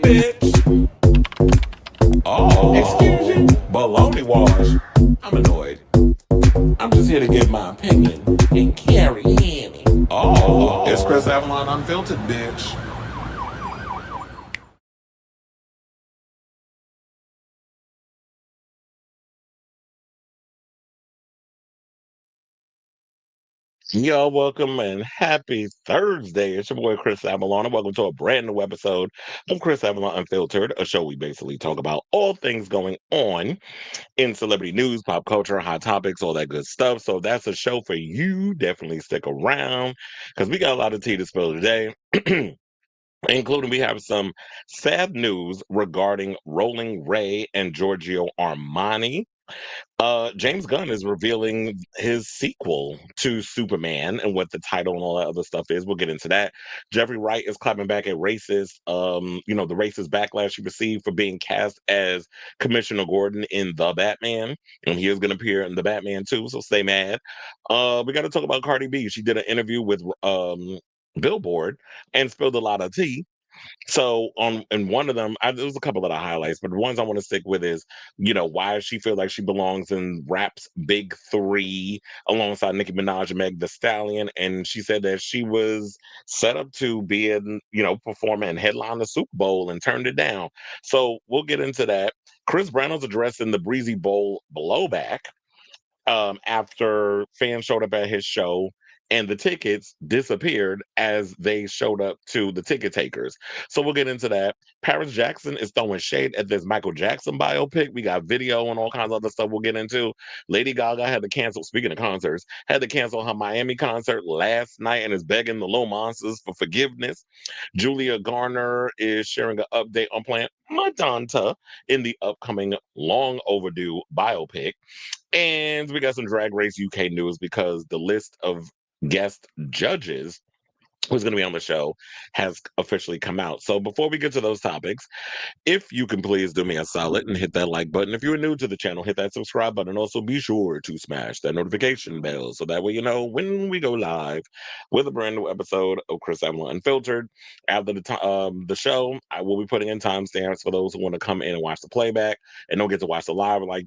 bitch. Oh, excuse you? Baloney wash. I'm annoyed. I'm just here to give my opinion and carry in. Oh, it's Chris Avalon Unfiltered, bitch. Yo, welcome and happy Thursday. It's your boy Chris Avalon, and welcome to a brand new episode of Chris Avalon Unfiltered, a show we basically talk about all things going on in celebrity news, pop culture, hot topics, all that good stuff. So if that's a show for you, definitely stick around because we got a lot of tea to spill today. Including we have some sad news regarding Rolling Ray and Giorgio Armani. James Gunn is revealing his sequel to Superman and what the title and all that other stuff is. We'll get into that. Jeffrey Wright is clapping back at the racist backlash he received for being cast as Commissioner Gordon in The Batman. And he is going to appear in The Batman too, so stay mad. We got to talk about Cardi B. She did an interview with Billboard and spilled a lot of tea. So on in one of them, there was a couple of the highlights, but the ones I want to stick with is, why she feel like she belongs in rap's big three alongside Nicki Minaj and Meg the Stallion. And she said that she was set up to be in, perform and headline the Super Bowl and turned it down. So we'll get into that. Chris Brown was addressing the Breezy Bowl blowback after fans showed up at his show and the tickets disappeared as they showed up to the ticket takers. So we'll get into that. Paris Jackson is throwing shade at this Michael Jackson biopic. We got video and all kinds of other stuff we'll get into. Lady Gaga had to cancel, speaking of concerts, had to cancel her Miami concert last night and is begging the Little Monsters for forgiveness. Julia Garner is sharing an update on playing Madonna in the upcoming long overdue biopic. And we got some Drag Race UK news because the list of guest judges who's going to be on the show has officially come out. So before we get to those topics, if you can please do me a solid and hit that like button. If you're new to the channel, hit that subscribe button. Also be sure to smash that notification bell so that way you know when we go live with a brand new episode of Chris Avalon Unfiltered. After the show, I will be putting in timestamps for those who want to come in and watch the playback and don't get to watch the live, like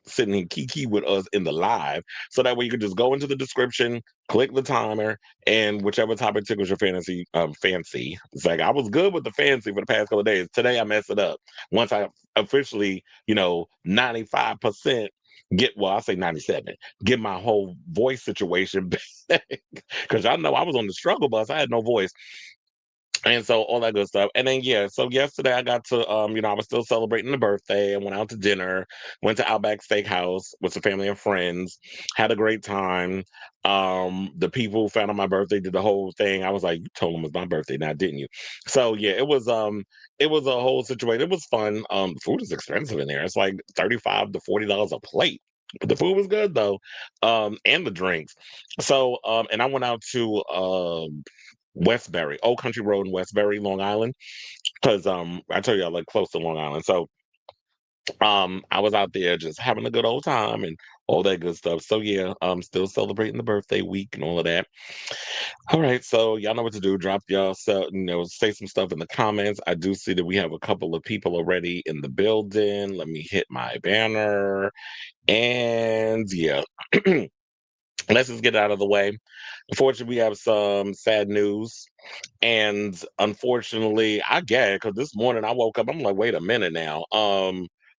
sitting in kiki with us in the live. So that way you can just go into the description, click the timer, and whichever topic tickles your fancy. It's like I was good with the fancy for the past couple of days. Today I messed it up. Once I officially, 95% I say 97, get my whole voice situation back. Because y'all know I was on the struggle bus. I had no voice. And so all that good stuff. And then so yesterday I got to I was still celebrating the birthday. I went out to dinner, went to Outback Steakhouse with some family and friends, had a great time. The people who found out my birthday did the whole thing. I was like, you told them it was my birthday now, didn't you? So yeah, it was a whole situation. It was fun. Food is expensive in there. It's like $35 to $40 a plate. But the food was good though. And the drinks. So and I went out to Westbury, Old Country Road in Westbury, Long Island, because I told you I live close to Long Island. So I was out there just having a good old time and all that good stuff. So yeah, still celebrating the birthday week and all of that. All right, so y'all know what to do. Drop y'all say some stuff in the comments. I do see that we have a couple of people already in the building. Let me hit my banner. And yeah. Let's just get it out of the way. Unfortunately, we have some sad news. And unfortunately, I gagged because this morning I woke up, I'm like, wait a minute now.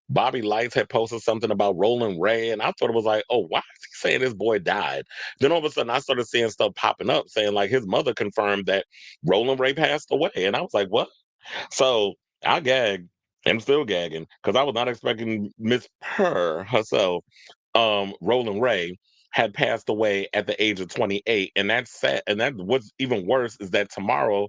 Bobby Lights had posted something about Rolling Ray, and I thought it was like, oh, why is he saying his boy died? Then all of a sudden I started seeing stuff popping up saying like his mother confirmed that Rolling Ray passed away. And I was like, what? So I gagged. I'm still gagging because I was not expecting Miss Purr herself, Rolling Ray, had passed away at the age of 28. And that's sad. And that what's even worse is that tomorrow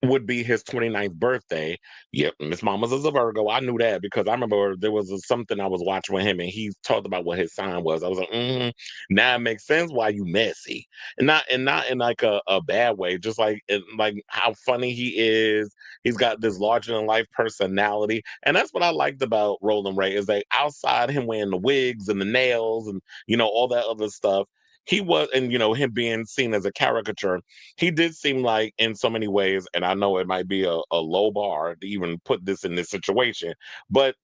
would be his 29th birthday. Yep, Miss Mama's is a Virgo. I knew that because I remember there was something I was watching with him and he talked about what his sign was. I was like, now it makes sense why you messy. And not in like a bad way, just like how funny he is. He's got this larger than life personality. And that's what I liked about Roland Ray is that outside him wearing the wigs and the nails and all that other stuff, he was, and him being seen as a caricature, he did seem like in so many ways, and I know it might be a low bar to even put this in this situation, but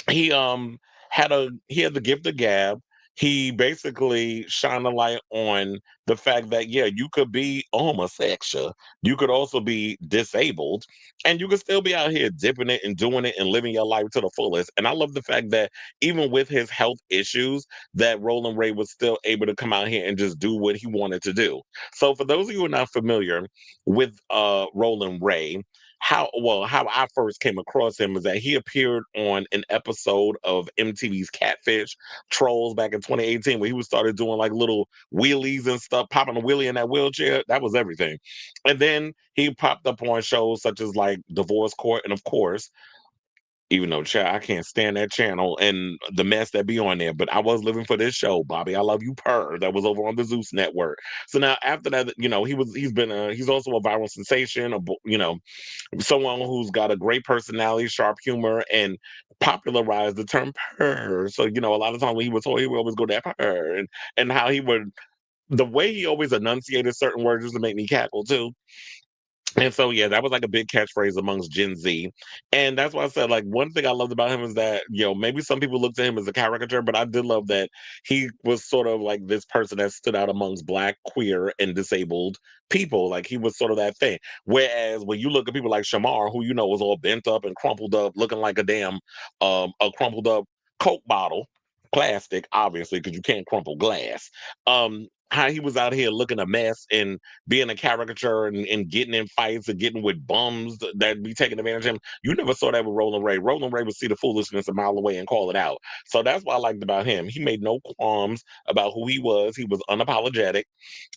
he he had the gift of gab. He basically shined a light on the fact that yeah, you could be homosexual, you could also be disabled, and you could still be out here dipping it and doing it and living your life to the fullest. And I love the fact that even with his health issues, that Roland Ray was still able to come out here and just do what he wanted to do. So for those of you who are not familiar with Roland Ray, how I first came across him is that he appeared on an episode of MTV's Catfish Trolls back in 2018, where he was started doing like little wheelies and stuff, popping a wheelie in that wheelchair. That was everything. And then he popped up on shows such as like Divorce Court, and of course, even though child, I can't stand that channel and the mess that be on there, but I was living for this show, Bobby. I love you, Purr. That was over on the Zeus Network. So now after that, he's also a viral sensation, someone who's got a great personality, sharp humor, and popularized the term purr. So, a lot of times when he was told, he would always go that purr, and how he would, the way he always enunciated certain words used to make me cackle too. And so, yeah, that was like a big catchphrase amongst Gen Z. And that's why I said, like, one thing I loved about him is that, maybe some people looked at him as a caricature, but I did love that he was sort of like this person that stood out amongst Black, queer, and disabled people. Like, he was sort of that thing. Whereas when you look at people like Shamar, who, was all bent up and crumpled up, looking like a crumpled up Coke bottle, plastic, obviously, because you can't crumple glass. How he was out here looking a mess and being a caricature and getting in fights and getting with bums that be taking advantage of him. You never saw that with Roland Ray. Roland Ray would see the foolishness a mile away and call it out. So that's what I liked about him. He made no qualms about who he was. He was unapologetic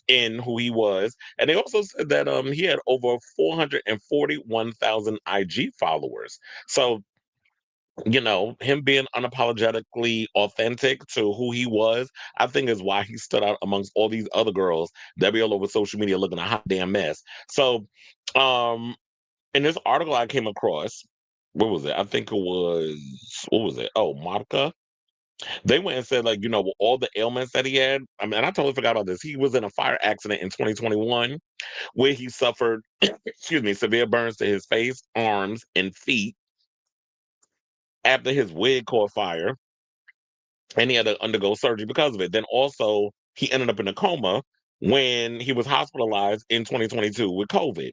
in who he was. And they also said that he had over 441,000 IG followers. So him being unapologetically authentic to who he was, I think is why he stood out amongst all these other girls that be all over social media looking a hot damn mess. So, um, in this article I came across, what was it? I think it was, what was it? Oh, Monica. They went and said, like, with all the ailments that he had. I mean, I totally forgot about this. He was in a fire accident in 2021 where he suffered, excuse me, severe burns to his face, arms, and feet after his wig caught fire, and he had to undergo surgery because of it. Then also he ended up in a coma when he was hospitalized in 2022 with COVID.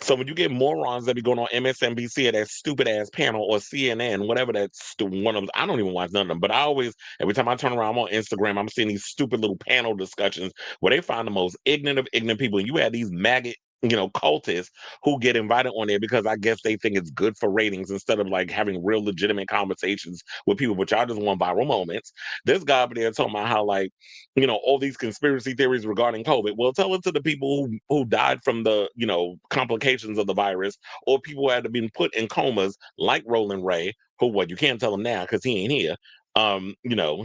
So when you get morons that be going on MSNBC or that stupid ass panel or CNN, whatever one of them, I don't even watch none of them. But I always, every time I turn around, I'm on Instagram, I'm seeing these stupid little panel discussions where they find the most ignorant of ignorant people. And you have these maggot, cultists who get invited on there because I guess they think it's good for ratings instead of like having real legitimate conversations with people. But y'all just want viral moments. This guy up there talking about how like all these conspiracy theories regarding COVID. Well, tell it to the people who died from the, complications of the virus, or people who had to been put in comas, like Roland Ray, who what you can't tell him now because he ain't here.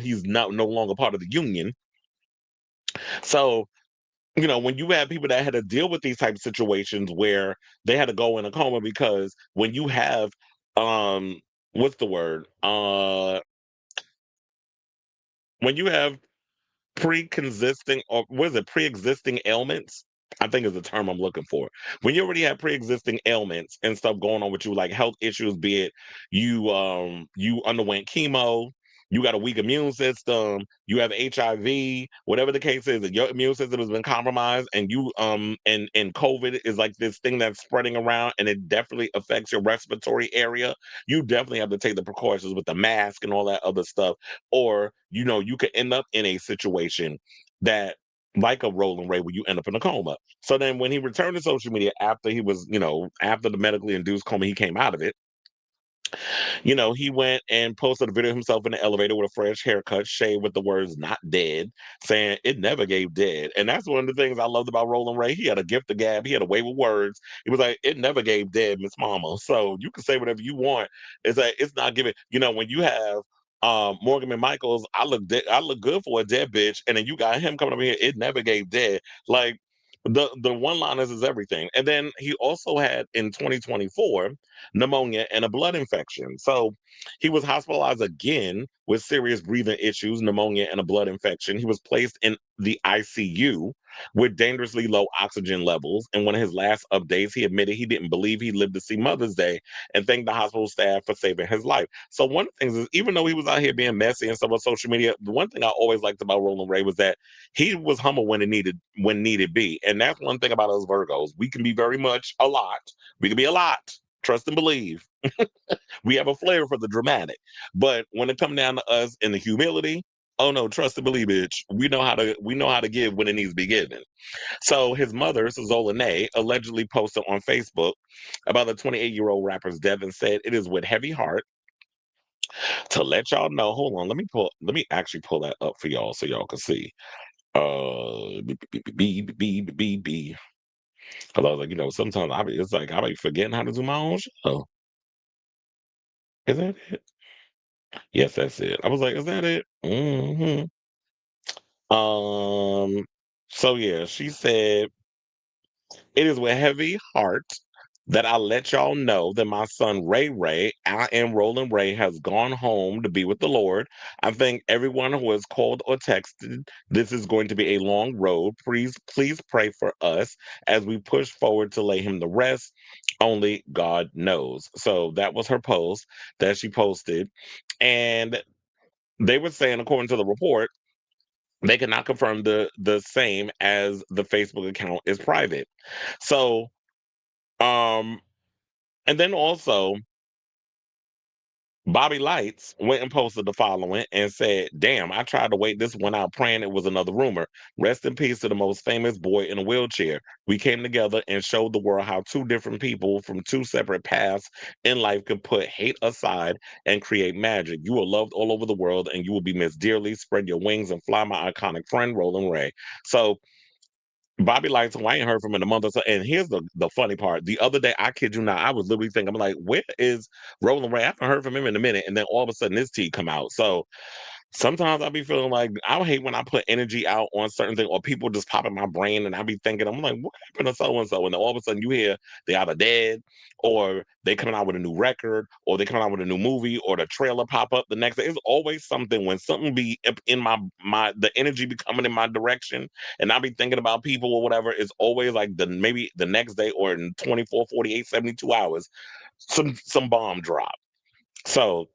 He's not no longer part of the union. So, when you have people that had to deal with these type of situations where they had to go in a coma because when you have what's the word? When you have pre-consisting, or what is it, pre-existing ailments, I think is the term I'm looking for. When you already have pre-existing ailments and stuff going on with you, like health issues, be it you underwent chemo, you got a weak immune system, you have HIV, whatever the case is, that your immune system has been compromised, and you and COVID is like this thing that's spreading around, and it definitely affects your respiratory area. You definitely have to take the precautions with the mask and all that other stuff, or you could end up in a situation that, like a Roland Ray, where you end up in a coma. So then when he returned to social media after he was, after the medically induced coma, he came out of it. He went and posted a video of himself in the elevator with a fresh haircut, shaved with the words "not dead," saying it never gave dead. And that's one of the things I loved about Roland Ray. He had a gift of gab. He had a way with words. He was like, "It never gave dead, Miss Mama." So you can say whatever you want. It's like it's not giving. When you have Morgan and Michaels, I look good for a dead bitch, and then you got him coming over here. It never gave dead. Like the one liners is everything. And then he also had in 2024. pneumonia, and a blood infection. So he was hospitalized again with serious breathing issues, pneumonia, and a blood infection. He was placed in the ICU with dangerously low oxygen levels. And one of his last updates, he admitted he didn't believe he lived to see Mother's Day and thanked the hospital staff for saving his life. So one of the things is, even though he was out here being messy and stuff on social media, the one thing I always liked about Roland Ray was that he was humble when needed be. And that's one thing about us Virgos. We can be very much a lot. We can be a lot. Trust and believe. We have a flair for the dramatic. But when it comes down to us in the humility, oh no, trust and believe, bitch. We know how to give when it needs to be given. So his mother, Zola Nay, allegedly posted on Facebook about the 28-year-old rapper's death and said, "It is with heavy heart to let y'all know." Hold on, let me actually pull that up for y'all so y'all can see. B. Because I was like, sometimes it's like I be forgetting how to do my own show. Is that it? Yes, that's it. I was like, is that it? Um. So yeah, she said, "It is with heavy heart that I let y'all know that my son Ray Ray, I am Roland Ray, has gone home to be with the Lord. I thank everyone who has called or texted. This is going to be a long road. Please pray for us as we push forward to lay him to rest. Only God knows." So that was her post that she posted. And they were saying, according to the report, they cannot confirm the same as the Facebook account is private. So um and then also, Bobby Lights went and posted the following and said, "Damn, I tried to wait this one out praying it was another rumor. Rest in peace to the most famous boy in a wheelchair. We came together and showed the world how two different people from two separate paths in life could put hate aside and create magic. You are loved all over the world and you will be missed dearly. Spread your wings and fly, my iconic friend, Roland Ray." So Bobby Lights, who I ain't heard from in a month or so. And here's the funny part. The other day, I kid you not, I was literally thinking, I'm like, where is Roland Ray? I haven't heard from him in a minute. And then all of a sudden this tea come out. So sometimes I be feeling like I hate when I put energy out on certain things or people just pop in my brain and I be thinking, I'm like, what happened to so and so? And then all of a sudden you hear they either dead or they coming out with a new record or they coming out with a new movie or the trailer pop up the next day. It's always something when something be up in my the energy be coming in my direction and I be thinking about people or whatever. It's always like the maybe the next day or in 24, 48, 72 hours, some bomb drop. So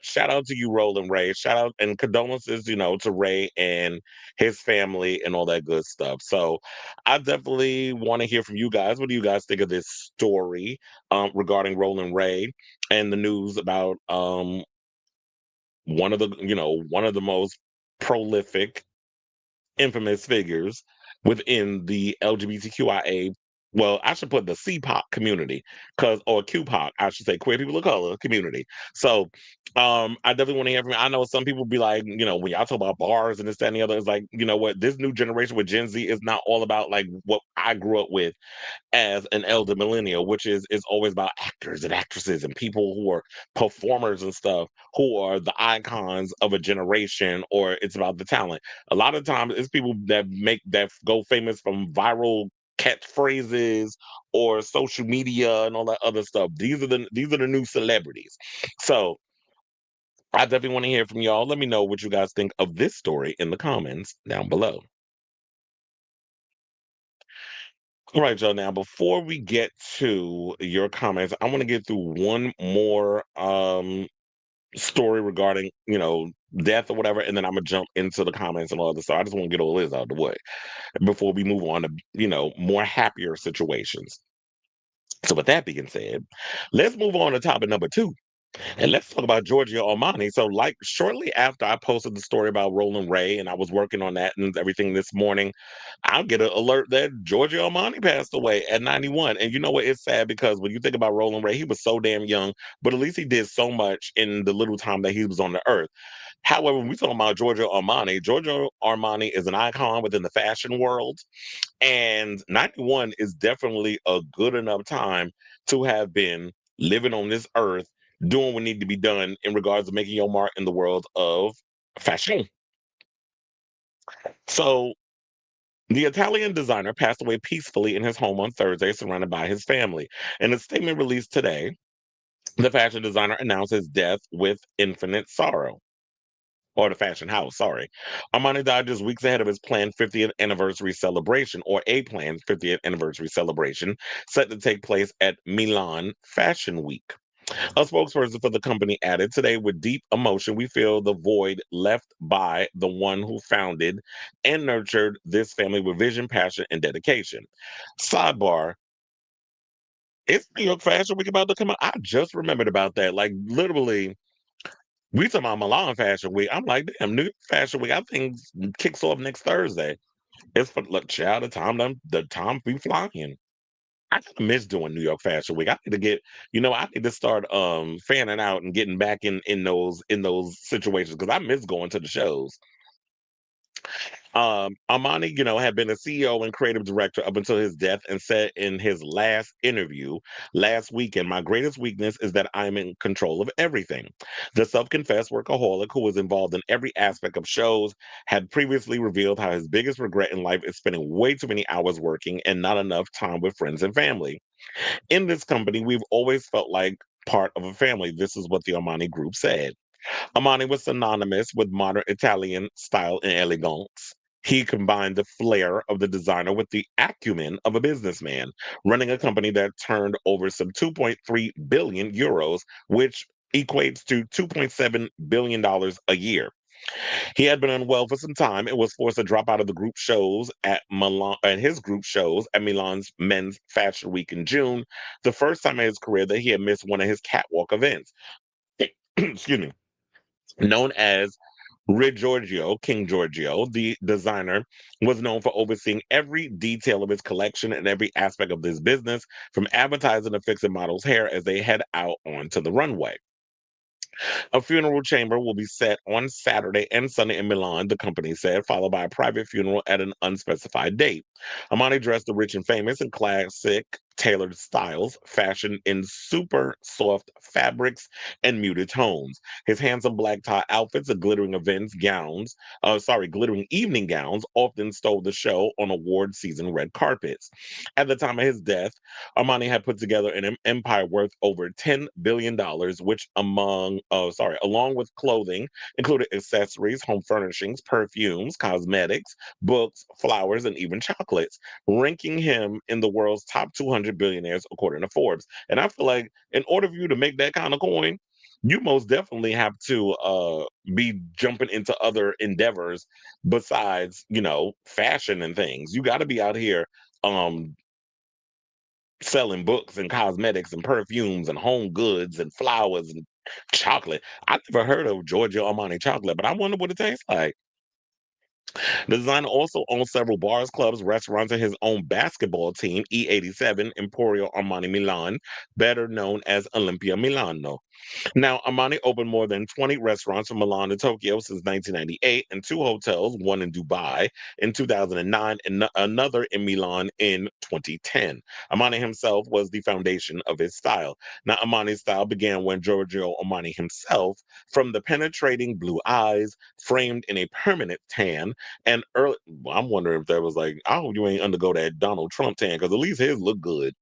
shout out to you, Roland Ray. Shout out and condolences, to Ray and his family and all that good stuff. So I definitely want to hear from you guys. What do you guys think of this story regarding Roland Ray and the news about one of the most prolific infamous figures within the LGBTQIA. Well, I should put the CPOC community, or QPOC, I should say, queer people of color community. So, I definitely want to hear from you. I know some people be like, when y'all talk about bars and this, that, and the other, it's like, you know what, this new generation with Gen Z is not all about like what I grew up with as an elder millennial, which is always about actors and actresses and people who are performers and stuff, who are the icons of a generation, or it's about the talent. A lot of times it's people that go famous from viral catchphrases or social media and all that other stuff. These are the new celebrities. So I definitely want to hear from y'all. Let me know what you guys think of this story in the comments down below. All right, Joe. Now, before we get to your comments, I want to get through one more story regarding, death or whatever, and then I'm gonna jump into the comments and all this. So I just want to get all this out of the way before we move on to, more happier situations. So with that being said, let's move on to topic number two. And let's talk about Giorgio Armani. So, like, shortly after I posted the story about Roland Ray, and I was working on that and everything this morning, I'll get an alert that Giorgio Armani passed away at 91. And you know what? It's sad because when you think about Roland Ray, he was so damn young, but at least he did so much in the little time that he was on the earth. However, when we talk about Giorgio Armani is an icon within the fashion world. And 91 is definitely a good enough time to have been living on this earth, doing what need to be done in regards to making your mark in the world of fashion. So The Italian designer passed away peacefully in his home on Thursday, surrounded by his family. In a statement released today, the fashion designer announced his death with infinite sorrow. Or the fashion house, sorry. Armani died just weeks ahead of his planned 50th anniversary celebration, or a planned 50th anniversary celebration, set to take place at Milan Fashion Week. A spokesperson for the company added, "Today, with deep emotion, we feel the void left by the one who founded and nurtured this family with vision, passion, and dedication." Sidebar, it's New York Fashion Week about to come out. I just remembered about that. Like, literally, we talking about Milan Fashion Week. I'm like, damn, New York Fashion Week, I think kicks off next Thursday. It's for, look, child, the time be flying. I kinda miss doing New York Fashion Week. I need to get I need to start, fanning out and getting back in those situations because I miss going to the shows. Armani, had been a CEO and creative director up until his death and said in his last interview last weekend, "My greatest weakness is that I'm in control of everything." The self-confessed workaholic who was involved in every aspect of shows had previously revealed how his biggest regret in life is spending way too many hours working and not enough time with friends and family. "In this company, we've always felt like part of a family." This is what the Armani group said. Armani was synonymous with modern Italian style and elegance. He combined the flair of the designer with the acumen of a businessman, running a company that turned over some 2.3 billion euros, which equates to $2.7 billion a year. He had been unwell for some time and was forced to drop out of the group shows at Milan at his group shows at Milan's Men's Fashion Week in June, the first time in his career that he had missed one of his catwalk events. Excuse me. Known as Giorgio, King Giorgio, the designer, was known for overseeing every detail of his collection and every aspect of this business, from advertising to fixing models' hair as they head out onto the runway. A funeral chamber will be set on Saturday and Sunday in Milan, the company said, followed by a private funeral at an unspecified date. Amani dressed the rich and famous in classic tailored styles, fashioned in super soft fabrics and muted tones. His handsome black tie outfits and glittering evening gowns often stole the show on award season red carpets. At the time of his death, Armani had put together an empire worth over $10 billion, which along with clothing, included accessories, home furnishings, perfumes, cosmetics, books, flowers, and even chocolates, ranking him in the world's top 200 billionaires according to Forbes. And I feel like in order for you to make that kind of coin, you most definitely have to be jumping into other endeavors besides, fashion and things. You got to be out here um selling books and cosmetics and perfumes and home goods and flowers and chocolate. I never heard of Giorgio Armani chocolate, but I wonder what it tastes like. The designer also owns several bars, clubs, restaurants, and his own basketball team, E87 Emporio Armani Milan, better known as Olympia Milano. Now, Armani opened more than 20 restaurants from Milan to Tokyo since 1998 and two hotels, one in Dubai in 2009 and another in Milan in 2010. Armani himself was the foundation of his style. Now, Armani's style began when Giorgio Armani himself, from the penetrating blue eyes, framed in a permanent tan, and early, well, I'm wondering if there was like, I hope you ain't undergo that Donald Trump tan because at least his look good.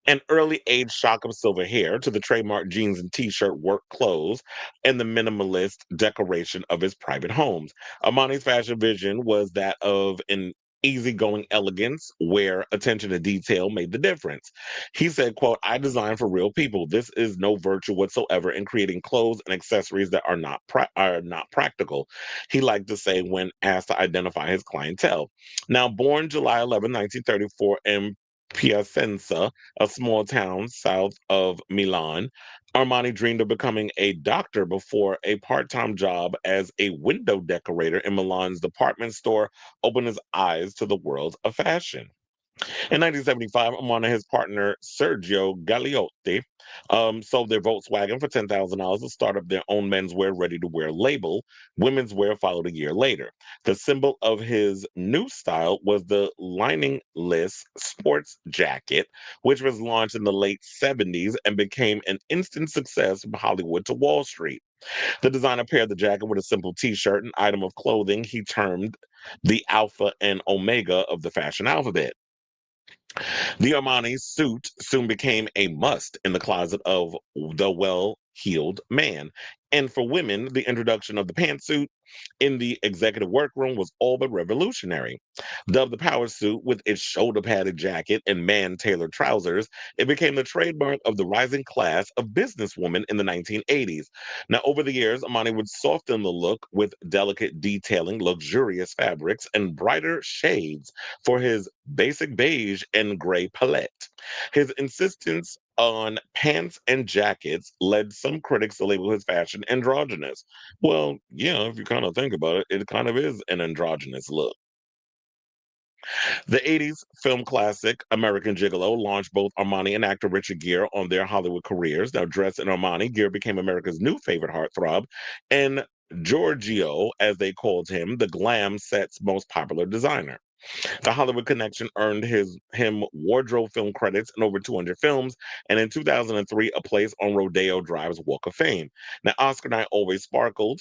An early age shock of silver hair to the trademark jeans and t-shirt work clothes and the minimalist decoration of his private homes. Amani's fashion vision was that of an easygoing elegance where attention to detail made the difference. He said, quote, "I design for real people. This is no virtue whatsoever in creating clothes and accessories that are not practical." He liked to say when asked to identify his clientele. Now, born July 11, 1934 in Piacenza, a small town south of Milan, Armani dreamed of becoming a doctor before a part time job as a window decorator in Milan's department store opened his eyes to the world of fashion. In 1975, Amon and his partner Sergio Gagliotti sold their Volkswagen for $10,000 to start up their own menswear ready-to-wear label. Women's wear followed a year later. The symbol of his new style was the liningless sports jacket, which was launched in the late 70s and became an instant success from Hollywood to Wall Street. The designer paired the jacket with a simple t-shirt, an item of clothing he termed the alpha and omega of the fashion alphabet. The Armani suit soon became a must in the closet of the well heeled man. And for women, the introduction of the pantsuit in the executive workroom was all but revolutionary. Dubbed the power suit with its shoulder padded jacket and man tailored trousers, it became the trademark of the rising class of businesswomen in the 1980s. Now, over the years, Armani would soften the look with delicate detailing, luxurious fabrics, and brighter shades for his basic beige and gray palette. His insistence on pants and jackets led some critics to label his fashion androgynous. Well, yeah, if you kind of think about it, it kind of is an androgynous look. The 80s film classic American Gigolo launched both Armani and actor Richard Gere on their Hollywood careers. Now, dressed in Armani, Gere became America's new favorite heartthrob, and Giorgio, as they called him, the glam set's most popular designer. The Hollywood connection earned him wardrobe film credits in over 200 films, and in 2003, a place on Rodeo Drive's Walk of Fame. Now, Oscar night always sparkled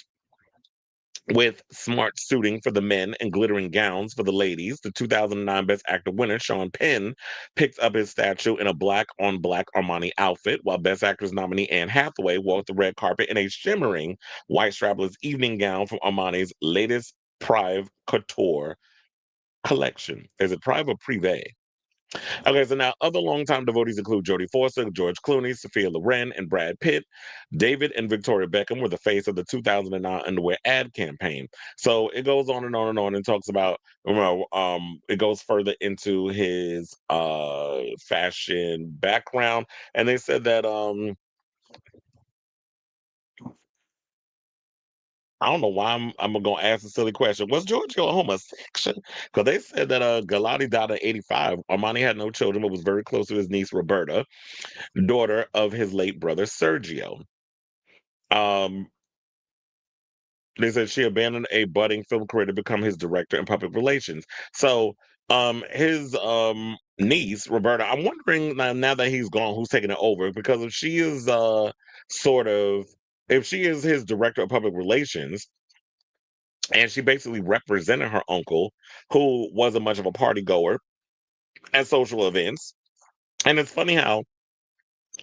with smart suiting for the men and glittering gowns for the ladies. The 2009 Best Actor winner, Sean Penn, picked up his statue in a black on black Armani outfit, while Best Actress nominee Anne Hathaway walked the red carpet in a shimmering white strapless evening gown from Armani's latest Prive Couture collection. Is it Prive or Privé? Okay, so now other longtime devotees include Jodie Foster, George Clooney, Sophia Loren, and Brad Pitt. David and Victoria Beckham were the face of the 2009 underwear ad campaign. So it goes on and on and on and talks about, it goes further into his fashion background. And they said that I don't know why I'm gonna ask a silly question. Was Giorgio a homosexual? Because they said that Galati died at 85. Armani had no children, but was very close to his niece Roberta, daughter of his late brother Sergio. Um, they said she abandoned a budding film career to become his director in public relations. So, his niece Roberta, I'm wondering now that he's gone, who's taking it over? Because if she is sort of if she is his director of public relations, and she basically represented her uncle, who wasn't much of a party goer at social events. And it's funny how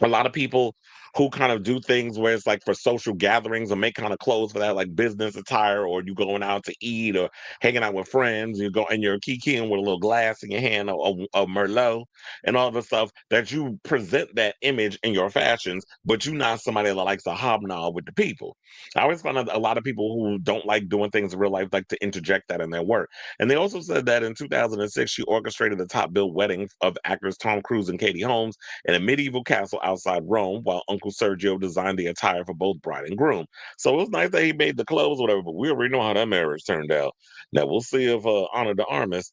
a lot of people who kind of do things where it's like for social gatherings or make kind of clothes for that, like business attire, or you going out to eat or hanging out with friends, you go and you're kikiing with a little glass in your hand, a Merlot, and all the stuff that you present that image in your fashions, but you're not somebody that likes to hobnob with the people. I always find that a lot of people who don't like doing things in real life like to interject that in their work. And they also said that in 2006, she orchestrated the top bill wedding of actors Tom Cruise and Katie Holmes in a medieval castle outside Rome, while Uncle Sergio designed the attire for both bride and groom. So it was nice that he made the clothes, whatever, but we already know how that marriage turned out. Now we'll see if Honor de Armas,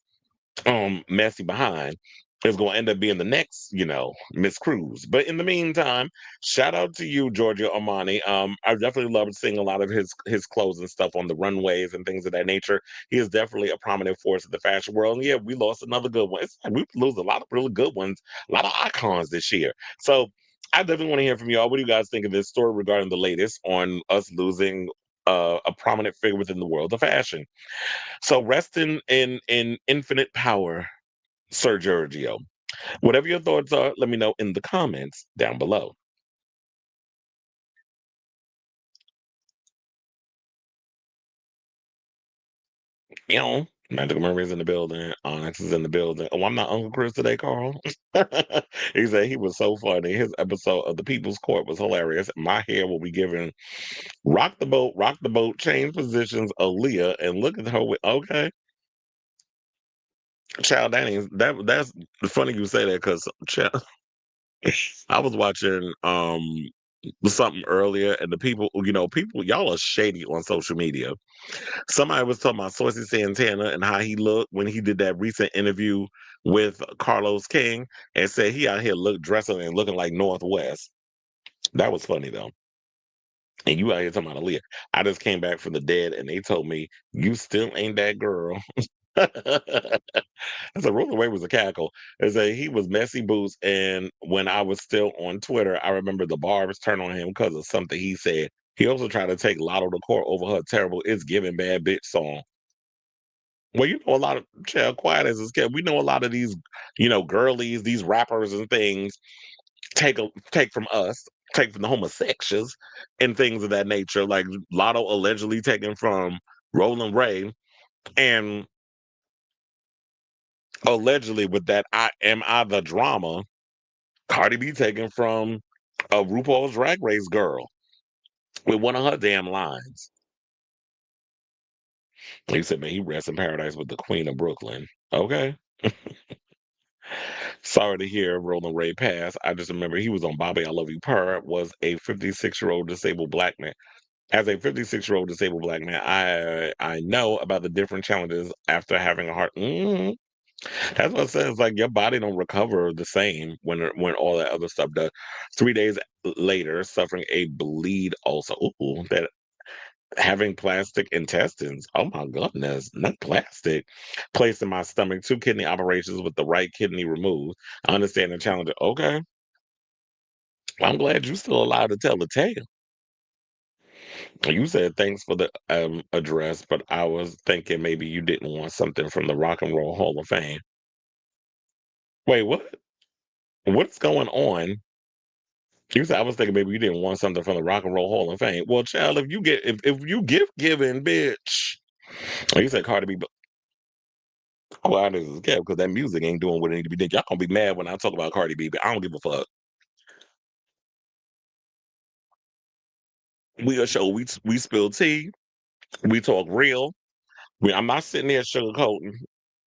messy behind, is going to end up being the next, Miss Cruz. But in the meantime, shout out to you, Giorgio Armani. I definitely loved seeing a lot of his clothes and stuff on the runways and things of that nature. He is definitely a prominent force in the fashion world. And yeah, we lost another good one. It's like we lose a lot of really good ones, a lot of icons this year. So I definitely want to hear from y'all. What do you guys think of this story regarding the latest on us losing a prominent figure within the world of fashion? So rest in infinite power, Sir Giorgio. Whatever your thoughts are, let me know in the comments down below. Magic Murray's in the building. Onyx is in the building. Oh, I'm not Uncle Chris today, Carl. He said he was so funny. His episode of The People's Court was hilarious. My hair will be giving rock the boat, change positions, Aaliyah, and look at her with okay. Child, that's funny you say that because I was watching something earlier, and the people, people, y'all are shady on social media. Somebody was talking about Saucy Santana and how he looked when he did that recent interview with Carlos King, and said he out here dressing and looking like Northwest. That was funny though. And you out here talking about Aaliyah. I just came back from the dead, and they told me you still ain't that girl. I said, "Roll away was a cackle." They say he was messy boots, and when I was still on Twitter, I remember the barbs turned on him because of something he said. He also tried to take Lotto to court over her terrible "It's Giving Bad Bitch" song. Well, you know, a lot of child quiet as a kid. We know a lot of these, girlies, these rappers and things take from us, take from the homosexuals and things of that nature. Like Lotto allegedly taken from Roland Ray, and allegedly with that I the drama, Cardi B taken from a RuPaul's Drag Race girl with one of her damn lines. He said, "Man, he rests in paradise with the Queen of Brooklyn." Okay. Sorry to hear Roland Ray pass. I just remember he was on Bobby I Love You Purr, was a 56-year-old disabled black man. As a 56-year-old disabled black man, I know about the different challenges after having a heart. That's what it says. Like your body don't recover the same when all that other stuff does. 3 days later, suffering a bleed also. Ooh, that having plastic intestines. Oh my goodness, not plastic. Placed in my stomach, 2 kidney operations with the right kidney removed. I understand the challenge. Okay, I'm glad you're still allowed to tell the tale. You said thanks for the address, but I was thinking maybe you didn't want something from the Rock and Roll Hall of Fame. Wait, what? What's going on? You said I was thinking maybe you didn't want something from the Rock and Roll Hall of Fame. Well, child, if you gift giving, bitch. Oh, you said Cardi B. Quiet as a cat because that music ain't doing what it need to be doing. Y'all gonna be mad when I talk about Cardi B, but I don't give a fuck. We a show. We spill tea. We talk real. I'm not sitting there sugarcoating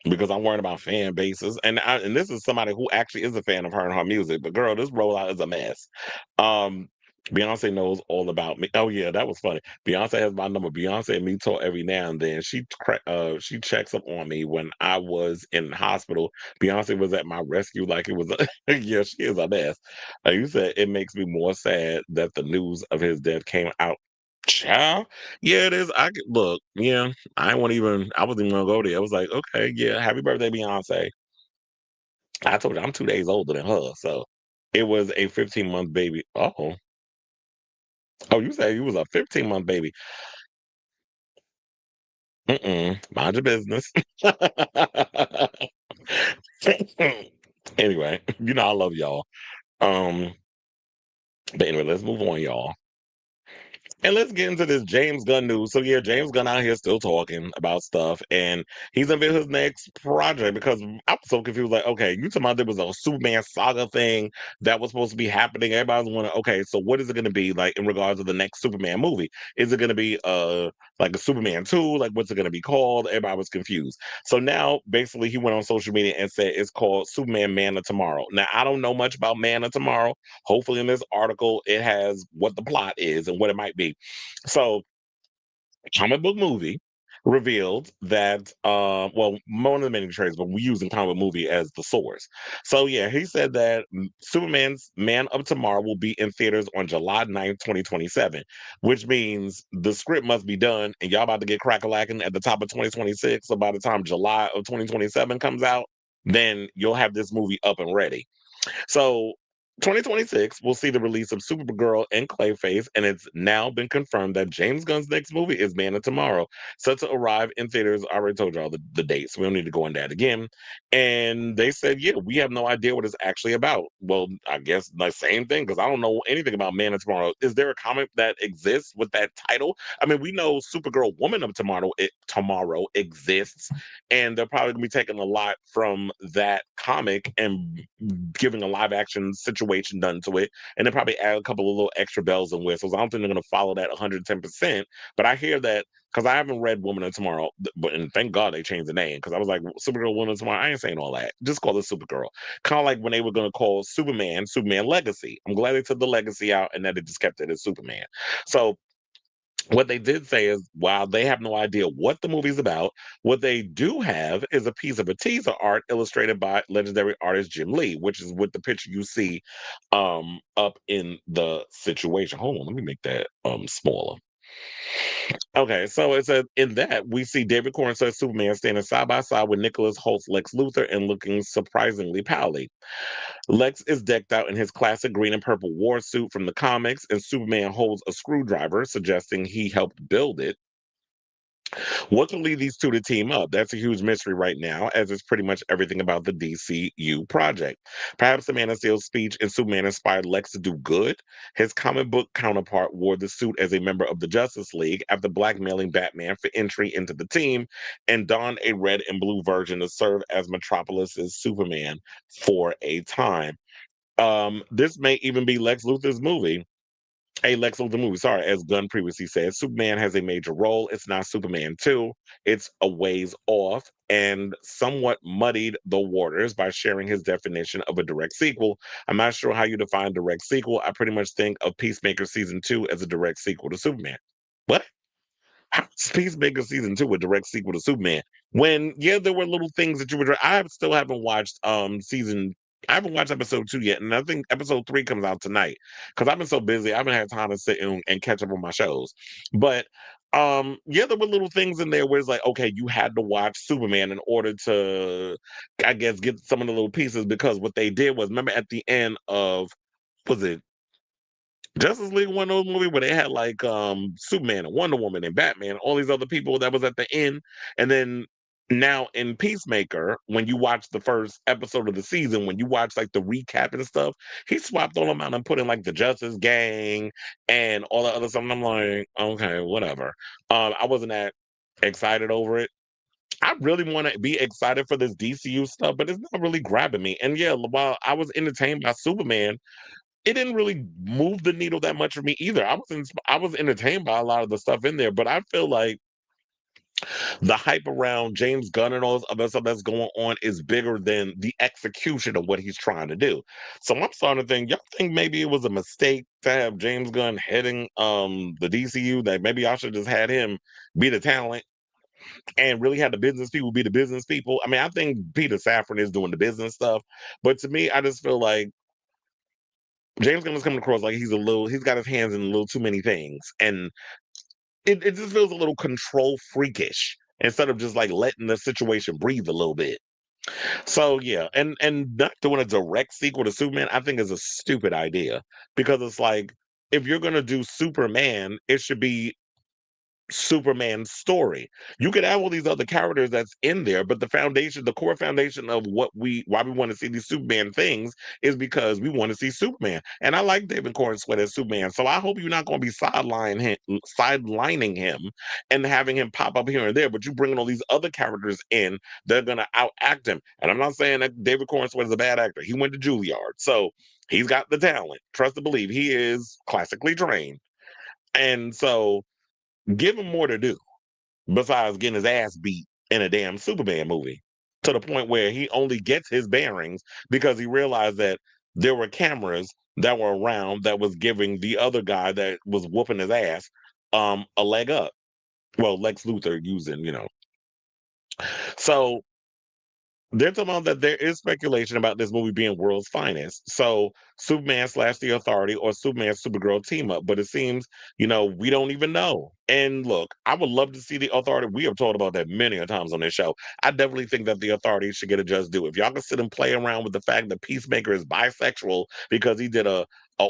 because I'm worrying about fan bases. And this is somebody who actually is a fan of her and her music. But girl, this rollout is a mess. Um, Beyonce knows all about me. Oh yeah, that was funny. Beyonce has my number. Beyonce and me talk every now and then. She checks up on me when I was in the hospital. Beyonce was at my rescue like it was. Yeah, she is a mess. You said it makes me more sad that the news of his death came out. Child, yeah, it is. I could look. Yeah, I wasn't even gonna go there. I was like, okay, yeah, happy birthday, Beyonce. I told you I'm 2 days older than her, so it was a 15-month baby. Oh, you said you was a 15-month baby. Mm-mm. Mind your business. Anyway, I love y'all. Um, but anyway, let's move on, y'all. And let's get into this James Gunn news. So yeah, James Gunn out here still talking about stuff, and he's unveiled his next project because I'm so confused. Like, okay, you talking about there was a Superman saga thing that was supposed to be happening. Everybody's wondering, okay, so what is it going to be like in regards to the next Superman movie? Is it going to be like a Superman 2? Like, what's it going to be called? Everybody was confused. So now, basically, he went on social media and said it's called Superman Man of Tomorrow. Now, I don't know much about Man of Tomorrow. Hopefully, in this article, it has what the plot is and what it might be. So, comic book movie revealed that well, one of the many trades, but we're using comic book movie as the source. So yeah, he said that Superman's Man of Tomorrow will be in theaters on July 9th, 2027, which means the script must be done and y'all about to get crack-a-lacking at the top of 2026. So by the time July of 2027 comes out, then you'll have this movie up and ready. So 2026 will see the release of Supergirl and Clayface, and it's now been confirmed that James Gunn's next movie is Man of Tomorrow, set to arrive in theaters. I already told y'all the dates. We don't need to go on that again. And they said, yeah, we have no idea what it's actually about. Well, I guess the same thing because I don't know anything about Man of Tomorrow. Is there a comic that exists with that title? I mean, we know Supergirl Woman of Tomorrow exists, and they're probably gonna be taking a lot from that comic and giving a live action situation done to it, and then probably add a couple of little extra bells and whistles. I don't think they're going to follow that 110%, but I hear that because I haven't read Woman of Tomorrow, but and thank God they changed the name because I was like Supergirl, Woman of Tomorrow. I ain't saying all that. Just call it Supergirl. Kind of like when they were going to call Superman Legacy. I'm glad they took the Legacy out and that they just kept it as Superman. So what they did say is, while they have no idea what the movie's about, what they do have is a piece of a teaser art illustrated by legendary artist Jim Lee, which is with the picture you see up in the situation. Hold on, let me make that smaller. Okay, so it says in that we see David Cornstar's Superman standing side by side with Nicholas Holt's Lex Luthor and looking surprisingly pally. Lex is decked out in his classic green and purple war suit from the comics, and Superman holds a screwdriver, suggesting he helped build it. What will lead these two to team up? That's a huge mystery right now, as it's pretty much everything about the DCU project. Perhaps the Man of Steel's speech in Superman inspired Lex to do good. His comic book counterpart wore the suit as a member of the Justice League after blackmailing Batman for entry into the team, and donned a red and blue version to serve as Metropolis's Superman for a time. This may even be Lex Luthor's movie. A Lex Luthor movie, sorry, as Gunn previously said, Superman has a major role. It's not Superman 2. It's a ways off, and somewhat muddied the waters by sharing his definition of a direct sequel. I'm not sure how you define direct sequel. I pretty much think of Peacemaker season 2 as a direct sequel to Superman. What? How is Peacemaker season 2 a direct sequel to Superman? When yeah, there were little things that you would. Still haven't watched season. I haven't watched episode 2 yet, and I think episode 3 comes out tonight because I've been so busy. I haven't had time to sit and catch up on my shows. But yeah, there were little things in there where it's like, okay, you had to watch Superman in order to, I guess, get some of the little pieces because what they did was remember at the end of was it Justice League, one of those movies where they had like Superman and Wonder Woman and Batman, all these other people that was at the end. And then now in Peacemaker, when you watch the first episode of the season, when you watch like the recap and stuff, he swapped all them out and put in like the Justice Gang and all the other stuff. And I'm like, okay, whatever. I wasn't that excited over it. I really want to be excited for this DCU stuff, but it's not really grabbing me. And yeah, while I was entertained by Superman, it didn't really move the needle that much for me either. I was entertained by a lot of the stuff in there, but I feel like the hype around James Gunn and all this other stuff that's going on is bigger than the execution of what he's trying to do. So I'm starting to think, y'all think maybe it was a mistake to have James Gunn heading the DCU, that maybe I should just had him be the talent and really had the business people be the business people. I mean, I think Peter Safran is doing the business stuff, but to me, I just feel like James Gunn is coming across like he's got his hands in a little too many things. And it just feels a little control freakish instead of just like letting the situation breathe a little bit. So yeah, and not doing a direct sequel to Superman, I think is a stupid idea because it's like if you're gonna do Superman, it should be Superman's story. You could have all these other characters that's in there, but the core foundation of why we want to see these Superman things is because we want to see Superman. And I like David Corn Sweat as Superman, so I hope you're not going to be sidelining him and having him pop up here and there. But you bringing all these other characters in, they're going to outact him. And I'm not saying that David Corn Sweat is a bad actor. He went to Juilliard, so he's got the talent. Trust to believe he is classically trained, and so give him more to do besides getting his ass beat in a damn Superman movie to the point where he only gets his bearings because he realized that there were cameras that were around that was giving the other guy that was whooping his ass a leg up. Well, Lex Luthor using, So they're talking about that there is speculation about this movie being world's finest. So Superman slash the Authority or Superman Supergirl team up. But it seems, we don't even know. And look, I would love to see the Authority. We have talked about that many a times on this show. I definitely think that the Authority should get a just due. If y'all can sit and play around with the fact that Peacemaker is bisexual because he did a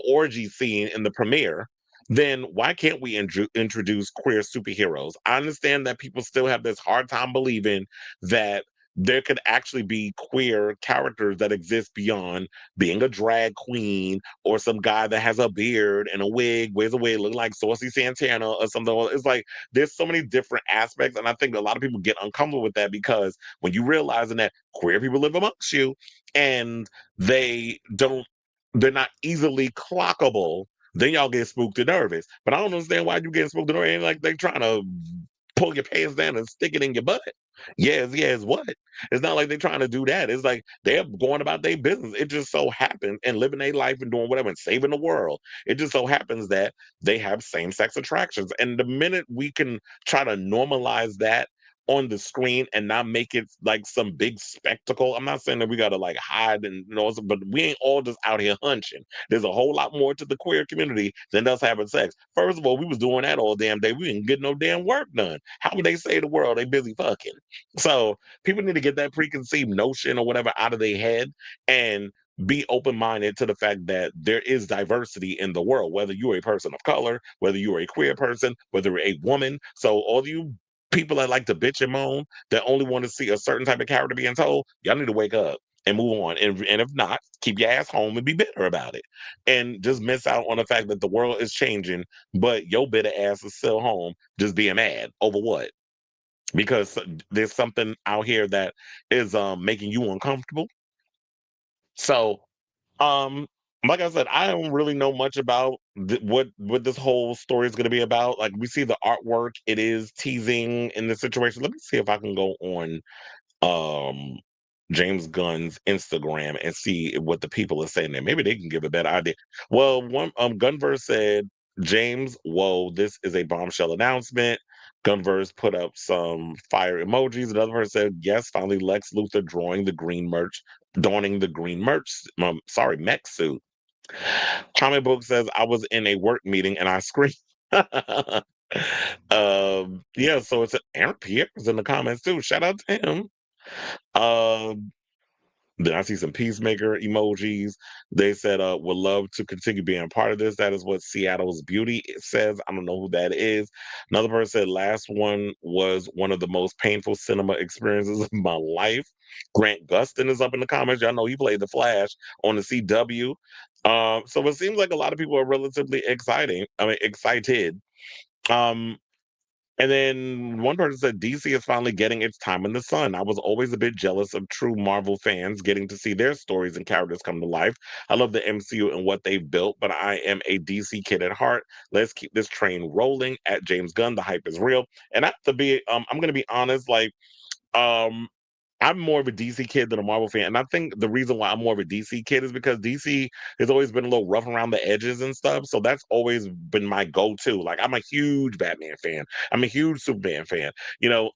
orgy scene in the premiere, then why can't we introduce queer superheroes? I understand that people still have this hard time believing that there could actually be queer characters that exist beyond being a drag queen or some guy that has a beard and a wig, wears a wig, looking like Saucy Santana or something. It's like there's so many different aspects, and I think a lot of people get uncomfortable with that because when you realizing that queer people live amongst you and they don't, they're not easily clockable, then y'all get spooked and nervous. But I don't understand why you get spooked and nervous. Ain't like they trying to pull your pants down and stick it in your butt. Yes, yes, what? It's not like they're trying to do that. It's like they're going about their business. It just so happens and living their life and doing whatever and saving the world. It just so happens that they have same-sex attractions. And the minute we can try to normalize that on the screen and not make it like some big spectacle. I'm not saying that we gotta like hide and but we ain't all just out here hunching. There's a whole lot more to the queer community than us having sex. First of all, we was doing that all damn day. We didn't get no damn work done. How would they say the world? They busy fucking. So people need to get that preconceived notion or whatever out of their head and be open-minded to the fact that there is diversity in the world, whether you're a person of color, whether you're a queer person, whether you're a woman. So all you people that like to bitch and moan, that only want to see a certain type of character being told, y'all need to wake up and move on. And if not, keep your ass home and be bitter about it. And just miss out on the fact that the world is changing, but your bitter ass is still home just being mad over what? Because there's something out here that is making you uncomfortable. So um, like I said, I don't really know much about what this whole story is going to be about. Like we see the artwork, it is teasing in this situation. Let me see if I can go on um James Gunn's Instagram and see what the people are saying there. Maybe they can give a better idea. Well, one Gunverse said, James, whoa, this is a bombshell announcement. Gunverse put up some fire emojis. Another person said, yes, finally Lex Luthor donning the green merch, mech suit. Comic book says I was in a work meeting and I screamed. Yeah, so it's Aaron Pierre's in the comments too. Shout out to him. Um, then I see some peacemaker emojis. They said, would love to continue being a part of this. That is what Seattle's Beauty says. I don't know who that is. Another person said, last one was one of the most painful cinema experiences of my life. Grant Gustin is up in the comments. Y'all know he played the Flash on the CW. So it seems like a lot of people are relatively excited. Um, and then one person said DC is finally getting its time in the sun. I was always a bit jealous of true Marvel fans getting to see their stories and characters come to life. I love the MCU and what they've built, but I am a DC kid at heart. Let's keep this train rolling. At James Gunn, the hype is real. And I have to be, I'm going to be honest, like, um, I'm more of a DC kid than a Marvel fan, and I think the reason why I'm more of a DC kid is because DC has always been a little rough around the edges and stuff. So that's always been my go-to. Like I'm a huge Batman fan. I'm a huge Superman fan. You know,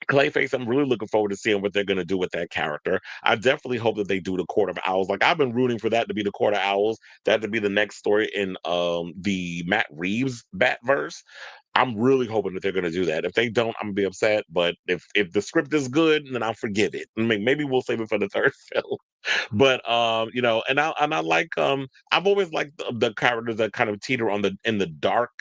Clayface, I'm really looking forward to seeing what they're going to do with that character. I definitely hope that they do the Court of Owls. Like I've been rooting for that to be the Court of Owls, that to be the next story in the Matt Reeves Batverse. I'm really hoping that they're going to do that. If they don't, I'm gonna be upset. But if the script is good, then I'll forgive it. I mean, maybe we'll save it for the third film. But you know, and I like I've always liked the characters that kind of teeter on the in the dark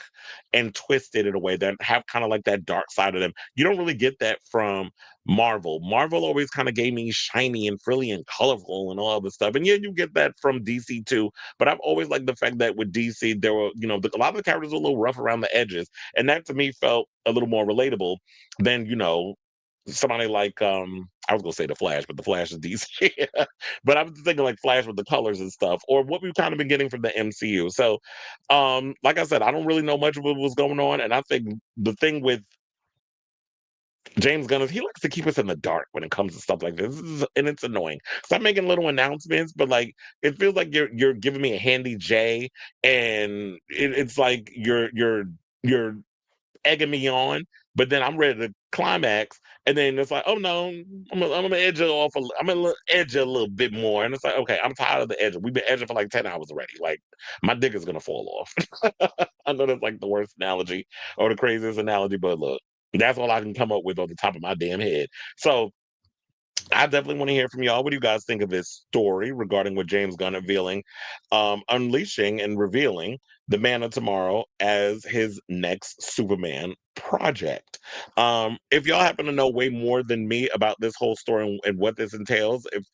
and twisted in a way that have kind of like that dark side of them. You don't really get that from Marvel. Marvel always kind of gave me shiny and frilly and colorful and all this stuff. And yeah, you get that from DC too. But I've always liked the fact that with DC, there were, you know, a lot of the characters were a little rough around the edges. And that to me felt a little more relatable than, you know, somebody like I was gonna say the Flash, but the Flash is DC. But I was thinking like Flash with the colors and stuff, or what we've kind of been getting from the MCU. So like I said, I don't really know much of what was going on. And I think the thing with James Gunn is he likes to keep us in the dark when it comes to stuff like and it's annoying. Stop making little announcements, but like it feels like you're giving me a handy J, and it's like you're egging me on, but then I'm ready to climax, and then it's like, oh no, I'm gonna edge it off. I'm gonna edge it a little bit more, and it's like, okay, I'm tired of the edge. We've been edging for like 10 hours already. Like my dick is gonna fall off. I know that's like the worst analogy or the craziest analogy, but look, that's all I can come up with on the top of my damn head. So I definitely want to hear from y'all. What do you guys think of this story regarding what James Gunn unveiling, unleashing and revealing the Man of Tomorrow as his next Superman project? If y'all happen to know way more than me about this whole story and what this entails, if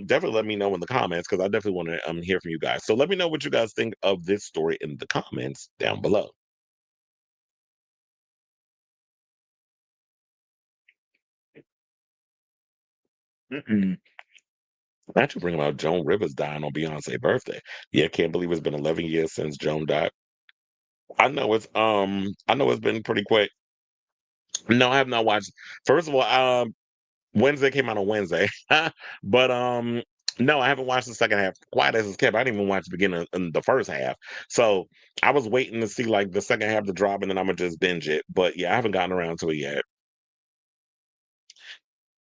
definitely let me know in the comments because I definitely want to hear from you guys. So let me know what you guys think of this story in the comments down below. Mm-mm. Not you bring about Joan Rivers dying on Beyonce's birthday. Yeah, can't believe it's been 11 years since Joan died. I know it's been pretty quick. No, I have not watched. First of all, Wednesday came out on Wednesday. But no, I haven't watched the second half. Quiet as it's kept. I didn't even watch the beginning and the first half. So I was waiting to see like the second half to drop and then I'm gonna just binge it. But yeah, I haven't gotten around to it yet.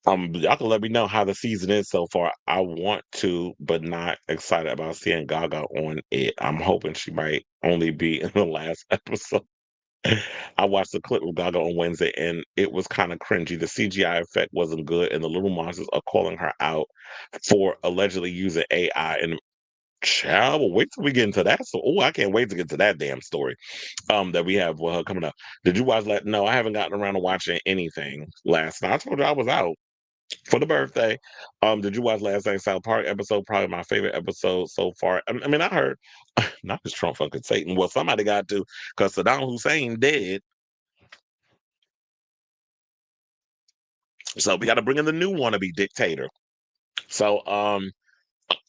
Y'all can let me know how the season is so far. I want to, but not excited about seeing Gaga on it. I'm hoping she might only be in the last episode. I watched the clip with Gaga on Wednesday, and it was kind of cringy. The CGI effect wasn't good, and the little monsters are calling her out for allegedly using AI. And child, well, wait till we get into that. So, oh, I can't wait to get to that damn story. That we have with her coming up. Did you watch that? No, I haven't gotten around to watching anything last night. I told you I was out for the birthday. Did you watch last night's South Park episode? Probably my favorite episode so far. I mean, I heard not just Trump fucking Satan. Well, somebody got to because Saddam Hussein dead. So we got to bring in the new wannabe dictator. So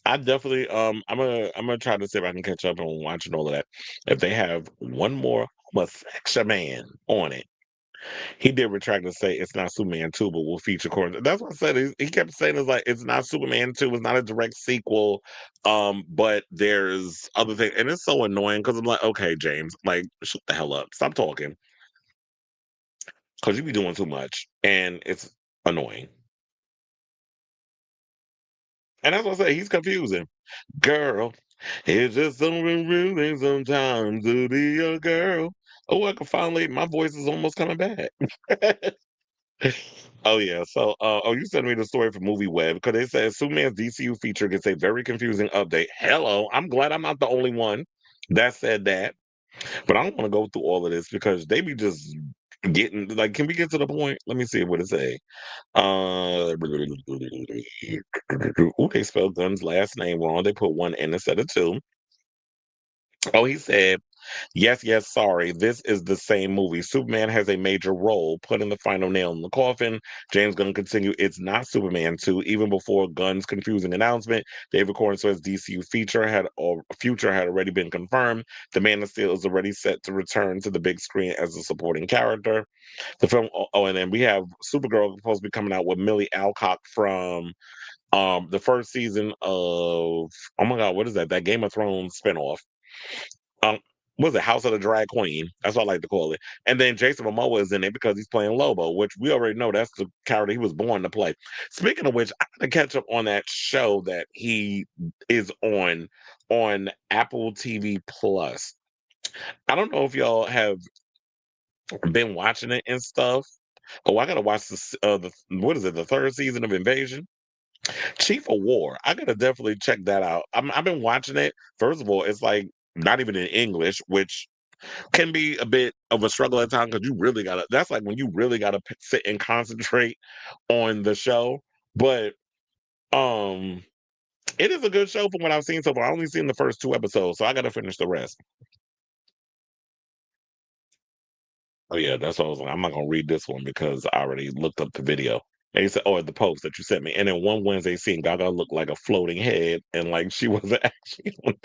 I definitely I'm gonna try to see if I can catch up on watching all of that. If they have one more homosexual man on it. He did retract and say it's not Superman 2, but will feature Corin. That's what I said. He kept saying it's like it's not Superman 2, it's not a direct sequel. But there's other things, and it's so annoying because I'm like, okay, James, like shut the hell up. Stop talking. Because you be doing too much and it's annoying. And that's what I say, he's confusing. Girl, it's just so confusing sometimes to be a girl. Oh, I can finally my voice is almost coming back. Oh yeah. So you sent me the story from Movie Web because they said Superman's DCU feature gets a very confusing update. Hello, I'm glad I'm not the only one that said that. But I don't want to go through all of this because they be just getting like can we get to the point? Let me see what it say. Ooh, they spelled Gunn's last name wrong. They put one N instead of two. Oh, he said yes, yes, sorry. This is the same movie. Superman has a major role, putting the final nail in the coffin. James Gunn continue. It's not Superman 2. Even before Gunn's confusing announcement, David Corn says DCU future had already been confirmed. The Man of Steel is already set to return to the big screen as a supporting character. The film and then we have Supergirl supposed to be coming out with Millie Alcock from the first season of oh my god, what is that? That Game of Thrones spinoff. Um, was it House of the Drag Queen? That's what I like to call it. And then Jason Momoa is in it because he's playing Lobo, which we already know that's the character he was born to play. Speaking of which, I got to catch up on that show that he is on Apple TV Plus. I don't know if y'all have been watching it and stuff. Oh, I gotta watch the what is it? The third season of Invasion. Chief of War. I gotta definitely check that out. I've been watching it. First of all, it's like not even in English, which can be a bit of a struggle at times because you really gotta. That's like when you really gotta sit and concentrate on the show. But um, it is a good show from what I've seen so far. I only seen the first two episodes, so I gotta finish the rest. Oh yeah, that's what I was like. I'm not gonna read this one because I already looked up the video. And he said, "Oh, the post that you sent me." And then one Wednesday, seeing Gaga look like a floating head, and like she wasn't actually.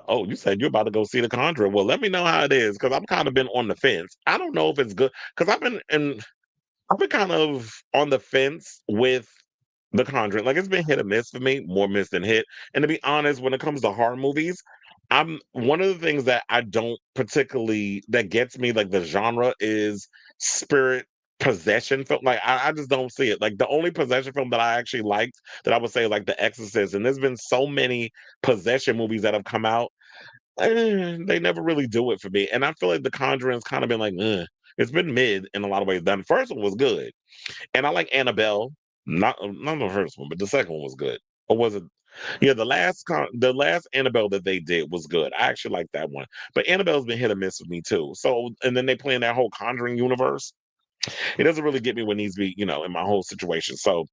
Oh, you said you're about to go see The Conjuring. Well, let me know how it is because I'm kind of been on the fence. I don't know if it's good because I've been kind of on the fence with The Conjuring. Like it's been hit or miss for me, more miss than hit. And to be honest, when it comes to horror movies, I'm one of the things that I don't particularly that gets me like the genre is spirit possession film. Like I just don't see it. Like the only possession film that I actually liked that I would say like The Exorcist, and there's been so many possession movies that have come out. They never really do it for me. And I feel like The Conjuring's kind of been like, it's been mid in a lot of ways. The first one was good. And I like Annabelle. Not the first one, but the second one was good. Or was it? Yeah, the last Annabelle that they did was good. I actually like that one. But Annabelle's been hit or miss with me too. So and then they play in that whole Conjuring universe. It doesn't really get me what needs to be, in my whole situation. So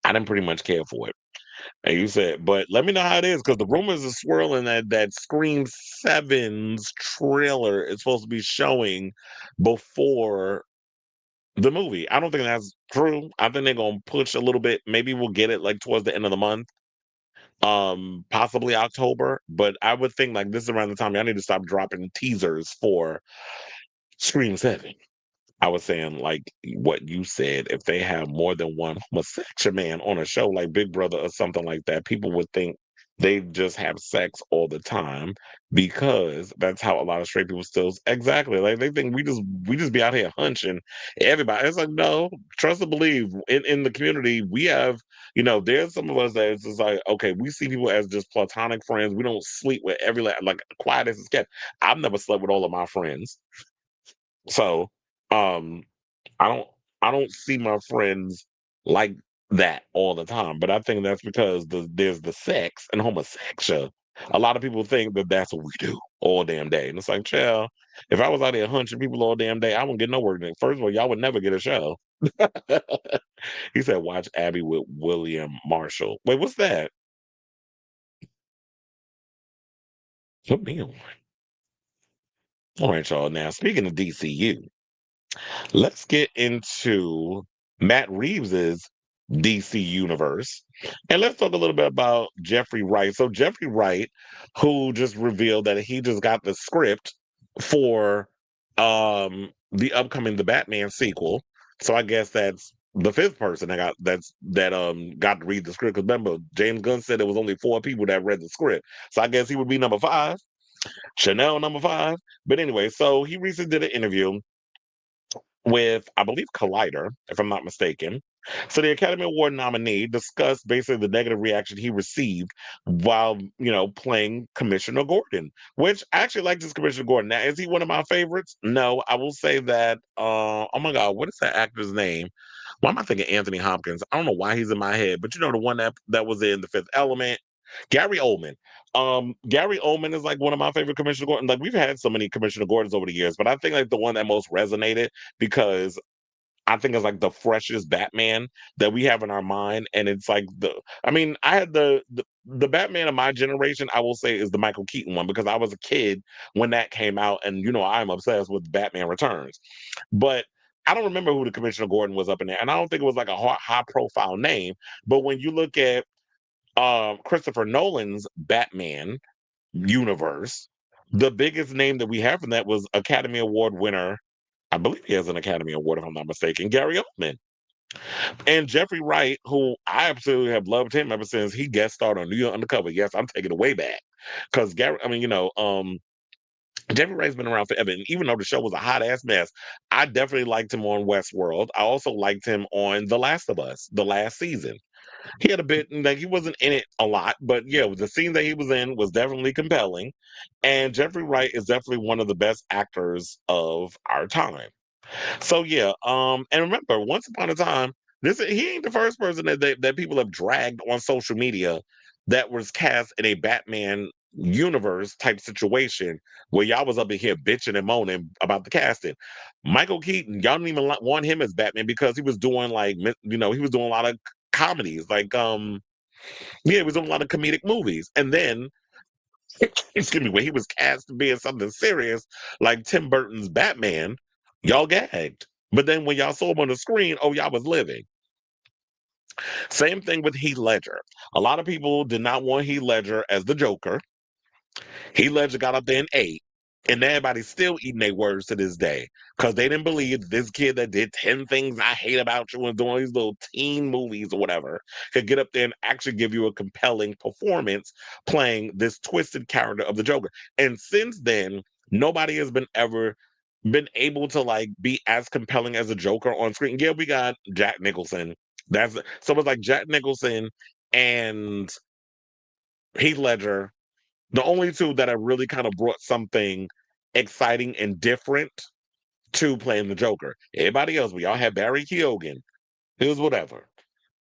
I didn't pretty much care for it. And you said, but let me know how it is because the rumors are swirling that Scream Seven's trailer is supposed to be showing before the movie. I don't think that's true. I think they're gonna push a little bit. Maybe we'll get it like towards the end of the month, possibly October. But I would think like this is around the time y'all need to stop dropping teasers for Scream Seven. I was saying like what you said. If they have more than one homosexual man on a show like Big Brother or something like that, people would think they just have sex all the time because that's how a lot of straight people still exactly like they think we just be out here hunching everybody. It's like no, trust and believe in the community we have. There's some of us that it's just like okay, we see people as just platonic friends. We don't sleep with like quiet as it's kept. I've never slept with all of my friends, so um I don't I don't see my friends like that all the time, but I think that's because there's the sex and homosexual. A lot of people think that that's what we do all damn day, and it's like, chill. If I was out there hunching people all damn day, I wouldn't get no work done. First of all, y'all would never get a show. He said, "Watch Abby with William Marshall." Wait, what's that? Put me on. All right, y'all. Now, speaking of DCU, let's get into Matt Reeves's DC universe. And let's talk a little bit about Jeffrey Wright. So Jeffrey Wright, who just revealed that he just got the script for the upcoming The Batman sequel. So I guess that's the fifth person that got to read the script. Because remember, James Gunn said there was only four people that read the script. So I guess he would be number five. Chanel number five. But anyway, so he recently did an interview with, I believe, Collider, if I'm not mistaken. So the Academy Award nominee discussed basically the negative reaction he received while, playing Commissioner Gordon, which I actually like this Commissioner Gordon. Now, is he one of my favorites? No, I will say that, oh my God, what is that actor's name? Why am I thinking Anthony Hopkins? I don't know why he's in my head, but the one that was in The Fifth Element, Gary Oldman. Gary Oldman is like one of my favorite Commissioner Gordon. Like we've had so many Commissioner Gordons over the years, but I think like the one that most resonated because I think it's like the freshest Batman that we have in our mind, and it's like I mean, I had the Batman of my generation. I will say is the Michael Keaton one because I was a kid when that came out, and I'm obsessed with Batman Returns. But I don't remember who the Commissioner Gordon was up in there, and I don't think it was like a high profile name. But when you look at Christopher Nolan's Batman universe, the biggest name that we have from that was Academy Award winner. I believe he has an Academy Award, if I'm not mistaken, Gary Oldman. And Jeffrey Wright, who I absolutely have loved him ever since he guest starred on New York Undercover. Yes, I'm taking it way back. Because Gary, I mean, Jeffrey Wright's been around forever. And even though the show was a hot ass mess, I definitely liked him on Westworld. I also liked him on The Last of Us, the last season. He had a bit like he wasn't in it a lot, but yeah, the scene that he was in was definitely compelling. And Jeffrey Wright is definitely one of the best actors of our time. So yeah, and remember, once upon a time, he ain't the first person that people have dragged on social media that was cast in a Batman universe type situation where y'all was up in here bitching and moaning about the casting. Michael Keaton, y'all didn't even want him as Batman because he was doing like he was doing a lot of comedies, like yeah, he was doing a lot of comedic movies, and then excuse me, when he was cast to be in something serious like Tim Burton's Batman, y'all gagged. But then when y'all saw him on the screen, oh, y'all was living. Same thing with Heath Ledger. A lot of people did not want Heath Ledger as the Joker. Heath Ledger got up there and ate, and everybody's still eating their words to this day because they didn't believe this kid that did 10 things I hate about you and doing these little teen movies or whatever could get up there and actually give you a compelling performance playing this twisted character of the Joker. And since then, nobody has been able to like be as compelling as a Joker on screen. Yeah, we got Jack Nicholson. That's so it's like Jack Nicholson and Heath Ledger, the only two that have really kind of brought something exciting and different to playing the Joker. Everybody else, we all had Barry Keoghan. It was whatever.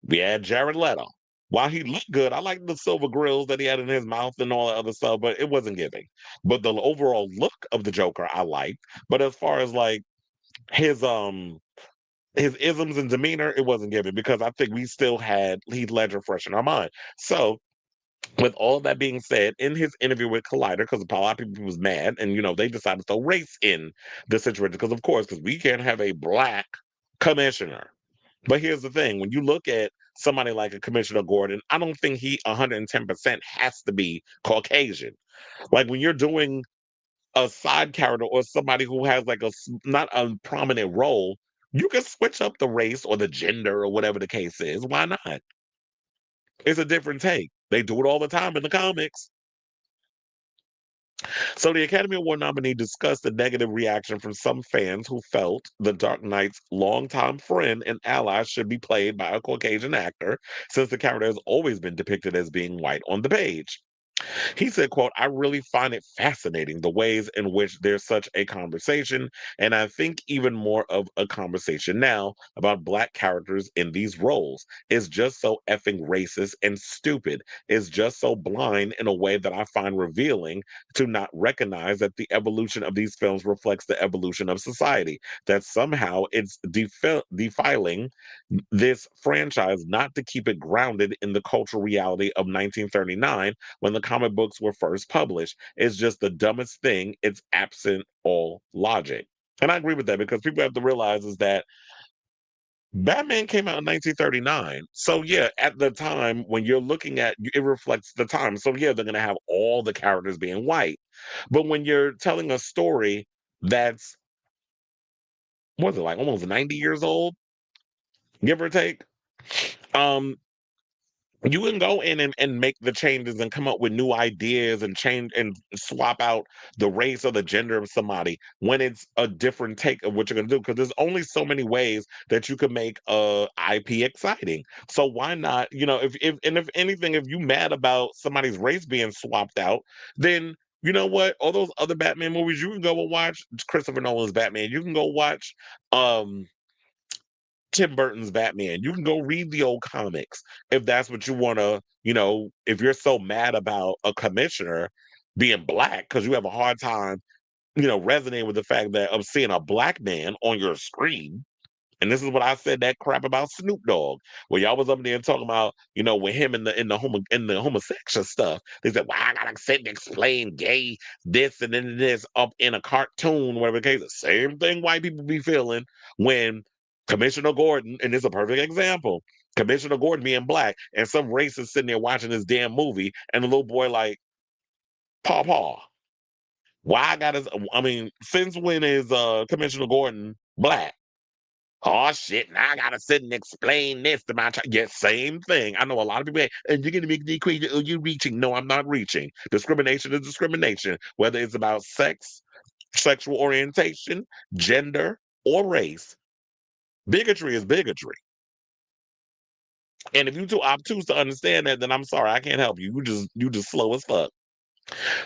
We had Jared Leto. While he looked good, I liked the silver grills that he had in his mouth and all that other stuff, but it wasn't giving. But the overall look of the Joker, I liked. But as far as like his his isms and demeanor, it wasn't giving because I think we still had Heath Ledger fresh in our mind. So with all that being said, in his interview with Collider, because a lot of people was mad, and they decided to throw race in the situation, because of course, because we can't have a black commissioner. But here's the thing: when you look at somebody like a Commissioner Gordon, I don't think he 110% has to be Caucasian. Like when you're doing a side character or somebody who has like not a prominent role, you can switch up the race or the gender or whatever the case is. Why not? It's a different take. They do it all the time in the comics. So the Academy Award nominee discussed the negative reaction from some fans who felt the Dark Knight's longtime friend and ally should be played by a Caucasian actor, since the character has always been depicted as being white on the page. He said, quote, I really find it fascinating the ways in which there's such a conversation, and I think even more of a conversation now about black characters in these roles is just so effing racist and stupid. Is just so blind in a way that I find revealing to not recognize that the evolution of these films reflects the evolution of society, that somehow it's defiling this franchise not to keep it grounded in the cultural reality of 1939 when the comic books were first published. It's just the dumbest thing. It's absent all logic. And I agree with that because people have to realize is that Batman came out in 1939. So yeah, at the time when you're looking at it reflects the time. So yeah, they're gonna have all the characters being white. But when you're telling a story that's what is it like almost 90 years old, give or take, um, you can go in and make the changes and come up with new ideas and change and swap out the race or the gender of somebody when it's a different take of what you're going to do because there's only so many ways that you can make IP exciting. So why not, if anything, if you mad about somebody's race being swapped out, then you know what, all those other Batman movies you can go and watch. Christopher Nolan's Batman, you can go watch um Tim Burton's Batman. You can go read the old comics if that's what you want to, if you're so mad about a commissioner being black because you have a hard time, resonating with the fact that of seeing a black man on your screen. And this is what I said that crap about Snoop Dogg, where y'all was up there talking about, with him in the homosexual stuff. They said, "Well, I gotta sit and explain gay this and then this up in a cartoon, whatever the case." The same thing white people be feeling when Commissioner Gordon, and it's a perfect example, Commissioner Gordon being black, and some racist sitting there watching this damn movie, and the little boy like, "Paw Paw, why I gotta? I mean, since when is Commissioner Gordon black?" Oh shit! Now I gotta sit and explain this to my child. Yeah, same thing. I know a lot of people. And you're gonna make me crazy. Oh, you reaching? No, I'm not reaching. Discrimination is discrimination, whether it's about sex, sexual orientation, gender, or race. Bigotry is bigotry. And if you too obtuse to understand that, then I'm sorry, I can't help you. You just slow as fuck.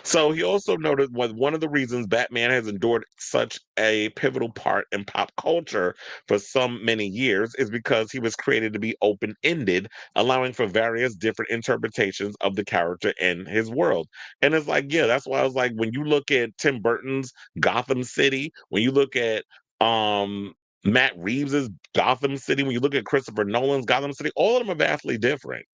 So he also noted one of the reasons Batman has endured such a pivotal part in pop culture for some many years is because he was created to be open-ended, allowing for various different interpretations of the character in his world. And it's like, yeah, that's why I was like, when you look at Tim Burton's Gotham City, when you look at Matt Reeves's Gotham City, when you look at Christopher Nolan's Gotham City, all of them are vastly different.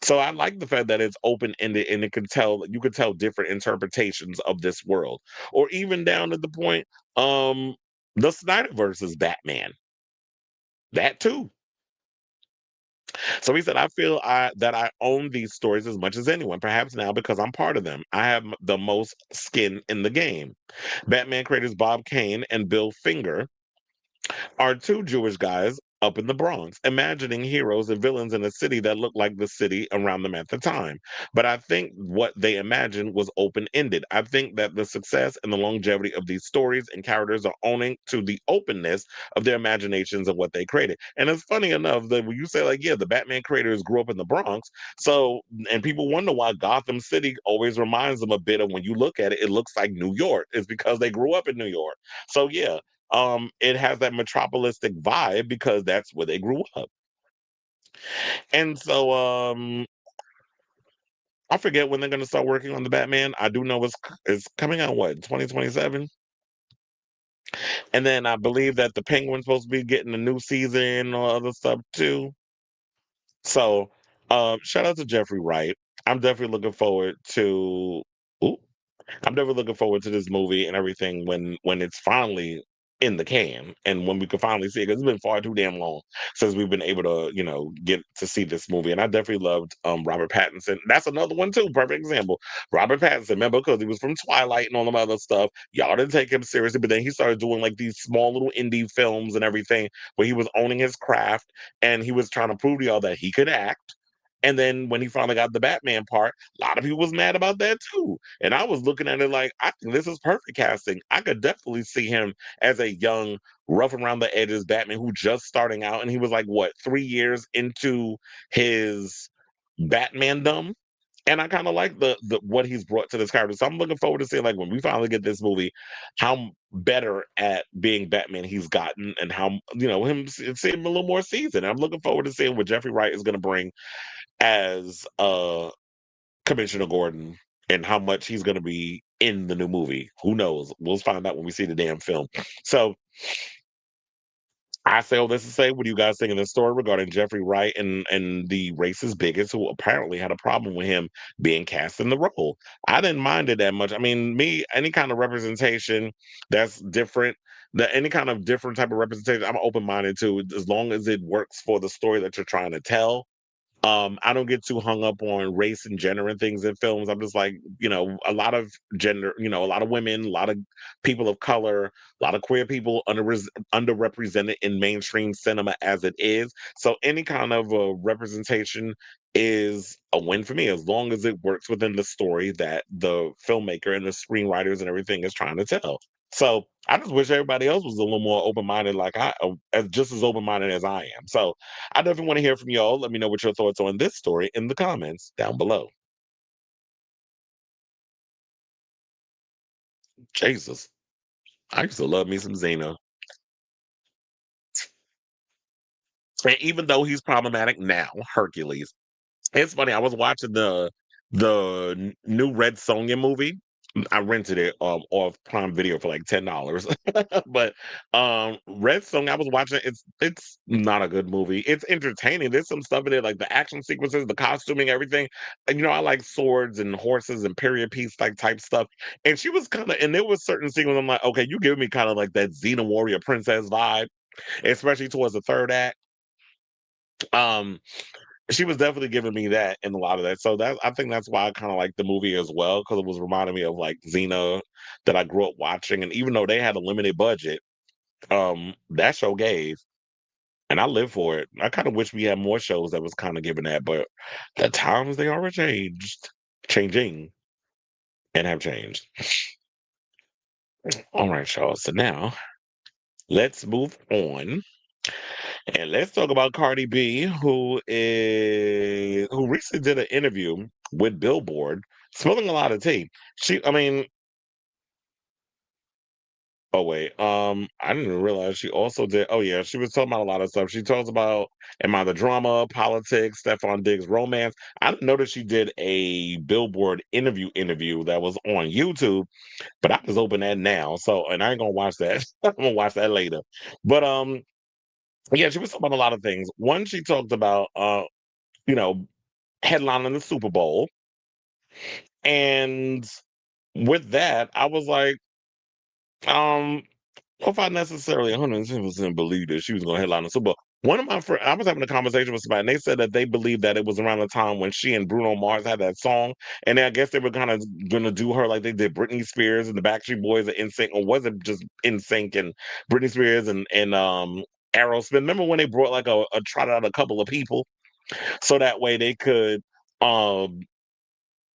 So I like the fact that it's open ended and you could tell different interpretations of this world. Or even down to the point, the Snyderverse is Batman. That too. So he said, I feel that I own these stories as much as anyone, perhaps now because I'm part of them. I have the most skin in the game. Batman creators Bob Kane and Bill Finger are two Jewish guys up in the Bronx, imagining heroes and villains in a city that looked like the city around them at the time. But I think what they imagined was open ended. I think that the success and the longevity of these stories and characters are owning to the openness of their imaginations of what they created. And it's funny enough that when you say, like, yeah, the Batman creators grew up in the Bronx, so, and people wonder why Gotham City always reminds them a bit of when you look at it, it looks like New York. It's because they grew up in New York. So, yeah, it has that metropolistic vibe because that's where they grew up. And so I forget when they're gonna start working on the Batman. I do know it's coming out what, 2027? And then I believe that the Penguin's supposed to be getting a new season and all other stuff too. So shout out to Jeffrey Wright. I'm definitely looking forward to ooh, I'm definitely looking forward to this movie and everything when it's finally in the can and when we can finally see it because it's been far too damn long since we've been able to get to see this movie. And I definitely loved Robert Pattinson. That's another one too, perfect example. Robert Pattinson, remember, because he was from Twilight and all the other stuff, y'all didn't take him seriously, but then he started doing like these small little indie films and everything where he was owning his craft and he was trying to prove to y'all that he could act And then when he finally got the Batman part, a lot of people was mad about that too. And I was looking at it like, I think this is perfect casting. I could definitely see him as a young, rough around the edges Batman who just starting out, and he was like what 3 years into his Batman dumb. And I kind of like the what he's brought to this character. So I'm looking forward to seeing like when we finally get this movie, how better at being Batman he's gotten, and how him seeing him a little more seasoned. I'm looking forward to seeing what Jeffrey Wright is going to bring as Commissioner Gordon, and how much he's going to be in the new movie. Who knows? We'll find out when we see the damn film. So I say all this to say, what do you guys think of this story regarding Jeffrey Wright and the racist bigots who apparently had a problem with him being cast in the role? I didn't mind it that much. I mean, me, any kind of representation that's different, any kind of different type of representation, I'm open minded to, as long as it works for the story that you're trying to tell. I don't get too hung up on race and gender and things in films. I'm just like, a lot of gender, a lot of women, a lot of people of color, a lot of queer people underrepresented in mainstream cinema as it is. So any kind of representation is a win for me, as long as it works within the story that the filmmaker and the screenwriters and everything is trying to tell. So I just wish everybody else was a little more open minded, like just as open minded as I am. So I definitely want to hear from y'all. Let me know what your thoughts on this story in the comments down below. Jesus, I used to love me some Xena. And even though he's problematic now, Hercules. It's funny. I was watching the new Red Sonja movie. I rented it off Prime Video for like $10. But Red Sonja, I was watching it. It's not a good movie. It's entertaining. There's some stuff in it, like the action sequences, the costuming, everything. And I like swords and horses and period piece like type stuff. And she was kind of, and there was certain scenes I'm like, okay, you give me kind of like that Xena warrior princess vibe, especially towards the third act. Um, she was definitely giving me that and a lot of that. So I think that's why I kind of like the movie as well, because it was reminding me of like Xena that I grew up watching. And even though they had a limited budget, that show gave, and I live for it. I kind of wish we had more shows that was kind of giving that, but the times they are changing, and have changed. All right, y'all. So now let's move on. And let's talk about Cardi B, who recently did an interview with Billboard, spilling a lot of tea. I mean, oh wait, I didn't even realize she also did. Oh yeah, she was talking about a lot of stuff. She talks about am I the drama, politics, Stefan Diggs, romance. I didn't know that she did a Billboard interview that was on YouTube, but I just opened that now. So, and I ain't gonna watch that. I'm gonna watch that later. But yeah, she was talking about a lot of things. One, she talked about you know, headlining the Super Bowl. And with that, I was like, um, if I necessarily 110% believe that she was going to headline the Super Bowl. One of my friends, I was having a conversation with somebody, and they said that they believed that it was around the time when she and Bruno Mars had that song, and I guess they were kind of going to do her like they did Britney Spears and the Backstreet Boys and NSYNC, or was it just NSYNC and Britney Spears and Aerosmith? Remember when they brought like a trot out a couple of people so that way they could um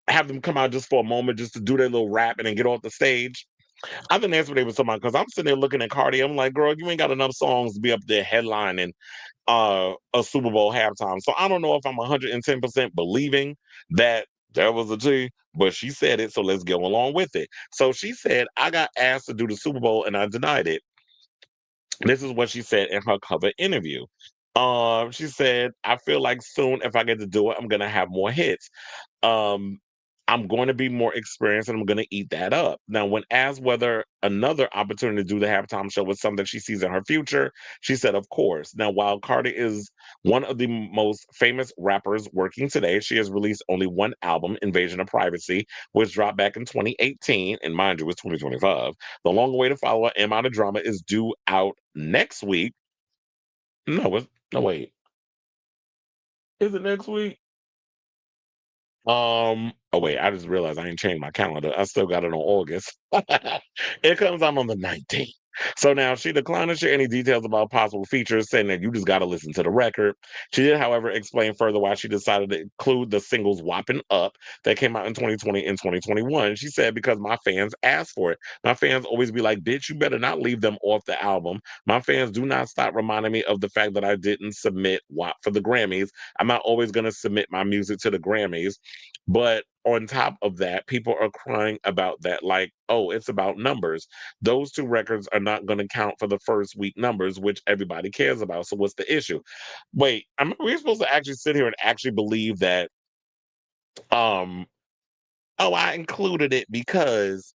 have them come out just for a moment just to do their little rap and then get off the stage. I think that's what they were talking about, because I'm sitting there looking at Cardi. I'm like, girl, you ain't got enough songs to be up there headlining a Super Bowl halftime. So I don't know if I'm 110% believing that there was a T, but she said it, so let's go along with it. So she said, I got asked to do the Super Bowl and I denied it. This is what she said in her cover interview. She said, I feel like soon if I get to do it, I'm gonna have more hits. um, I'm going to be more experienced and I'm going to eat that up. Now, when asked whether another opportunity to do the halftime show was something she sees in her future, she said, of course. Now, while Cardi is one of the most famous rappers working today, she has released only one album, Invasion of Privacy, which dropped back in 2018. And mind you, it's 2025. The long way to follow Am I the Drama is due out next week. No, no, wait. Is it next week? Oh wait, I just realized I ain't changed my calendar. I still got it on August. It comes out on the 19th. So now she declined to share any details about possible features, saying that you just got to listen to the record. She did, however, explain further why she decided to include the singles Whopping Up that came out in 2020 and 2021. She said, because my fans asked for it. My fans always be like, bitch, you better not leave them off the album. My fans do not stop reminding me of the fact that I didn't submit WAP for the Grammys. I'm not always going to submit my music to the Grammys. But on top of that, people are crying about that, like, oh, it's about numbers. Those two records are not going to count for the first week numbers, which everybody cares about. So what's the issue? Wait, am we supposed to actually sit here and actually believe that um oh, I included it because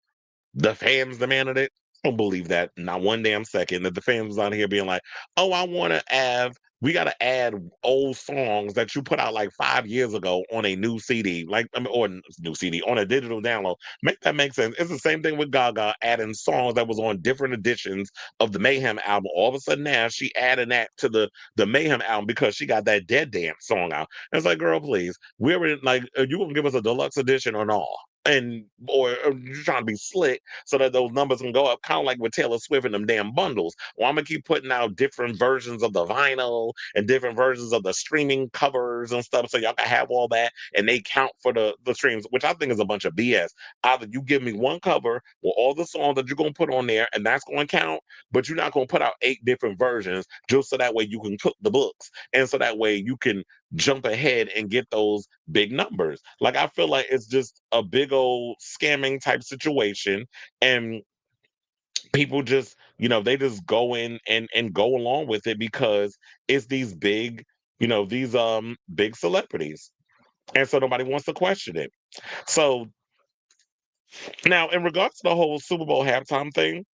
the fans demanded it? I don't believe that not one damn second that the fans was out here being like, oh, I want to we got to add old songs that you put out like 5 years ago on a new CD, like, I mean, or new CD on a digital download. Make that make sense. It's the same thing with Gaga adding songs that was on different editions of the Mayhem album. All of a sudden now she adding that to the Mayhem album because she got that Dead Dance song out. And it's like, girl, please, we're in, like, you gonna give us a deluxe edition or not? And or you're trying to be slick so that those numbers can go up, kind of like with Taylor Swift and them damn bundles. Well, I'm gonna keep putting out different versions of the vinyl and different versions of the streaming covers and stuff, so y'all can have all that, and they count for the streams, which I think is a bunch of BS. Either you give me one cover with all the songs that you're gonna put on there, and that's gonna count, but you're not gonna put out 8 different versions just so that way you can cook the books, and so that way you can jump ahead and get those big numbers. Like, I feel like it's just a big old scamming type situation, and people just, they just go in and go along with it because it's these big, these big celebrities. And so nobody wants to question it. So now in regards to the whole Super Bowl halftime thing,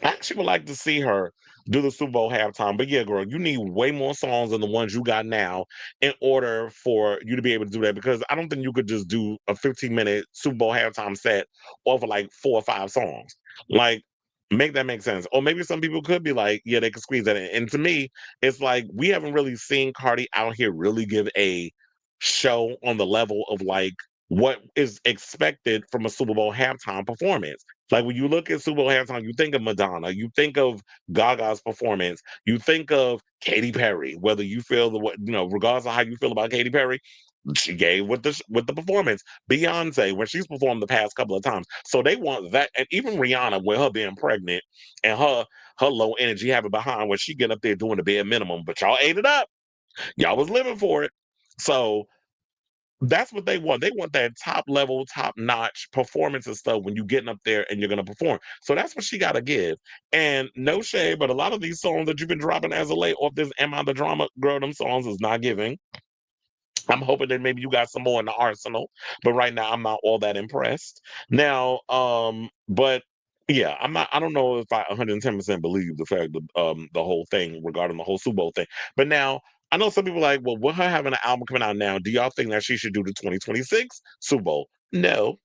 I actually would like to see her do the Super Bowl halftime. But yeah, girl, you need way more songs than the ones you got now in order for you to be able to do that. Because I don't think you could just do a 15-minute Super Bowl halftime set over like 4 or 5 songs. Like, make that make sense. Or maybe some people could be like, yeah, they could squeeze that in. And to me, it's like we haven't really seen Cardi out here really give a show on the level of like what is expected from a Super Bowl halftime performance. Like, when you look at Super Bowl halftime, you think of Madonna, you think of Gaga's performance, you think of Katy Perry. Whether you feel regardless of how you feel about Katy Perry, she gave with the performance. Beyonce, when she's performed the past couple of times, so they want that, and even Rihanna, with her being pregnant and her low energy having behind when she get up there doing the bare minimum, but y'all ate it up. Y'all was living for it. So that's what they want. They want that top level, top notch performance and stuff when you getting up there and you're gonna perform. So that's what she gotta give. And no shade, but a lot of these songs that you've been dropping as of late off this Am I the Drama, girl, them songs is not giving. I'm hoping that maybe you got some more in the arsenal, but right now I'm not all that impressed. Now, but yeah, I don't know if I 110% believe the fact that the whole thing regarding the whole Super Bowl thing. But now I know some people are like, well, with her having an album coming out now, do y'all think that she should do the 2026 Super Bowl? No.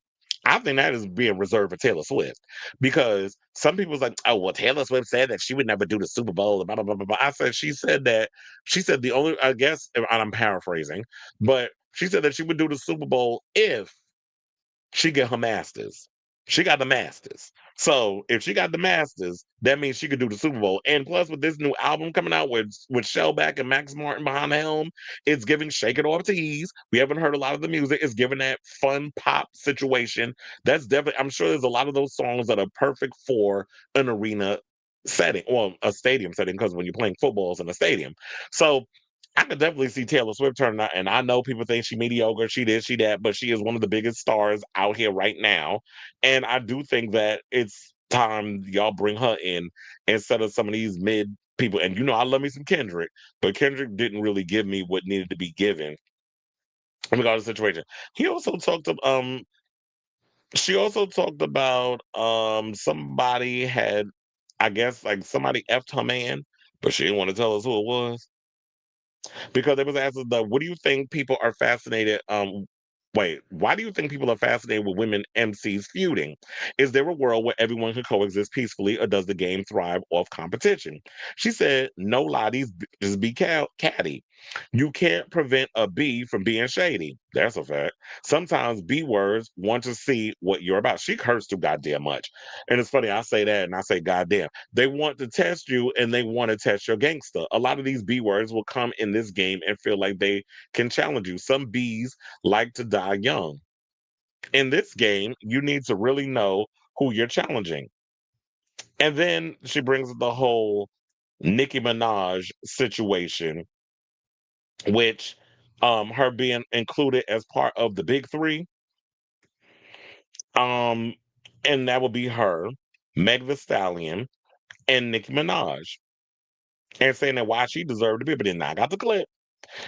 I think that is being reserved for Taylor Swift, because some people's like, oh, well, Taylor Swift said that she would never do the Super Bowl. Blah, blah, blah, blah, blah. I said, she said the only, I guess, and I'm paraphrasing, but she said that she would do the Super Bowl if she get her masters. She got the masters. So if she got the masters, that means she could do the Super Bowl. And plus, with this new album coming out with Shellback and Max Martin behind the helm, it's giving Shake It Off to Ease. We haven't heard a lot of the music. It's giving that fun pop situation. That's definitely, I'm sure there's a lot of those songs that are perfect for an arena setting, or a stadium setting, because when you're playing football, it's in a stadium. So I could definitely see Taylor Swift turning out, and I know people think she mediocre, she this, she that, but she is one of the biggest stars out here right now. And I do think that it's time y'all bring her in instead of some of these mid people. And I love me some Kendrick, but Kendrick didn't really give me what needed to be given in regard to the situation. He also talked to she also talked about somebody had, I guess, like, somebody effed her man, but she didn't want to tell us who it was. Because it was asked, what do you think people are fascinated? Wait, why do you think people are fascinated with women MCs feuding? Is there a world where everyone can coexist peacefully, or does the game thrive off competition? She said, no lie, these bitches be catty. You can't prevent a B from being shady. That's a fact. Sometimes B words want to see what you're about. She cursed too goddamn much. And it's funny, I say that and I say goddamn. They want to test you and they want to test your gangster. A lot of these B words will come in this game and feel like they can challenge you. Some Bs like to die young. In this game, you need to really know who you're challenging. And then she brings the whole Nicki Minaj situation, which her being included as part of the big three. Um, and that would be her, Meg the Stallion, and Nicki Minaj. And saying that why she deserved to be, but then I got the clip,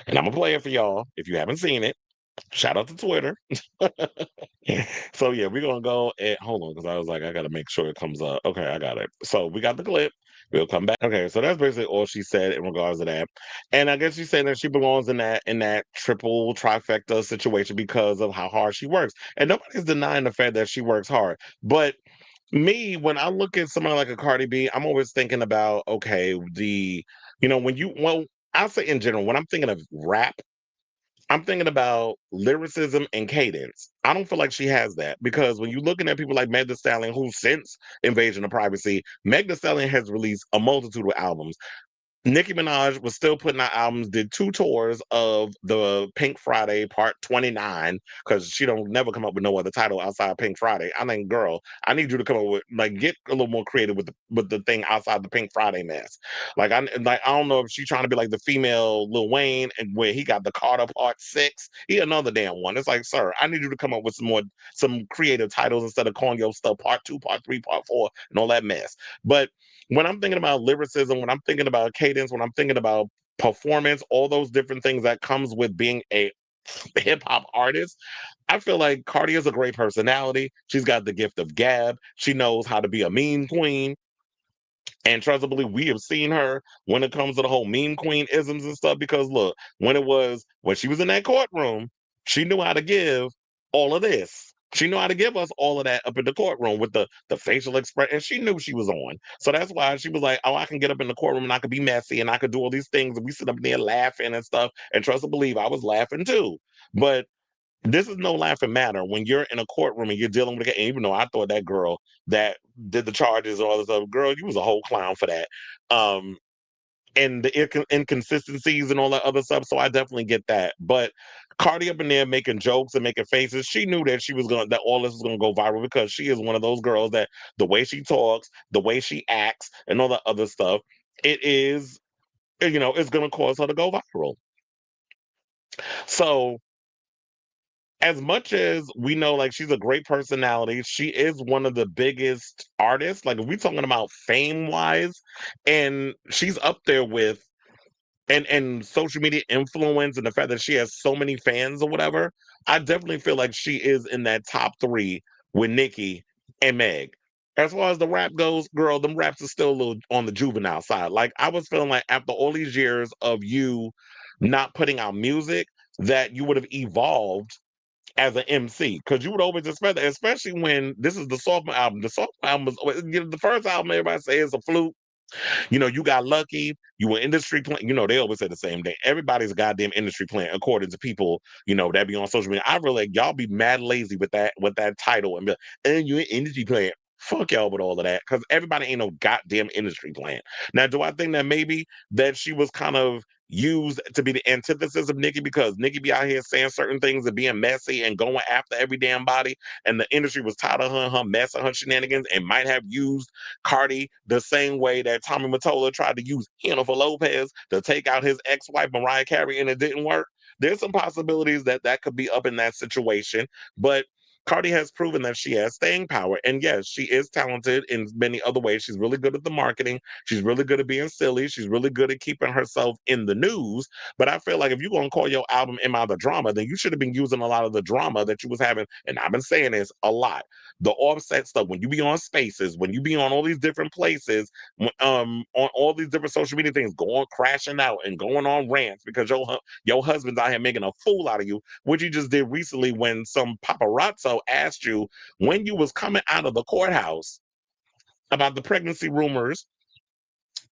and I'm gonna play it for y'all if you haven't seen it. Shout out to Twitter. So yeah, we're gonna go and hold on because I was like, I gotta make sure it comes up. Okay, I got it. So we got the clip. We'll come back. Okay, so that's basically all she said in regards to that. And I guess she's saying that she belongs in that triple trifecta situation because of how hard she works. And nobody's denying the fact that she works hard. But me, when I look at somebody like a Cardi B, I'm always thinking about, okay, when I'll say in general, when I'm thinking of rap, I'm thinking about lyricism and cadence. I don't feel like she has that because when you're looking at people like Meg Thee Stallion, who since Invasion of Privacy, Meg Thee Stallion has released a multitude of albums. Nicki Minaj was still putting out albums, did 2 tours of the Pink Friday Part 29, because she don't never come up with no other title outside Pink Friday. I mean, girl, I need you to come up with like get a little more creative with the thing outside the Pink Friday mess. I don't know if she's trying to be like the female Lil Wayne and where he got the Carter Part 6. He another damn one. It's like, sir, I need you to come up with some creative titles instead of calling your stuff Part 2, Part 3, Part 4, and all that mess. But when I'm thinking about lyricism, when I'm thinking about cadence, when I'm thinking about performance, all those different things that comes with being a hip hop artist, I feel like Cardi is a great personality. She's got the gift of gab. She knows how to be a mean queen. And trust and believe, we have seen her when it comes to the whole meme queen isms and stuff. Because look, when she was in that courtroom, she knew how to give all of this. She knew how to give us all of that up in the courtroom with the facial expression. And she knew she was on. So that's why she was like, oh, I can get up in the courtroom and I could be messy and I could do all these things. And we sit up there laughing and stuff. And trust and believe, I was laughing too. But this is no laughing matter when you're in a courtroom and you're dealing with it. And even though I thought that girl that did the charges and all this other girl, you was a whole clown for that. Um, and the inconsistencies and all that other stuff. So I definitely get that. But Cardi up in there making jokes and making faces, she knew that that all this was gonna go viral because she is one of those girls that the way she talks, the way she acts, and all that other stuff, it is, it's gonna cause her to go viral. So as much as we know, like she's a great personality, she is one of the biggest artists. Like if we're talking about fame wise, and she's up there with and social media influence and the fact that she has so many fans or whatever, I definitely feel like she is in that top three with Nicki and Meg. As far as the rap goes, girl, them raps are still a little on the juvenile side. Like I was feeling like after all these years of you not putting out music, that you would have evolved as an MC because you would always expect that, especially when this is the sophomore album. The sophomore album was the first album everybody says is a fluke. You got lucky. You were industry plant. They always say the same thing. Everybody's a goddamn industry plant, according to people, that be on social media. I really like y'all be mad lazy with that title and be like, you're an industry plant. Fuck y'all with all of that. Because everybody ain't no goddamn industry plant. Now, do I think that maybe that she was kind of used to be the antithesis of Nicki because Nicki be out here saying certain things and being messy and going after every damn body, and the industry was tired of her mess and her shenanigans and might have used Cardi the same way that Tommy Mottola tried to use Jennifer Lopez to take out his ex-wife Mariah Carey and it didn't work. There's some possibilities that could be up in that situation, but Cardi has proven that she has staying power. And yes, she is talented in many other ways. She's really good at the marketing. She's really good at being silly. She's really good at keeping herself in the news. But I feel like if you're going to call your album Am I the Drama, then you should have been using a lot of the drama that you was having. And I've been saying this a lot. The offset stuff, when you be on spaces, when you be on all these different places, on all these different social media things, going crashing out and going on rants because your husband's out here making a fool out of you, what you just did recently when some paparazzo asked you when you was coming out of the courthouse about the pregnancy rumors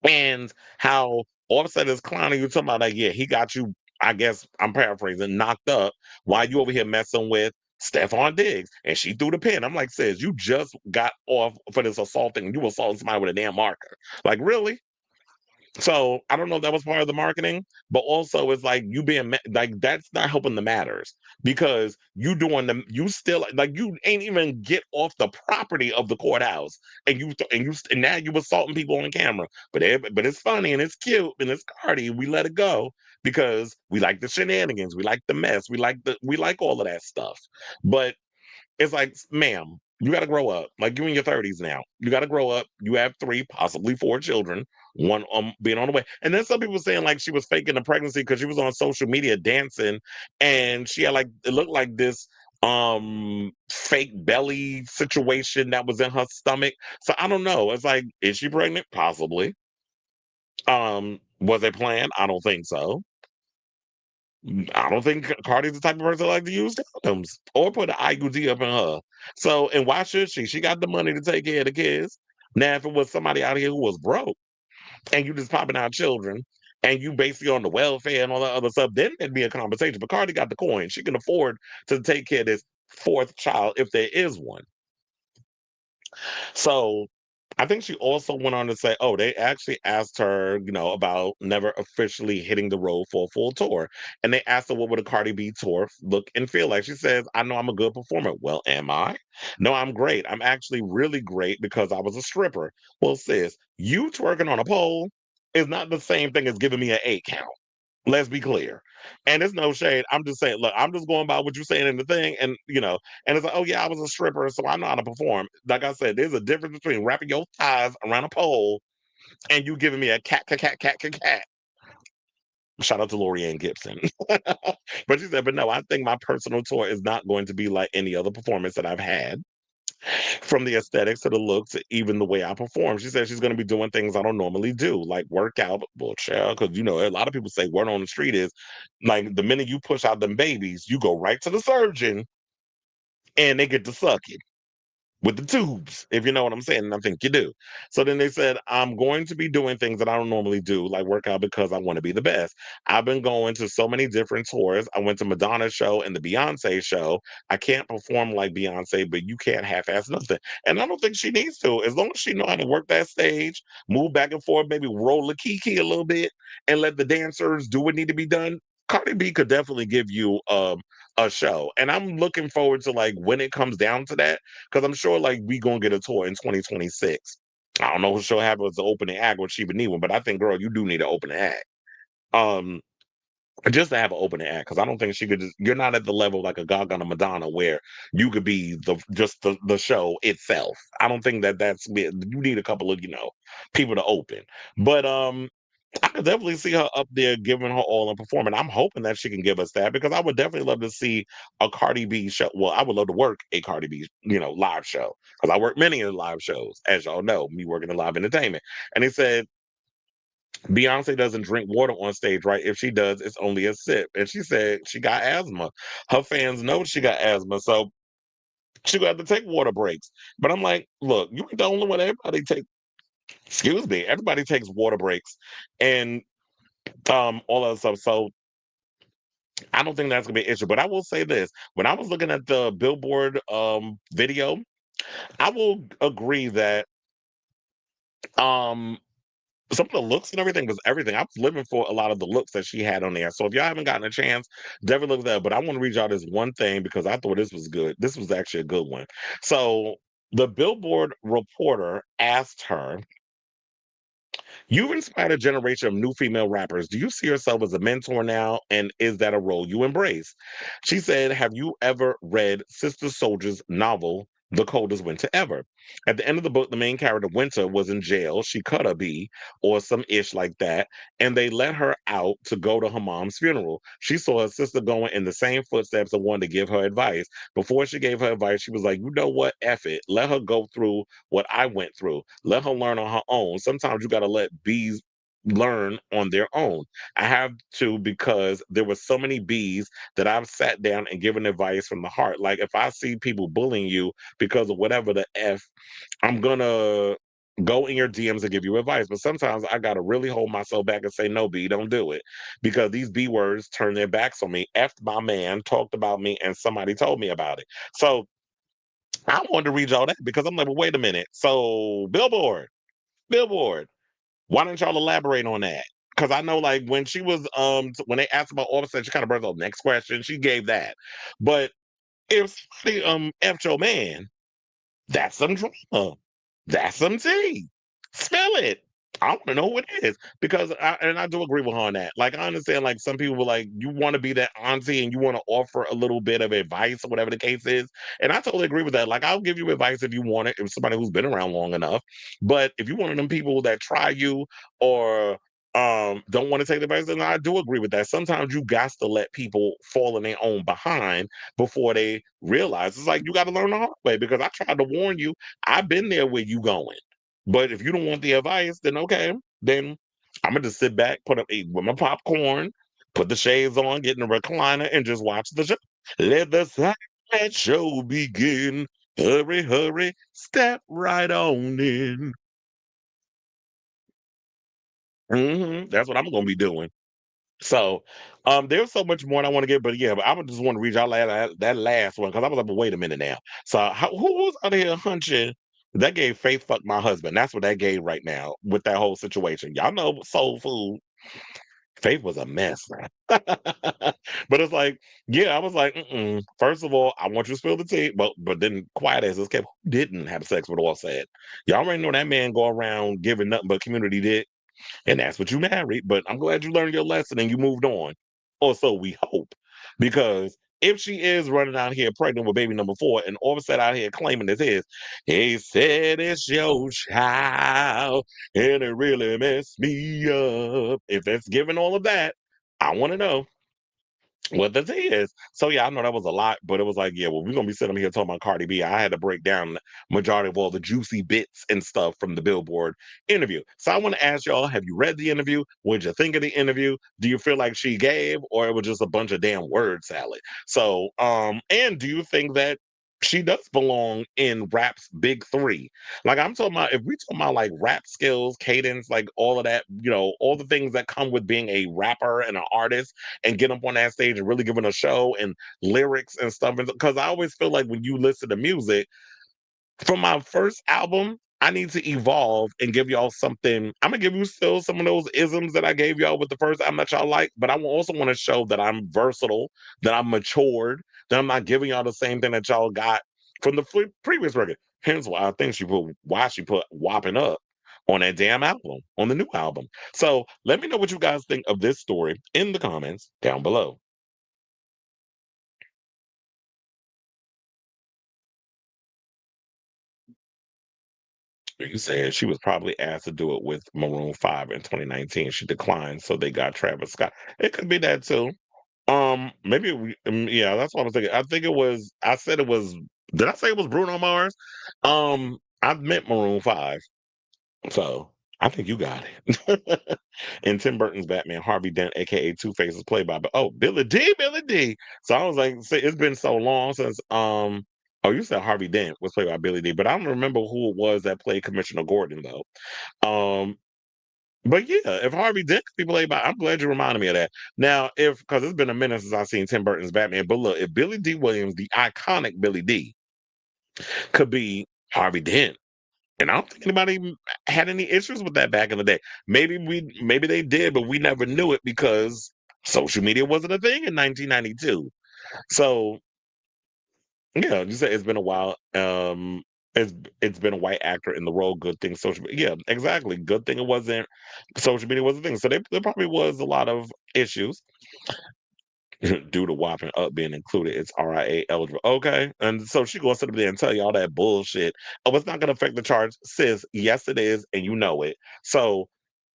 and how Offset is clowning you, talking about like, yeah, he got you I guess I'm paraphrasing, knocked up while you over here messing with Stephon Diggs. And she threw the pin. I'm like, sis, you just got off for this assaulting. You assaulted somebody with a damn marker. Like, really? So I don't know if that was part of the marketing, but also it's like you being like that's not helping the matters because you doing them. You still like you ain't even get off the property of the courthouse, and and now you assaulting people on camera. But it's funny and it's cute and it's Cardi. We let it go because we like the shenanigans, we like the mess, we like all of that stuff. But it's like, ma'am, you got to grow up. Like you in your 30s now. You got to grow up. You have three, possibly four children, one being on the way. And then some people saying like she was faking the pregnancy because she was on social media dancing and she had like it looked like this fake belly situation that was in her stomach. So I don't know. It's like, is she pregnant? Possibly. Was it planned? I don't think so. I don't think Cardi's the type of person that like to use condoms or put an IUD up in her. So, and why should she? She got the money to take care of the kids. Now, if it was somebody out here who was broke and you just popping out children and you basically on the welfare and all that other stuff, then it'd be a conversation. But Cardi got the coin. She can afford to take care of this fourth child if there is one. So I think she also went on to say, oh, they actually asked her, about never officially hitting the road for a full tour. And they asked her, what would a Cardi B tour look and feel like? She says, I know I'm a good performer. Well, am I? No, I'm great. I'm actually really great because I was a stripper. Well, sis, you twerking on a pole is not the same thing as giving me an 8 count. Let's be clear. And it's no shade. I'm just saying, look, I'm just going by what you're saying in the thing. And it's like, oh, yeah, I was a stripper, so I know how to perform. Like I said, there's a difference between wrapping your thighs around a pole and you giving me a cat, cat, cat, cat, cat, cat. Shout out to Lorianne Gibson. But she said, but no, I think my personal tour is not going to be like any other performance that I've had. From the aesthetics to the looks, to even the way I perform. She said she's going to be doing things I don't normally do, like work out. Well, child, because a lot of people say word on the street is like the minute you push out them babies, you go right to the surgeon and they get to sucking with the tubes, if you know what I'm saying. And I think you do. So then they said, I'm going to be doing things that I don't normally do, like work out because I want to be the best. I've been going to so many different tours. I went to Madonna's show and the Beyonce show. I can't perform like Beyonce, but you can't half-ass nothing. And I don't think she needs to. As long as she know how to work that stage, move back and forth, maybe roll the kiki a little bit, and let the dancers do what need to be done. Cardi B could definitely give you a show. And I'm looking forward to like when it comes down to that because I'm sure like we gonna get a tour in 2026. I don't know if she'll have as the opening act or she would need one, but I think, girl, you do need an opening act. Um, just to have an opening act, because I don't think she could. You're not at the level like a Gaga and a Madonna where you could be the show itself. I don't think that's you need a couple of people to open. But I could definitely see her up there giving her all and performing. I'm hoping that she can give us that because I would definitely love to see a Cardi B show. Well, I would love to work a Cardi B, live show because I work many of the live shows, as y'all know, me working in live entertainment. And they said Beyonce doesn't drink water on stage, right? If she does, it's only a sip. And she said she got asthma. Her fans know she got asthma, so she gonna have to take water breaks. But I'm like, look, you ain't the only one. Everybody take. Excuse me. Everybody takes water breaks, and all that stuff. So I don't think that's gonna be an issue. But I will say this: when I was looking at the Billboard video, I will agree that um some of the looks and everything was everything. I was living for a lot of the looks that she had on there. So if y'all haven't gotten a chance, definitely look at that. But I want to read y'all this one thing because I thought this was good. This was actually a good one. So the Billboard reporter asked her, you've inspired a generation of new female rappers. Do you see yourself as a mentor now? And is that a role you embrace? She said, have you ever read Sister Soldier's novel, The Coldest Winter Ever? At the end of the book, the main character, Winter, was in jail. She cut a bee or some ish like that. And they let her out to go to her mom's funeral. She saw her sister going in the same footsteps and wanted to give her advice. Before she gave her advice, she was like, you know what? F it. Let her go through what I went through. Let her learn on her own. Sometimes you got to let bees learn on their own. I have to because there were so many bees that I've sat down and given advice from the heart. Like if I see people bullying you because of whatever the F, I'm gonna go in your DMs and give you advice. But sometimes I gotta really hold myself back and say, no, B, don't do it. Because these B words turn their backs on me, effed my man, talked about me, and somebody told me about it. So I wanted to read y'all that because I'm like, well, wait a minute. So Billboard, why didn't y'all elaborate on that? Because I know like when she was when they asked about Offset, she kind of brought up next question. She gave that. But if somebody effed your man, that's some drama. That's some tea. Spill it. I want to know what it is because I do agree with her on that. Like I understand, like some people were like, you want to be that auntie and you want to offer a little bit of advice or whatever the case is, and I totally agree with that. Like I'll give you advice if you want it, if somebody who's been around long enough. But if you're one of them people that try you or don't want to take the advice, then I do agree with that. Sometimes you got to let people fall in their own behind before they realize. It's like you got to learn the hard way because I tried to warn you. I've been there where you going. But if you don't want the advice, then okay, then I'm gonna just sit back, put up eat with my popcorn, put the shades on, get in the recliner, and just watch the show. Let the silent show begin. Hurry, hurry, step right on in. That's what I'm gonna be doing. So, there's so much more I want to get, but yeah, but I would just want to read y'all that last one because I was like, but wait a minute now. So, who was out here hunching? That gave Faith fuck my husband. That's what that gave right now with that whole situation. Y'all know soul food. Faith was a mess, man. But it's like, yeah, I was like, first of all, I want you to spill the tea, but then quiet as this kept, who didn't have sex with all said. Y'all already know that man go around giving nothing but community dick. And that's what you married. But I'm glad you learned your lesson and you moved on. Or so we hope. Because if she is running out here pregnant with baby number 4 and all of a sudden out here claiming it's his, he said it's your child and it really messed me up. If it's giving all of that, I want to know what the tea is. So yeah, I know that was a lot, but it was like, yeah, well, we're gonna be sitting here talking about Cardi B. I had to break down the majority of all the juicy bits and stuff from the Billboard interview. So I want to ask y'all: have you read the interview? What'd you think of the interview? Do you feel like she gave, or it was just a bunch of damn word salad? So, and do you think that she does belong in rap's big three? Like I'm talking about, if we talking about like rap skills, cadence, like all of that, all the things that come with being a rapper and an artist and get up on that stage and really giving a show and lyrics and stuff. Because I always feel like when you listen to music, for my first album, I need to evolve and give y'all something. I'm gonna give you still some of those isms that I gave y'all with the first album that y'all like, but I also want to show that I'm versatile, that I'm matured, that I'm not giving y'all the same thing that y'all got from the previous record. Hence why I think she put whopping up on that damn album, on the new album. So let me know what you guys think of this story in the comments down below. You said she was probably asked to do it with Maroon 5 in 2019. She declined, so they got Travis Scott. It could be that too. Maybe yeah, that's what I was thinking. I said it was, did I say it was Bruno Mars? I meant Maroon 5. So I think you got it. And Tim Burton's Batman, Harvey Dent, aka Two Face, is played by Billy D. So I was like, say, it's been so long since oh, you said Harvey Dent was played by Billy D, but I don't remember who it was that played Commissioner Gordon though. Um, but yeah, if Harvey Dent could be played by, I'm glad you reminded me of that. Now, if because it's been a minute since I've seen Tim Burton's Batman, but look, if Billy D. Williams, the iconic Billy D, could be Harvey Dent. And I don't think anybody even had any issues with that back in the day. Maybe they did, but we never knew it because social media wasn't a thing in 1992. So yeah, you said it's been a while. It's been a white actor in the role. Good thing social media. Yeah, exactly. Good thing it wasn't social media was a thing. So there probably was a lot of issues due to whopping up being included. It's RIA eligible. Okay. And so she gonna sit up there and tell you all that bullshit. Oh, it's not gonna affect the charge. Sis, yes it is, and you know it. So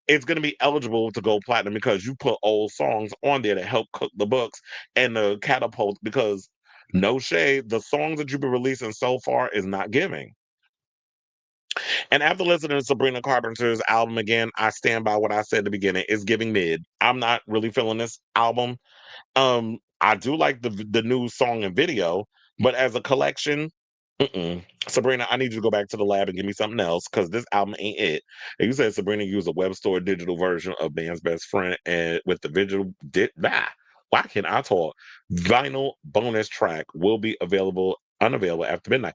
it's gonna be eligible to go platinum because you put old songs on there to help cook the books and the catapult because no shade, the songs that you've been releasing so far is not giving. And after listening to Sabrina Carpenter's album again, I stand by what I said at the beginning. It's giving mid. I'm not really feeling this album. I do like the new song and video, but as a collection, Sabrina, I need you to go back to the lab and give me something else because this album ain't it. And you said Sabrina used a web store digital version of Band's Best Friend and with the visual why can't I talk? Vinyl bonus track will be unavailable after midnight.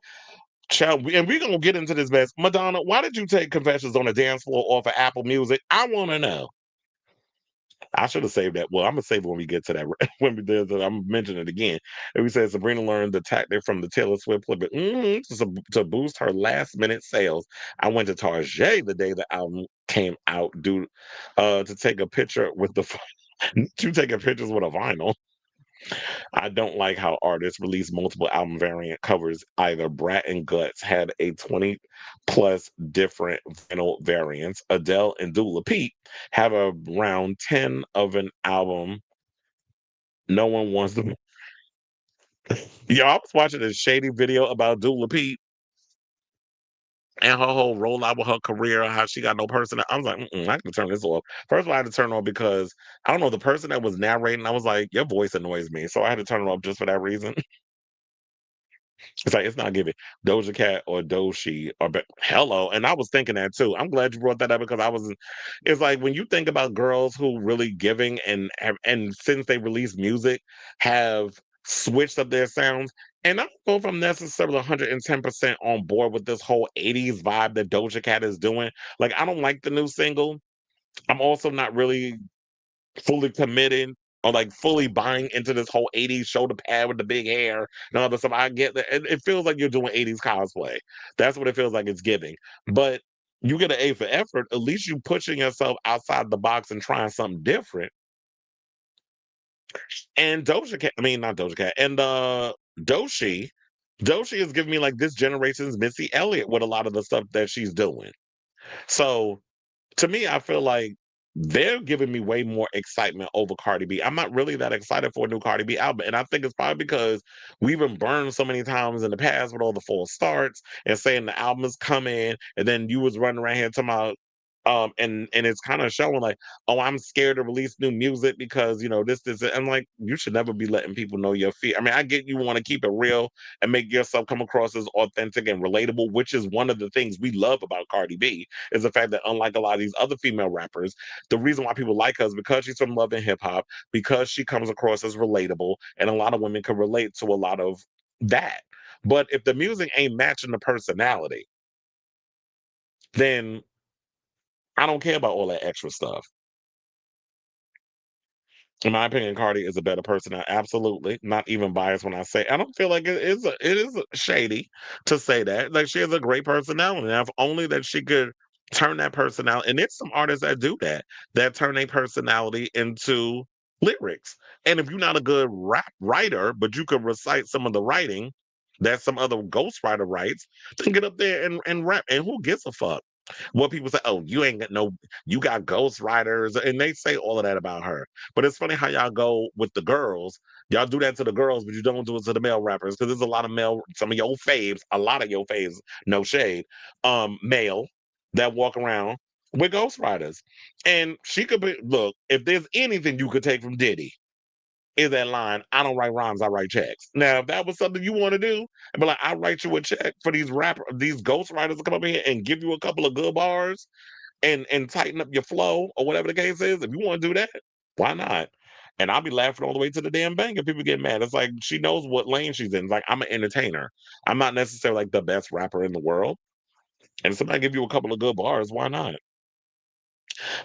Child, and we're gonna get into this mess. Madonna, why did you take Confessions on the Dance Floor off of Apple Music? I wanna know. I should have saved that. Well, I'm gonna save it when we get to that. When we do that, I'm gonna mention it again. And we said Sabrina learned the tactic from the Taylor Swift clip to boost her last minute sales. I went to Target the day the album came out, to take a picture with the to taking pictures with a vinyl. I don't like how artists release multiple album variant covers. Either Brat and Guts had a 20 plus different vinyl variants. Adele and Dula Peep have around 10 of an album. No one wants to. Yo, I was watching a shady video about Dula Peep and her whole rollout with her career, how she got no person. I was like, I can turn this off. First of all, I had to turn it off because I don't know the person that was narrating. I was like, your voice annoys me, so I had to turn it off just for that reason. It's like it's not giving Doja Cat or Doshi or hello. And I was thinking that too. I'm glad you brought that up because I was. It's like when you think about girls who really giving and since they released music have switched up their sounds. And I don't know if I'm necessarily 110% on board with this whole 80s vibe that Doja Cat is doing. Like I don't like the new single. I'm also not really fully committed or like fully buying into this whole 80s shoulder pad with the big hair and all this stuff. I get that. It feels like you're doing 80s cosplay. That's what it feels like it's giving. But you get an A for effort. At least you pushing yourself outside the box and trying something different. And Doja Cat, I mean not Doja Cat, and Doshi, Doshi is giving me like this generation's Missy Elliott with a lot of the stuff that she's doing. So to me, I feel like they're giving me way more excitement over Cardi B. I'm not really that excited for a new Cardi B album. And I think it's probably because we've been burned so many times in the past with all the false starts and saying the album is coming, and then you was running around here talking about and it's kind of showing like, oh, I'm scared to release new music because this. I'm like, you should never be letting people know your fear. I mean, I get you want to keep it real and make yourself come across as authentic and relatable, which is one of the things we love about Cardi B is the fact that unlike a lot of these other female rappers, the reason why people like her is because she's from love and hip hop, because she comes across as relatable, and a lot of women can relate to a lot of that. But if the music ain't matching the personality, then I don't care about all that extra stuff. In my opinion, Cardi is a better person. Absolutely, not even biased when I say. I don't feel like it is shady to say that. Like she has a great personality. Now, if only that she could turn that personality. And there's some artists that do that, that turn a personality into lyrics. And if you're not a good rap writer, but you can recite some of the writing that some other ghostwriter writes, then get up there and rap. And who gives a fuck? What people say, oh, you ain't got no, you got ghostwriters, and they say all of that about her. But it's funny how y'all go with the girls. Y'all do that to the girls, but you don't do it to the male rappers because there's a lot of male, some of your faves, a lot of your faves, no shade, male that walk around with ghostwriters. And she could be, look, if there's anything you could take from Diddy, is that line, I don't write rhymes, I write checks. Now, if that was something you want to do, and be like, I'll write you a check for these ghostwriters to come up here and give you a couple of good bars and tighten up your flow or whatever the case is. If you want to do that, why not? And I'll be laughing all the way to the damn bank if people get mad. It's like she knows what lane she's in. It's like I'm an entertainer. I'm not necessarily like the best rapper in the world. And if somebody give you a couple of good bars, why not?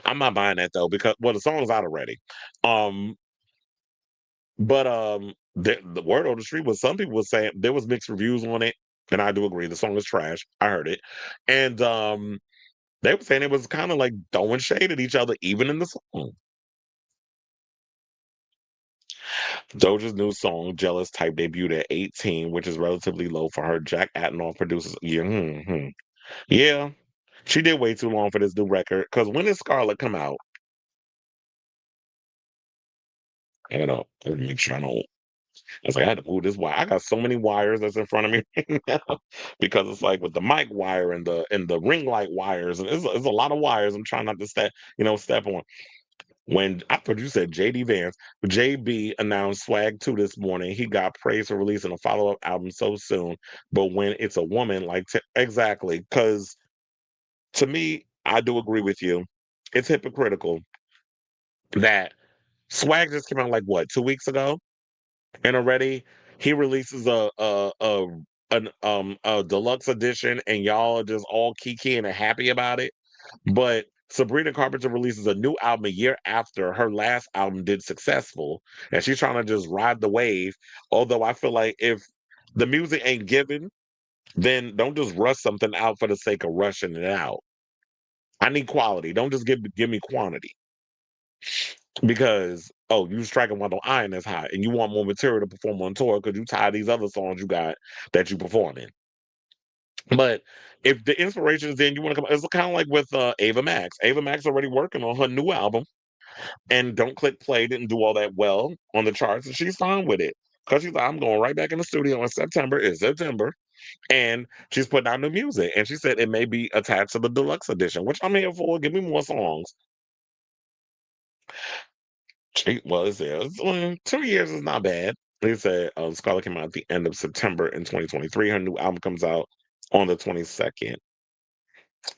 I'm not buying that though, because well, the song's out already. Um, but the word on the street was some people were saying there was mixed reviews on it, and I do agree the song is trash. I heard it, and they were saying it was kind of like throwing shade at each other, even in the song. Doja's new song, Jealous Type, debuted at 18, which is relatively low for her. Jack Antonoff produces. Yeah, yeah. She did way too long for this new record. Because when did Scarlet come out? I don't know. Let me make sure I don't. I was like, I had to move this wire. I got so many wires that's in front of me right now because it's like with the mic wire and the ring light wires, and it's a lot of wires. I'm trying not to step on. when I thought you said JD Vance, JB announced Swag 2 this morning. He got praised for releasing a follow-up album so soon. But when it's a woman, like exactly, because to me, I do agree with you. It's hypocritical that Swag just came out like what, 2 weeks ago? And already he releases a deluxe edition and y'all are just all kiki and happy about it. But Sabrina Carpenter releases a new album a year after her last album did successful, and she's trying to just ride the wave. Although I feel like if the music ain't given, then don't just rush something out for the sake of rushing it out. I need quality. Don't just give me quantity. Because you striking while the iron is hot, and you want more material to perform on tour because you tired of these other songs you got that you perform in. But if the inspiration is in, you want to come. It's kind of like with Ava Max. Ava Max already working on her new album, and Don't Click Play didn't do all that well on the charts, and she's fine with it because she's like, I'm going right back in the studio in September. It's September, and she's putting out new music. And she said it may be attached to the deluxe edition, which I'm here for. Give me more songs. Well, it's there. 2 years is not bad. They said Scarlett came out at the end of September in 2023. Her new album comes out on the 22nd.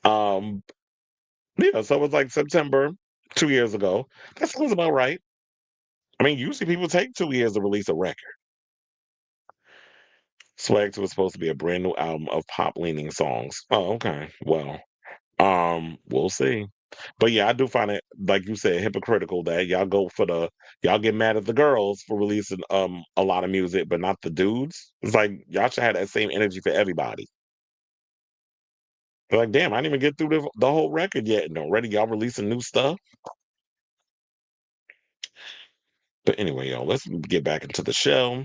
Um, yeah, so it was like September 2 years ago. That sounds about right. I mean, usually people take 2 years to release a record. Swag 2 was supposed to be a brand new album of pop leaning songs. Oh, okay. Well, we'll see. But yeah, I do find it, like you said, hypocritical that y'all get mad at the girls for releasing a lot of music, but not the dudes. It's like y'all should have that same energy for everybody. They're like, damn, I didn't even get through the whole record yet, and already y'all releasing new stuff. But anyway, y'all, let's get back into the show.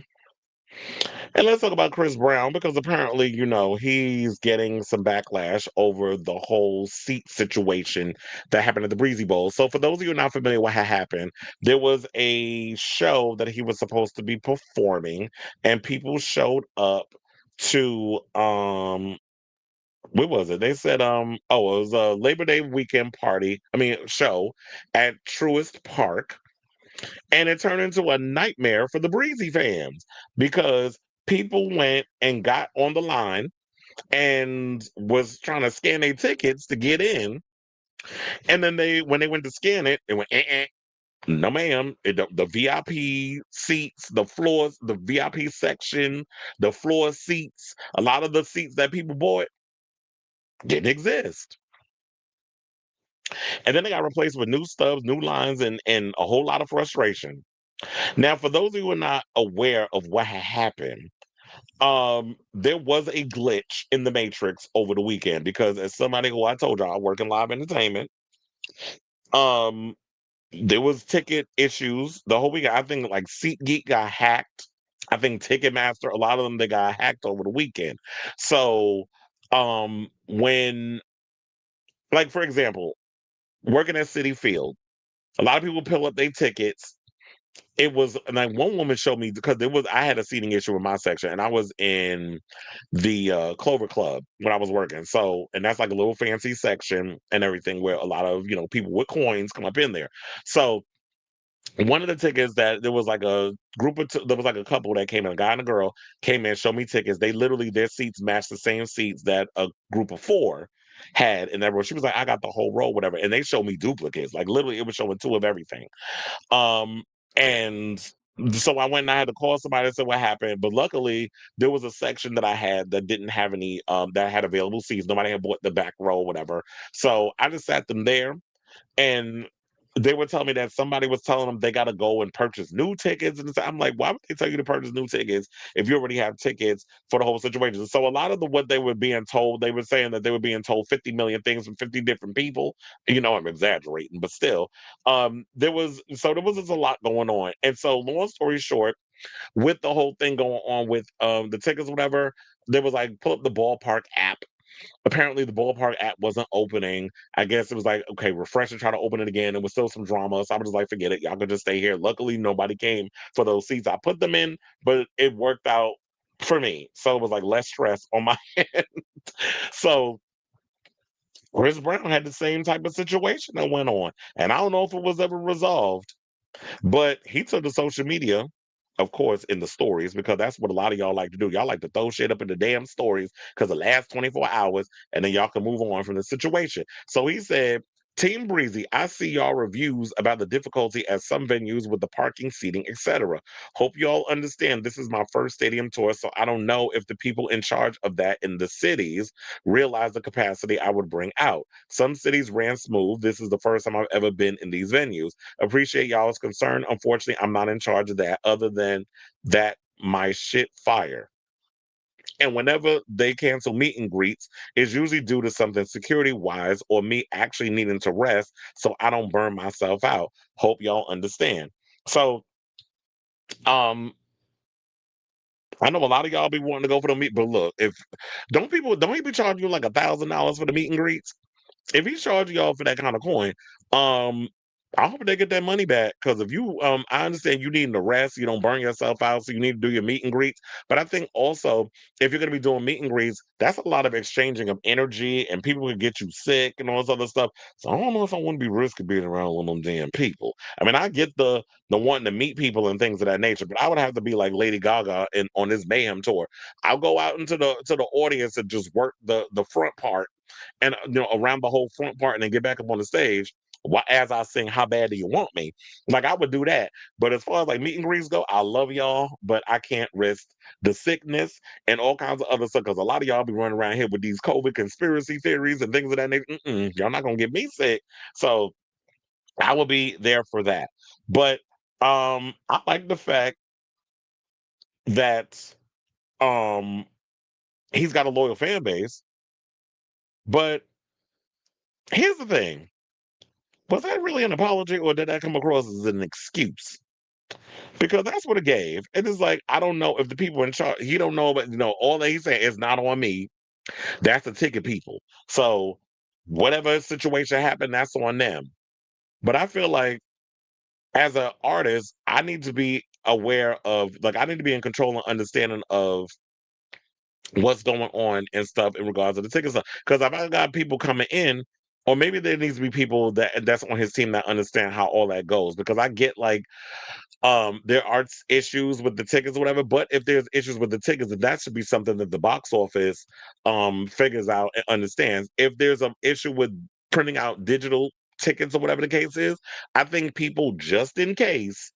And let's talk about Chris Brown because apparently, he's getting some backlash over the whole seat situation that happened at the Breezy Bowl. So, for those of you not familiar with what had happened, there was a show that he was supposed to be performing, and people showed up to what was it? They said it was a Labor Day weekend party. I mean show at Truist Park, and it turned into a nightmare for the Breezy fans because people went and got on the line and was trying to scan their tickets to get in. And then when they went to scan it, went, no, ma'am. The VIP seats, the floors, the VIP section, the floor seats, a lot of the seats that people bought didn't exist. And then they got replaced with new stubs, new lines, and a whole lot of frustration. Now, for those of you who are not aware of what had happened, there was a glitch in the Matrix over the weekend because as somebody who I told y'all I work in live entertainment, um, there was ticket issues the whole weekend. I think like SeatGeek got hacked. I think Ticketmaster, a lot of them they got hacked over the weekend. So when like for example, working at City Field, a lot of people pull up their tickets. It was like one woman showed me because I had a seating issue with my section and I was in the Clover Club when I was working. So and that's like a little fancy section and everything where a lot of people with coins come up in there. So one of the tickets that there was like a there was like a couple that came in, a guy and a girl came in, showed me tickets. They literally their seats matched the same seats that a group of four had in that row. She was like, I got the whole row, whatever. And they showed me duplicates. Like literally it was showing two of everything. Um, and so I went and I had to call somebody and say what happened. But luckily, there was a section that I had that didn't have any that had available seats. Nobody had bought the back row, whatever. So I just sat them there and they were telling me that somebody was telling them they got to go and purchase new tickets. And I'm like, why would they tell you to purchase new tickets if you already have tickets for the whole situation? So a lot of what they were being told, they were saying that they were being told 50 million things from 50 different people. I'm exaggerating, but still, there was just a lot going on. And so long story short, with the whole thing going on with the tickets, whatever, there was like pull up the ballpark app. Apparently the ballpark app wasn't opening. I guess it was like, okay, refresh and try to open it again. It was still some drama. So I was just like, forget it. Y'all could just stay here. Luckily, nobody came for those seats. I put them in, but it worked out for me. So it was like less stress on my end. So Chris Brown had the same type of situation that went on, and I don't know if it was ever resolved. But he took to social media, of course, in the stories, because that's what a lot of y'all like to do. Y'all like to throw shit up in the damn stories because the last 24 hours, and then y'all can move on from the situation. So he said, Team Breezy, I see y'all reviews about the difficulty at some venues with the parking, seating, etc. Hope y'all understand this is my first stadium tour, so I don't know if the people in charge of that in the cities realize the capacity I would bring out. Some cities ran smooth. This is the first time I've ever been in these venues. Appreciate y'all's concern. Unfortunately, I'm not in charge of that other than that my shit fire. And whenever they cancel meet and greets, it's usually due to something security wise or me actually needing to rest so I don't burn myself out. Hope y'all understand. So, um, I know a lot of y'all be wanting to go for the meet, but look, if don't he be charging you like $1,000 for the meet and greets? If he's charging y'all for that kind of coin, um, I hope they get that money back. Because if you, I understand you need to rest, you don't burn yourself out, so you need to do your meet and greets. But I think also, if you're going to be doing meet and greets, that's a lot of exchanging of energy, and people can get you sick and all this other stuff. So I don't know if I want to be risky being around one of them damn people. I mean, I get the wanting to meet people and things of that nature, but I would have to be like Lady Gaga in on this Mayhem tour. I'll go out into the audience and just work the front part and around the whole front part and then get back up on the stage as I sing "How Bad Do You Want Me?" Like I would do that. But as far as like meet and greets go, I love y'all, but I can't risk the sickness and all kinds of other stuff because a lot of y'all be running around here with these COVID conspiracy theories and things of that nature. Y'all not gonna get me sick, so I will be there for that. But I like the fact that um he's got a loyal fan base. But here's the thing. Was that really an apology or did that come across as an excuse? Because that's what it gave. It is like, I don't know if the people in charge, he don't know, but all that he's saying is not on me. That's the ticket people. So whatever situation happened, that's on them. But I feel like as an artist, I need to be aware of, like, I need to be in control and understanding of what's going on and stuff in regards to the ticket stuff. Because if I got people coming in, or maybe there needs to be people that's on his team that understand how all that goes. Because I get like there are issues with the tickets or whatever, but if there's issues with the tickets, then that should be something that the box office figures out and understands. If there's an issue with printing out digital tickets or whatever the case is, I think people just in case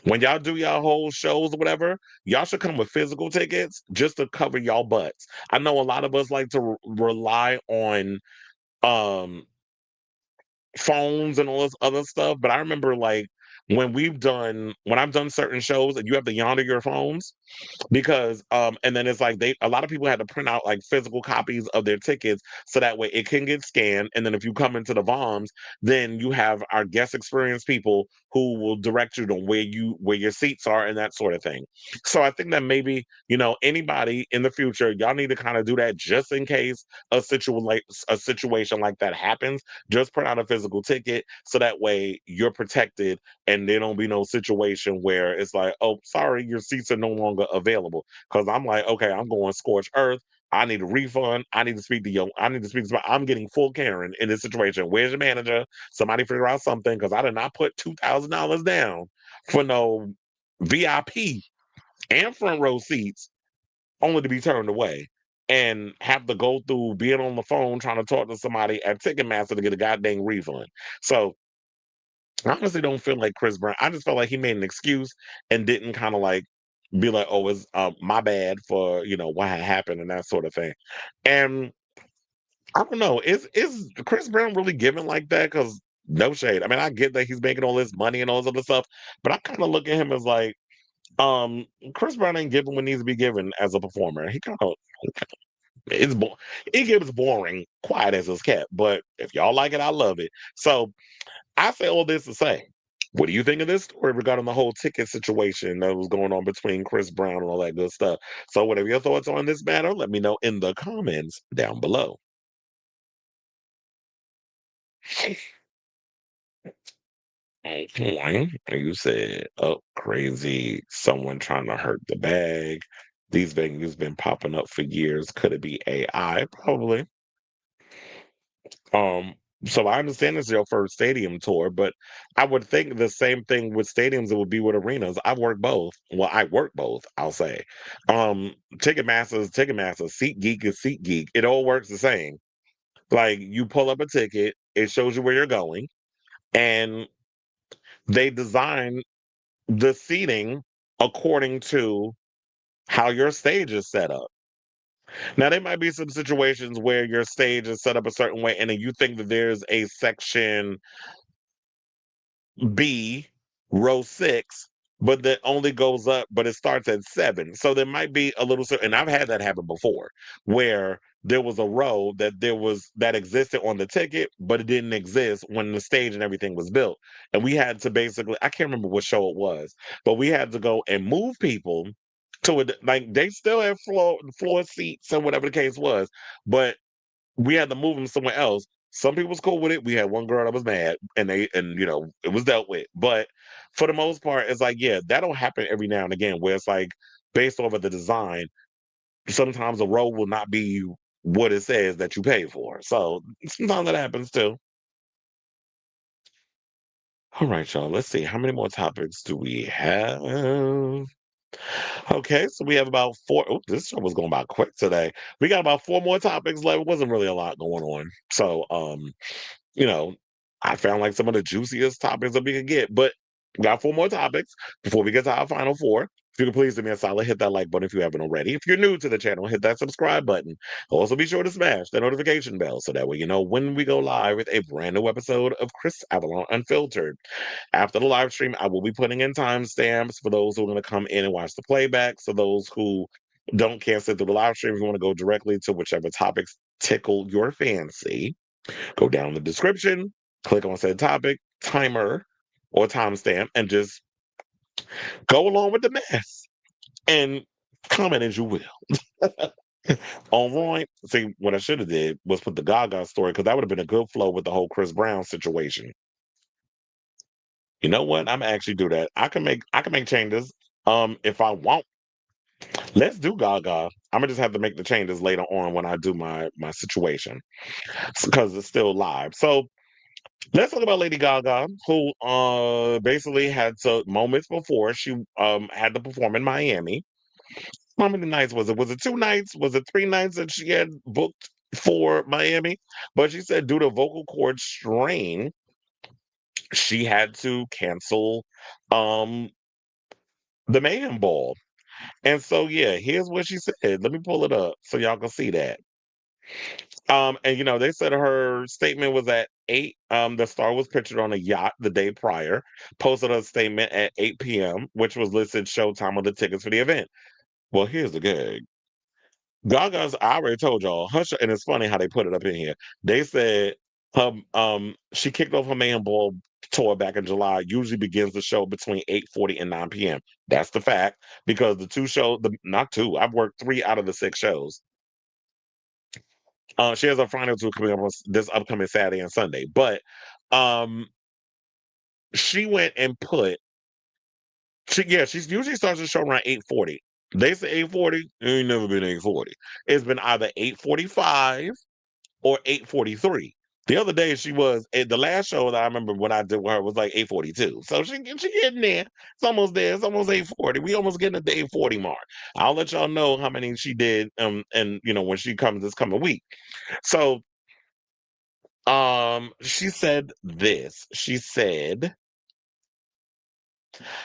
when y'all do y'all whole shows or whatever, y'all should come with physical tickets just to cover y'all butts. I know a lot of us like to rely on um phones and all this other stuff, but I remember like when I've done certain shows and you have to yonder your phones because and then it's like a lot of people had to print out like physical copies of their tickets so that way it can get scanned, and then if you come into the VOMs, then you have our guest experience people who will direct you to where your seats are and that sort of thing. So I think that maybe anybody in the future, y'all need to kind of do that just in case a situation like that happens. Just print out a physical ticket so that way you're protected and there don't be no situation where it's like, oh, sorry, your seats are no longer available. Because I'm like, okay, I'm going scorched earth. I need a refund. I need to speak to you. I need to speak to. I'm getting full Karen in this situation. Where's your manager? Somebody figure out something because I did not put $2,000 down for no VIP and front row seats, only to be turned away and have to go through being on the phone trying to talk to somebody at Ticketmaster to get a goddamn refund. So I honestly don't feel like Chris Brown. I just felt like he made an excuse and didn't kind of like be like, "Oh, it's my bad for what had happened and that sort of thing." And I don't know, is Chris Brown really giving like that? Because no shade. I mean, I get that he's making all this money and all this other stuff, but I kind of look at him as like, um, Chris Brown ain't giving what needs to be given as a performer. He kind of it's he gives boring, quiet as his cat. But if y'all like it, I love it. So I say all this to say, what do you think of this story regarding the whole ticket situation that was going on between Chris Brown and all that good stuff? So, whatever your thoughts on this matter, let me know in the comments down below. Okay, you said, oh, crazy, someone trying to hurt the bag. These venues been popping up for years. Could it be AI? Probably. Um, so I understand this is your first stadium tour, but I would think the same thing with stadiums it would be with arenas. I've worked both. Well, I work both, I'll say. Ticketmaster, SeatGeek is SeatGeek. It all works the same. Like you pull up a ticket, it shows you where you're going, and they design the seating according to how your stage is set up. Now, there might be some situations where your stage is set up a certain way, and then you think that there's a section B, row 6, but that only goes up, but it starts at 7. So there might be a little, and I've had that happen before, where there was a row that existed on the ticket, but it didn't exist when the stage and everything was built. And we had to basically, I can't remember what show it was, but we had to go and move people to it. Like they still have floor seats and whatever the case was, but we had to move them somewhere else. Some people was cool with it. We had one girl that was mad, and it was dealt with. But for the most part, it's like yeah, that'll happen every now and again, where it's like based off of the design. Sometimes a row will not be what it says that you pay for. So sometimes that happens too. All right, y'all. Let's see how many more topics do we have. Okay, so we have about four. Oh, this show was going by quick today. We got about four more topics left. It wasn't really a lot going on. So, you know, I found like some of the juiciest topics that we could get, but we got four more topics before we get to our final four. If you could please do me a solid, hit that like button if you haven't already. If you're new to the channel, hit that subscribe button. Also, be sure to smash the notification bell so that way you know when we go live with a brand new episode of Chris Avalon Unfiltered. After the live stream, I will be putting in timestamps for those who are going to come in and watch the playback. So those who can't sit through the live stream, if you want to go directly to whichever topics tickle your fancy, go down in the description, click on said topic, timer, or timestamp, and just go along with the mess and comment as you will. On Roy, see what I should have did was put the Gaga story because that would have been a good flow with the whole Chris Brown situation. You know what? I'm actually do that. I can make changes. If I want, let's do Gaga. I'm gonna just have to make the changes later on when I do my situation because it's still live. So let's talk about Lady Gaga, who basically had some moments before she had to perform in Miami. How many nights was it? Was it 2 nights? Was it 3 nights that she had booked for Miami? But she said due to vocal cord strain, she had to cancel um the Mayhem Ball. And so yeah, here's what she said. Let me pull it up so y'all can see that. And they said her statement was at 8. The star was pictured on a yacht the day prior, posted a statement at 8 p.m., which was listed Showtime on the tickets for the event. Well, here's the gag. Gaga's, I already told y'all, Hush, and it's funny how they put it up in here. They said she kicked off her Man Ball tour back in July, usually begins the show between 8:40 and 9 p.m. That's the fact, because the two shows, not two, I've worked 3 out of the 6 shows. She has a final 2 coming up on this upcoming Saturday and Sunday. But um she went and put she usually starts the show around 8:40. They say 8:40, it ain't never been 8:40. It's been either 8:45 or 8:43. The other day she was at the last show that I remember when I did with her was like 8:42. So she getting there. It's almost there. It's almost 8:40. We almost getting at the 8:40 mark. I'll let y'all know how many she did and when she comes this coming week. So she said this. She said,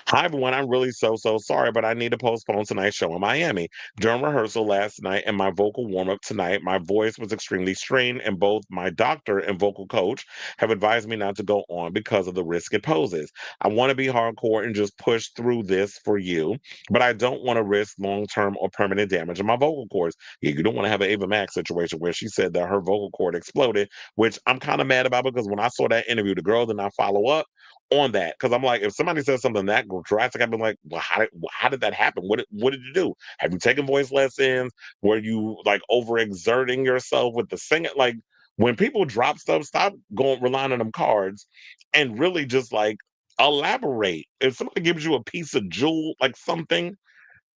"Hi everyone, I'm really so sorry, but I need to postpone tonight's show in Miami. During rehearsal last night and my vocal warm-up tonight, my voice was extremely strained, and both my doctor and vocal coach have advised me not to go on because of the risk it poses. I want to be hardcore and just push through this for you, but I don't want to risk long-term or permanent damage in my vocal cords." Yeah, you don't want to have an Ava Max situation where she said that her vocal cord exploded, which I'm kind of mad about because when I saw that interview, the girl did not follow up on that because I'm like, if somebody says something that drastic, I've been like, well, how did that happen? What did you do? Have you taken voice lessons? Were you like overexerting yourself with the singing? Like when people drop stuff, stop going relying on them cards and really just like elaborate. If somebody gives you a piece of jewel, like something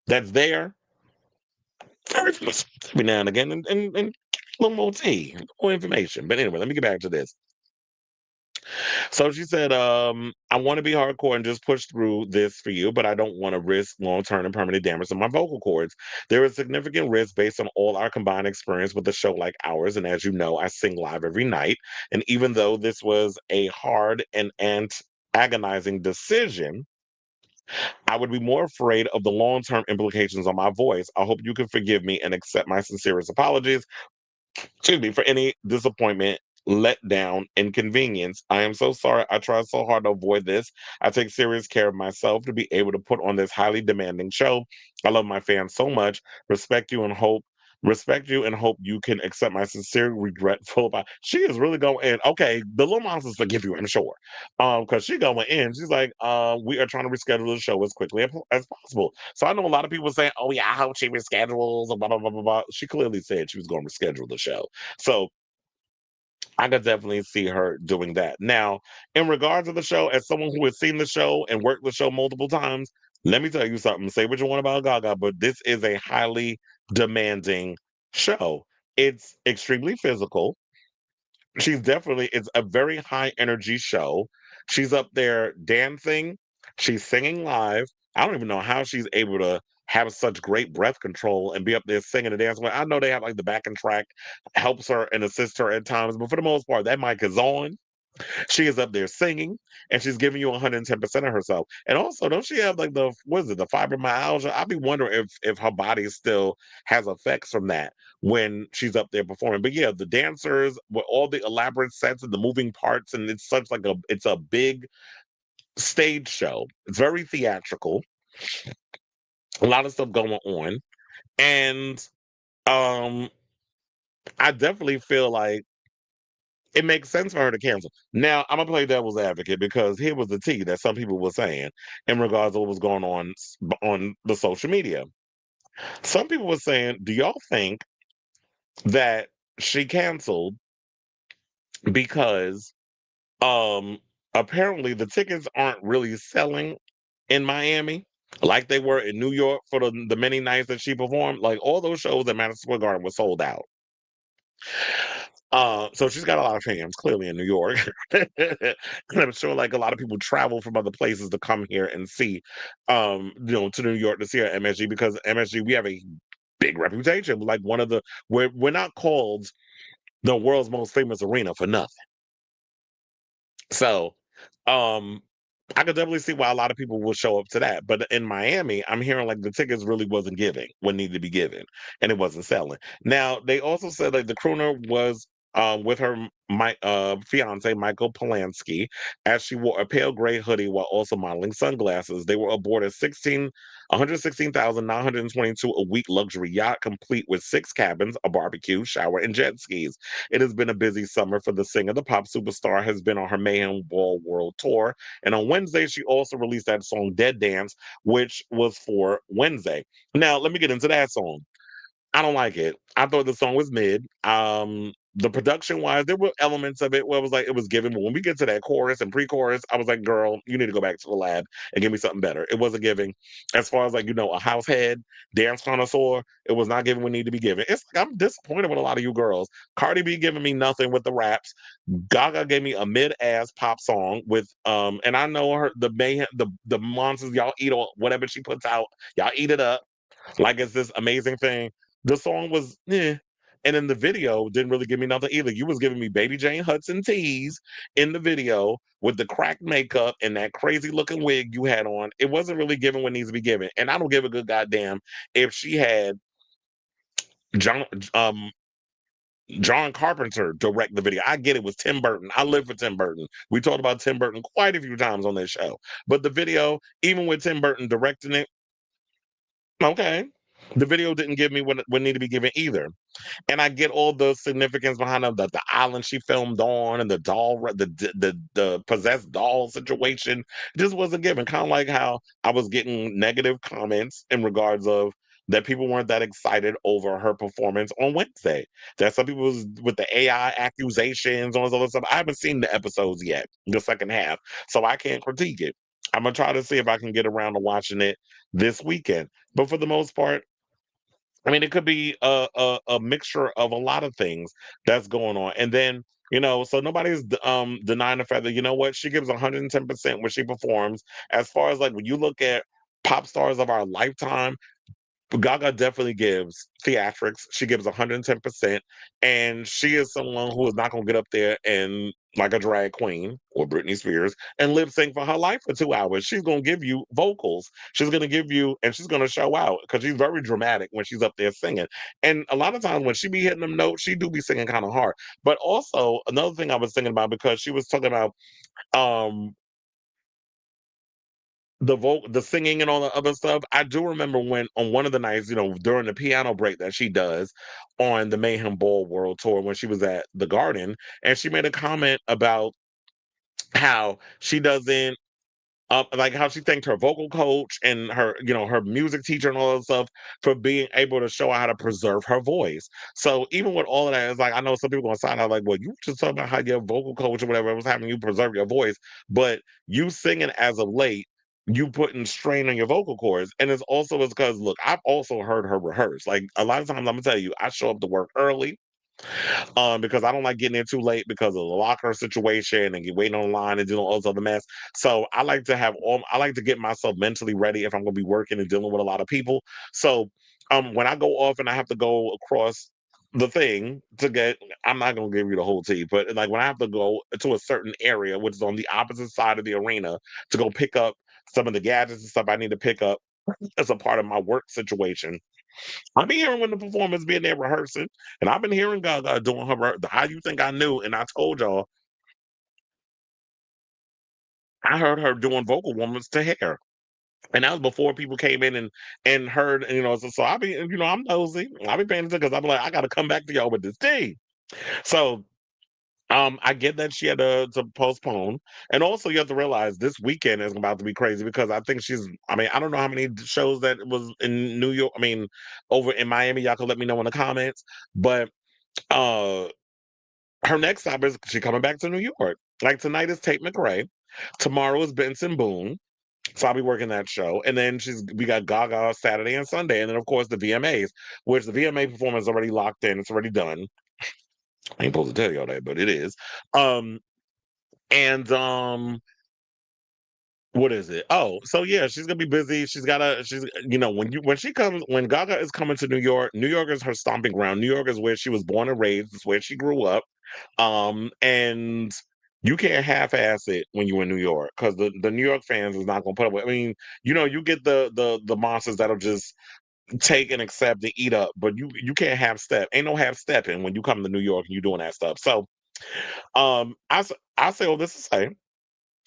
that's there, every now and again, and A little more tea, a little more information. But anyway, let me get back to this. So she said, I want to be hardcore and just push through this for you, but I don't want to risk long term and permanent damage to my vocal cords. There is significant risk based on all our combined experience with a show like ours. And as you know, I sing live every night. And even though this was a hard and agonizing decision, I would be more afraid of the long term implications on my voice. I hope you can forgive me and accept my sincerest apologies, excuse me, for any disappointment, letdown, inconvenience. I am so sorry. I tried so hard to avoid this. I take serious care of myself to be able to put on this highly demanding show. I love my fans so much. Respect you and hope you can accept my sincere regretful about. She is really going in. Okay, the little monsters forgive you, I'm sure. Because she going in. She's like, we are trying to reschedule the show as quickly as possible. So I know a lot of people saying, oh yeah, I hope she reschedules, blah blah blah blah blah. She clearly said she was going to reschedule the show. So I could definitely see her doing that. Now, in regards to the show, as someone who has seen the show and worked the show multiple times, let me tell you something. Say what you want about Gaga, but this is a highly demanding show. It's extremely physical. It's a very high energy show. She's up there dancing, she's singing live. I don't even know how she's able to have such great breath control and be up there singing and dancing. I know they have like the backing track helps her and assists her at times, but for the most part, that mic is on. She is up there singing and she's giving you 110% of herself. And also, don't she have like what is it, the fibromyalgia? I'll be wondering if her body still has effects from that when she's up there performing. But yeah, the dancers with all the elaborate sets and the moving parts, and it's a big stage show. It's very theatrical, a lot of stuff going on. And um I definitely feel like it makes sense for her to cancel. Now, I'm gonna play devil's advocate because here was the tea that some people were saying in regards to what was going on the social media. Some people were saying, "Do y'all think that she canceled because apparently the tickets aren't really selling in Miami like they were in New York for the many nights that she performed? Like all those shows at Madison Square Garden were sold out." So she's got a lot of fans clearly in New York. And I'm sure like a lot of people travel from other places to come here and see, to New York to see her at MSG because MSG, we have a big reputation. Like we're not called the world's most famous arena for nothing. So, um, I could definitely see why a lot of people will show up to that. But in Miami, I'm hearing like the tickets really wasn't giving what needed to be given, and it wasn't selling. Now they also said like the crooner was with her my fiance Michael Polanski as she wore a pale gray hoodie while also modeling sunglasses. They were aboard a 116,922 a week luxury yacht complete with 6 cabins, a barbecue, shower, and jet skis. It has been a busy summer for the singer. The pop superstar has been on her Mayhem Ball World Tour. And on Wednesday, she also released that song Dead Dance, which was for Wednesday. Now, let me get into that song. I don't like it. I thought the song was mid. The production wise, there were elements of it where it was like it was given, but when we get to that chorus and pre-chorus, I was like, "Girl, you need to go back to the lab and give me something better." It wasn't giving, as far as like a house head, dance connoisseur. It was not giving what needed to be given. It's like I'm disappointed with a lot of you girls. Cardi B giving me nothing with the raps. Gaga gave me a mid-ass pop song with and I know her the mayhem the monsters y'all eat or whatever she puts out, y'all eat it up like it's this amazing thing. The song was and then the video didn't really give me nothing either. You was giving me Baby Jane Hudson tease in the video with the cracked makeup and that crazy looking wig you had on. It wasn't really giving what needs to be given. And I don't give a good goddamn if she had John John Carpenter direct the video. I get it was Tim Burton. I live for Tim Burton. We talked about Tim Burton quite a few times on this show. But the video, even with Tim Burton directing it, okay. The video didn't give me what needed to be given either. And I get all the significance behind the island she filmed on and the doll, the possessed doll situation. Just wasn't given. Kind of like how I was getting negative comments in regards of that people weren't that excited over her performance on Wednesday. That some people was with the AI accusations, all this other stuff. I haven't seen the episodes yet, the second half, so I can't critique it. I'm gonna try to see if I can get around to watching it this weekend. But for the most part, I mean, it could be a mixture of a lot of things that's going on. And then, so nobody's denying the fact that, you know what, she gives 110% when she performs. As far as like when you look at pop stars of our lifetime, Gaga definitely gives theatrics. She gives 110%. And she is someone who is not going to get up there and, like a drag queen or Britney Spears, and lip sync for her life for 2 hours. She's going to give you vocals. She's going to give you, and she's going to show out because she's very dramatic when she's up there singing. And a lot of times when she be hitting them notes, she do be singing kind of hard. But also, another thing I was thinking about, because she was talking about, um, the singing and all the other stuff. I do remember when on one of the nights, during the piano break that she does on the Mayhem Ball World Tour when she was at the Garden, and she made a comment about how she doesn't like how she thanked her vocal coach and her music teacher and all that stuff for being able to show her how to preserve her voice. So even with all of that, it's like I know some people gonna sign out like, well, you just talking about how your vocal coach or whatever was having you preserve your voice, but you singing as of late, you putting strain on your vocal cords. And it's also is because look, I've also heard her rehearse. Like a lot of times I'm gonna tell you, I show up to work early because I don't like getting in too late because of the locker situation and get waiting online and doing all this other mess. So I like to get myself mentally ready if I'm gonna be working and dealing with a lot of people. So when I go off and I have to go across the thing to get, I'm not gonna give you the whole tea, but like when I have to go to a certain area, which is on the opposite side of the arena, to go pick up some of the gadgets and stuff I need to pick up as a part of my work situation. I've been hearing when the performers being there rehearsing, and I've been hearing Gaga doing her. How you think I knew? And I told y'all, I heard her doing vocal warm-ups to hair, and that was before people came in and heard. So I be, I'm nosy. I be paying attention because I'm like, I got to come back to y'all with this tea. So I get that she had to postpone, and also you have to realize this weekend is about to be crazy because I think she's. I mean, I don't know how many shows that was in New York. I mean, over in Miami. Y'all can let me know in the comments, but. uh Her next stop is she coming back to New York. Like tonight is Tate McRae. Tomorrow is Benson Boone. So I'll be working that show. And then we got Gaga Saturday and Sunday. And then of course the VMAs, which the VMA performance is already locked in. It's already done. I ain't supposed to tell y'all that, but it is. Um and What is it? Oh, so yeah, she's gonna be busy. She's when Gaga is coming to New York, New York is her stomping ground. New York is where she was born and raised, it's where she grew up. And you can't half-ass it when you're in New York because the New York fans is not gonna put up with. I mean, you get the monsters that'll just take and accept and eat up, but you can't half step. Ain't no half stepping when you come to New York and you doing that stuff. So I say all this to say,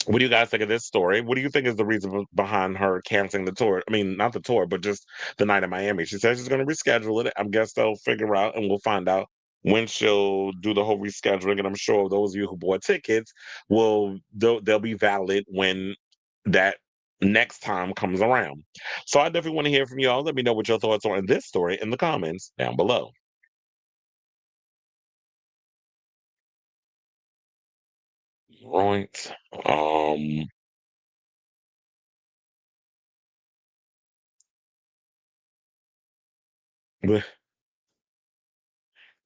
what do you guys think of this story? What do you think is the reason behind her canceling the tour? I mean, not the tour, but just the night in Miami. She says she's going to reschedule it. I guess they'll figure out, and we'll find out when she'll do the whole rescheduling. And I'm sure those of you who bought tickets they'll be valid when that next time comes around. So I definitely want to hear from y'all. Let me know what your thoughts are on this story in the comments down below. Right. Um.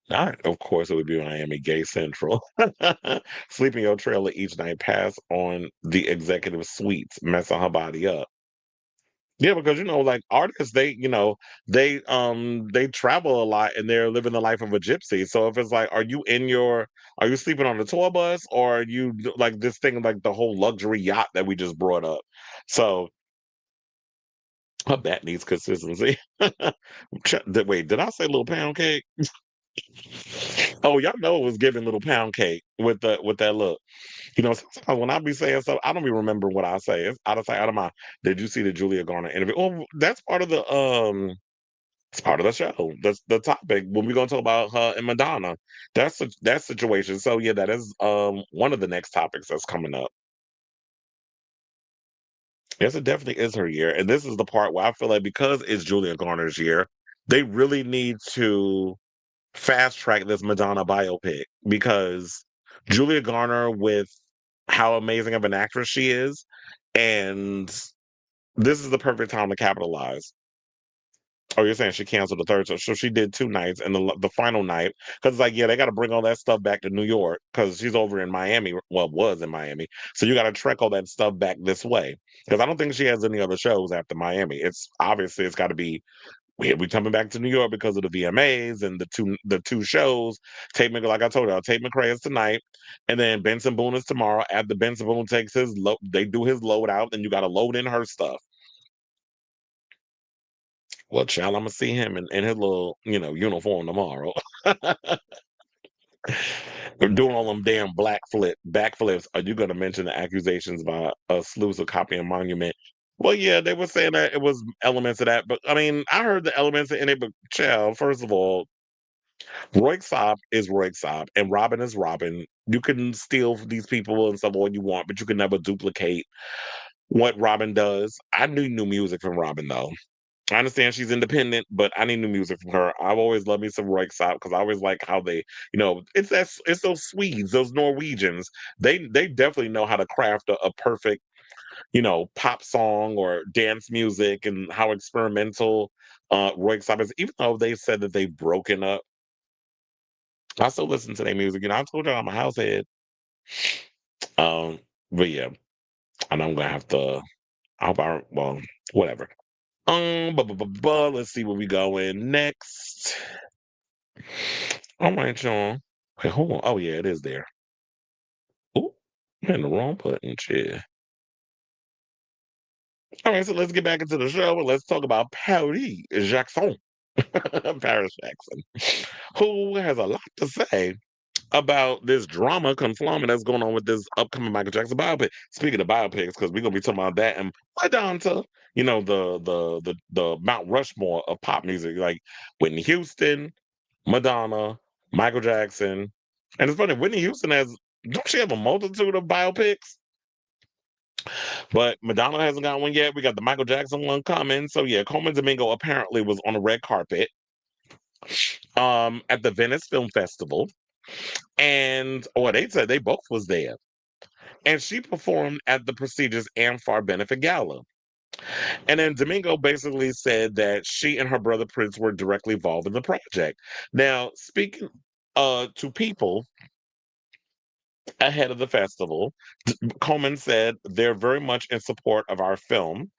Not, of course, it would be Miami Gay Central. Sleep in your trailer each night, pass on the executive suites, messing her body up. Yeah, because like artists, they travel a lot and they're living the life of a gypsy. So if it's like, are you sleeping on the tour bus or are you like this thing like the whole luxury yacht that we just brought up? So that needs consistency. Wait, did I say little pound cake? Oh, y'all know it was giving little pound cake with that look. Sometimes when I be saying stuff, I don't be remembering what I say. It's out of sight, out of mind. Did you see the Julia Garner interview? Oh, that's part of it's part of the show. That's the topic when we're gonna talk about her and Madonna. That situation. So yeah, that is one of the next topics that's coming up. Yes, it definitely is her year. And this is the part where I feel like because it's Julia Garner's year, they really need to fast track this Madonna biopic because Julia Garner, with how amazing of an actress she is, and this is the perfect time to capitalize. Oh, you're saying she canceled the third, so she did 2 nights, and the final night, because like, yeah, they gotta bring all that stuff back to New York because she's over in Miami, well, was in Miami, so you gotta trek all that stuff back this way. Because I don't think she has any other shows after Miami. It's obviously, it's gotta be, we coming back to New York because of the VMAs and the two shows. Like I told you, Tate McRae is tonight, and then Benson Boone is tomorrow. After Benson Boone takes his load, they do his load out, and you gotta load in her stuff. Well, child, Imma see him in his little, uniform tomorrow. Doing all them damn backflips. Are you gonna mention the accusations by sleuths of copying Monument? Well, yeah, they were saying that it was elements of that, but I mean, I heard the elements in it, but child, first of all, Roy Saab is Roy Saab, and Robin is Robin. You can steal from these people and stuff all you want, but you can never duplicate what Robin does. I need new music from Robin, though. I understand she's independent, but I need new music from her. I've always loved me some Röyksopp because I always like how they, it's those Swedes, those Norwegians. They definitely know how to craft a perfect, pop song or dance music, and how experimental Röyksopp is. Even though they said that they've broken up, I still listen to their music. I told you I'm a house head. Um, but yeah, and I'm gonna have to. I hope I well, whatever. Let's see where we going next. All right, y'all. Wait, hold on. Oh yeah, it is there. Oh, I'm in the wrong button. Shit. All right, so let's get back into the show and let's talk about Paris Jackson. Paris Jackson, who has a lot to say about this drama confluence that's going on with this upcoming Michael Jackson biopic. Speaking of biopics, because we're gonna be talking about that and down to the Mount Rushmore of pop music, like Whitney Houston, Madonna, Michael Jackson, and it's funny. Whitney Houston has don't she have a multitude of biopics? But Madonna hasn't got one yet. We got the Michael Jackson one coming. So yeah, Colman Domingo apparently was on a red carpet at the Venice Film Festival. And they said they both was there. And she performed at the prestigious Amfar Benefit Gala. And then Domingo basically said that she and her brother Prince were directly involved in the project. Now, speaking to people ahead of the festival, Coleman said they're very much in support of our film.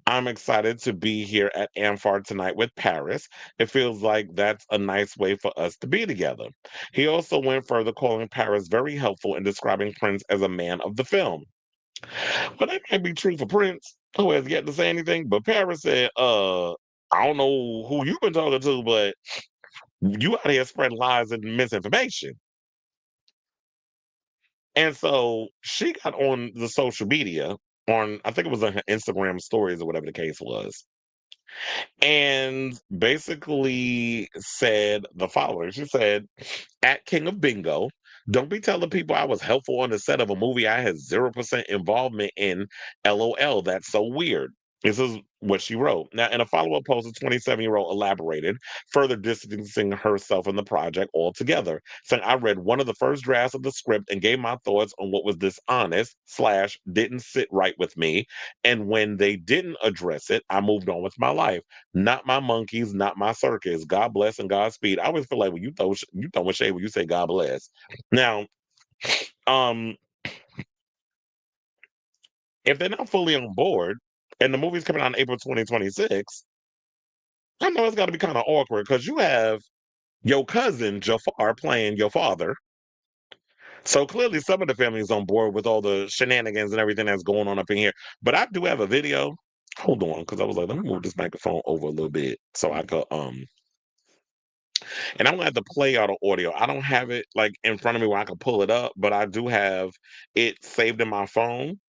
I'm excited to be here at Amphar tonight with Paris. It feels like that's a nice way for us to be together. He also went further, calling Paris very helpful in describing Prince as a man of the film. But that might be true for Prince, who has yet to say anything. But Paris said, I don't know who you've been talking to, but you out here spreading lies and misinformation. And so she got on the social media on, I think it was on her Instagram stories or whatever the case was, and basically said the following. She said, at King of Bingo, don't be telling people I was helpful on the set of a movie I had 0% involvement in. LOL, that's so weird. This is what she wrote. Now, in a follow up post, the 27-year-old elaborated, further distancing herself from the project altogether, saying, I read one of the first drafts of the script and gave my thoughts on what was dishonest, slash, didn't sit right with me. And when they didn't address it, I moved on with my life. Not my monkeys, not my circus. God bless and Godspeed. I always feel like when you throw a shade when you say God bless. Now, um, if they're not fully on board and the movie's coming out in April 2026, I know it's got to be kind of awkward because you have your cousin Jafar playing your father. So clearly, some of the family is on board with all the shenanigans and everything that's going on up in here. But I do have a video. Hold on, because I was like, let me move this microphone over a little bit so I could and I'm gonna have to play out the audio. I don't have it like in front of me where I can pull it up, but I do have it saved in my phone.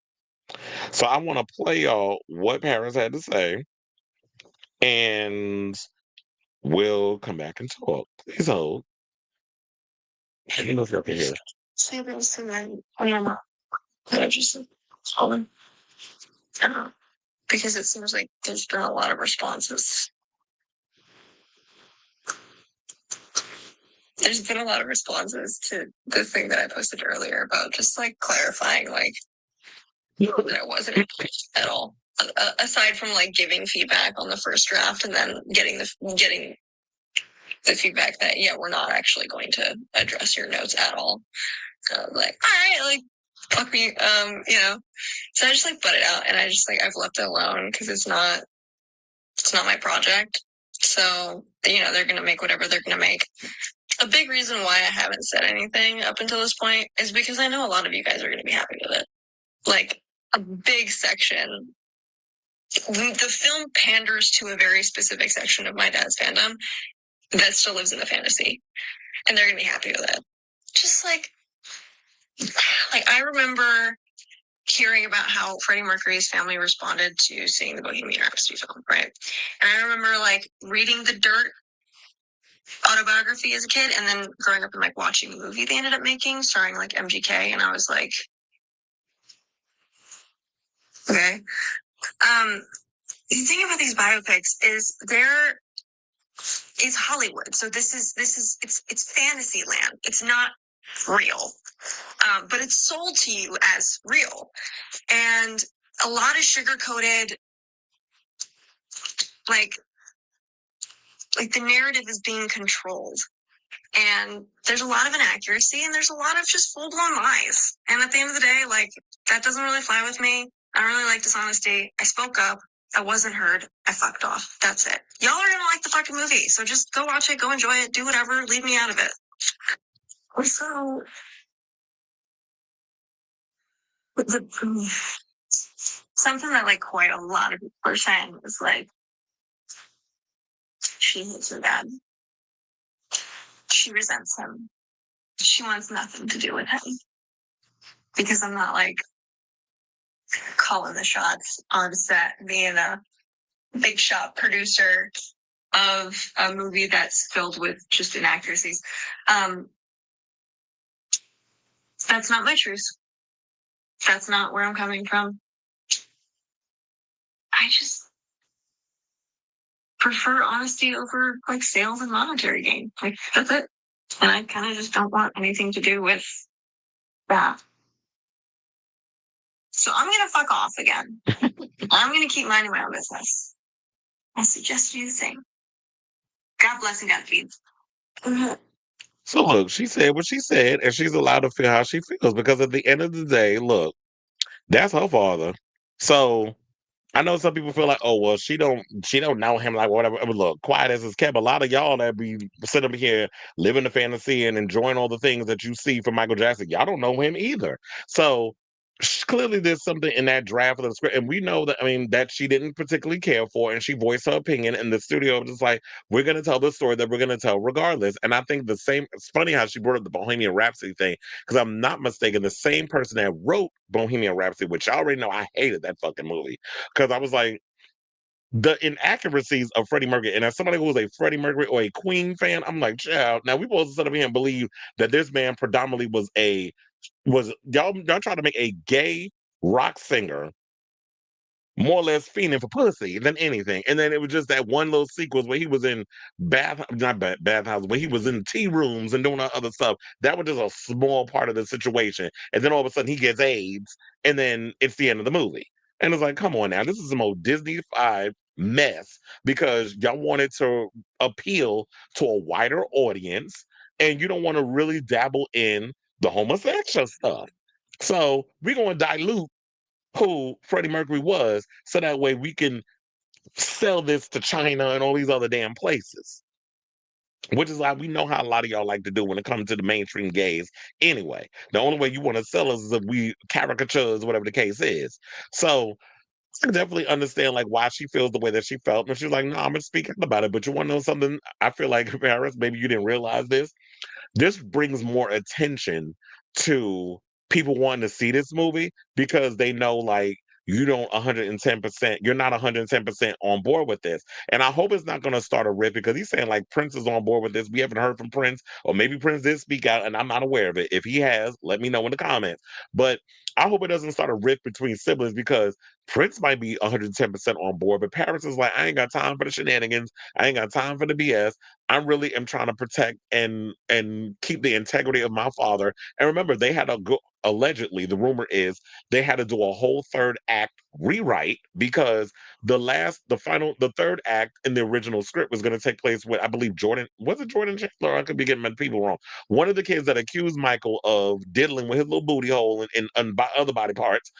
So I want to play y'all what Paris had to say, and we'll come back and talk. Please hold. I don't know if y'all can hear. Say this to them. They're just calling because it seems like there's been a lot of responses. There's been a lot of responses to the thing that I posted earlier about just like clarifying, like that it wasn't at all. aside from like giving feedback on the first draft and then getting the feedback that we're not actually going to address your notes at all. So like, all right, like fuck me, So I just like put it out, and I just like I've left it alone because it's not my project. So they're gonna make whatever they're gonna make. A big reason why I haven't said anything up until this point is because I know a lot of you guys are gonna be happy with it. Like a big section. The film panders to a very specific section of my dad's fandom that still lives in the fantasy, and they're gonna be happy with it. Just like I remember hearing about how Freddie Mercury's family responded to seeing the Bohemian Rhapsody film, right? And I remember like reading the Dirt autobiography as a kid, and then growing up and like watching the movie they ended up making, starring like MGK, and I was like, okay. The thing about these biopics is there is Hollywood, so this is it's fantasy land. It's not real, but it's sold to you as real, and a lot of sugar coated, like the narrative is being controlled. And there's a lot of inaccuracy, and there's a lot of just full-blown lies. And at the end of the day, like, that doesn't really fly with me. I don't really like dishonesty. I spoke up. I wasn't heard. I fucked off. That's it. Y'all are gonna like the fucking movie, so just go watch it, go enjoy it, do whatever, leave me out of it. So, something that, like, quite a lot of people are saying is, like, she hates her dad. She resents him. She wants nothing to do with him. Because I'm not, like, calling the shots on set, being a big shot producer of a movie that's filled with just inaccuracies. That's not my truth. That's not where I'm coming from. I just prefer honesty over like sales and monetary gain. Like that's it. And I kind of just don't want anything to do with that. So I'm gonna fuck off again. I'm gonna keep minding my own business. I suggest you the same. God bless and God feeds. So look, she said what she said, and she's allowed to feel how she feels because at the end of the day, look, that's her father. So I know some people feel like, oh well, she don't know him like whatever. But look, quiet as it's kept. A lot of y'all that be sitting up here living the fantasy and enjoying all the things that you see from Michael Jackson, y'all don't know him either. So clearly, there's something in that draft of the script, and we know that. I mean, that she didn't particularly care for, and she voiced her opinion. And the studio was just like, we're going to tell the story that we're going to tell regardless. And I think the same. It's funny how she brought up the Bohemian Rhapsody thing because I'm not mistaken. The same person that wrote Bohemian Rhapsody, which I already know I hated that fucking movie because I was like, the inaccuracies of Freddie Mercury, and as somebody who was a Freddie Mercury or a Queen fan, I'm like, child. Now we supposed to sit up here and believe that this man predominantly was y'all trying to make a gay rock singer more or less fiending for pussy than anything. And then it was just that one little sequence where he was in bathhouse, where he was in tea rooms and doing other stuff. That was just a small part of the situation. And then all of a sudden he gets AIDS, and then it's the end of the movie. And it's like, come on now, this is some old Disney 5 mess because y'all wanted to appeal to a wider audience, and you don't want to really dabble in the homosexual stuff. So we're going to dilute who Freddie Mercury was, so that way we can sell this to China and all these other damn places. Which is why we know how a lot of y'all like to do when it comes to the mainstream gays. Anyway, the only way you want to sell us is if we caricatures, whatever the case is. So I can definitely understand like why she feels the way that she felt. And she's like, no, I'm gonna speak out about it. But you want to know something? I feel like Paris, maybe you didn't realize this. This brings more attention to people wanting to see this movie because they know like you don't 110%, you're not 110% on board with this. And I hope it's not going to start a rift because he's saying like Prince is on board with this. We haven't heard from Prince, or maybe Prince did speak out and I'm not aware of it. If he has, let me know in the comments. But I hope it doesn't start a rift between siblings because Prince might be 110% on board, but Paris is like, I ain't got time for the shenanigans. I ain't got time for the BS. I really am trying to protect and keep the integrity of my father. And remember, they had a go allegedly, the rumor is they had to do a whole third act rewrite because the third act in the original script was going to take place with, I believe, Jordan Chandler? I could be getting my people wrong. One of the kids that accused Michael of diddling with his little booty hole and other body parts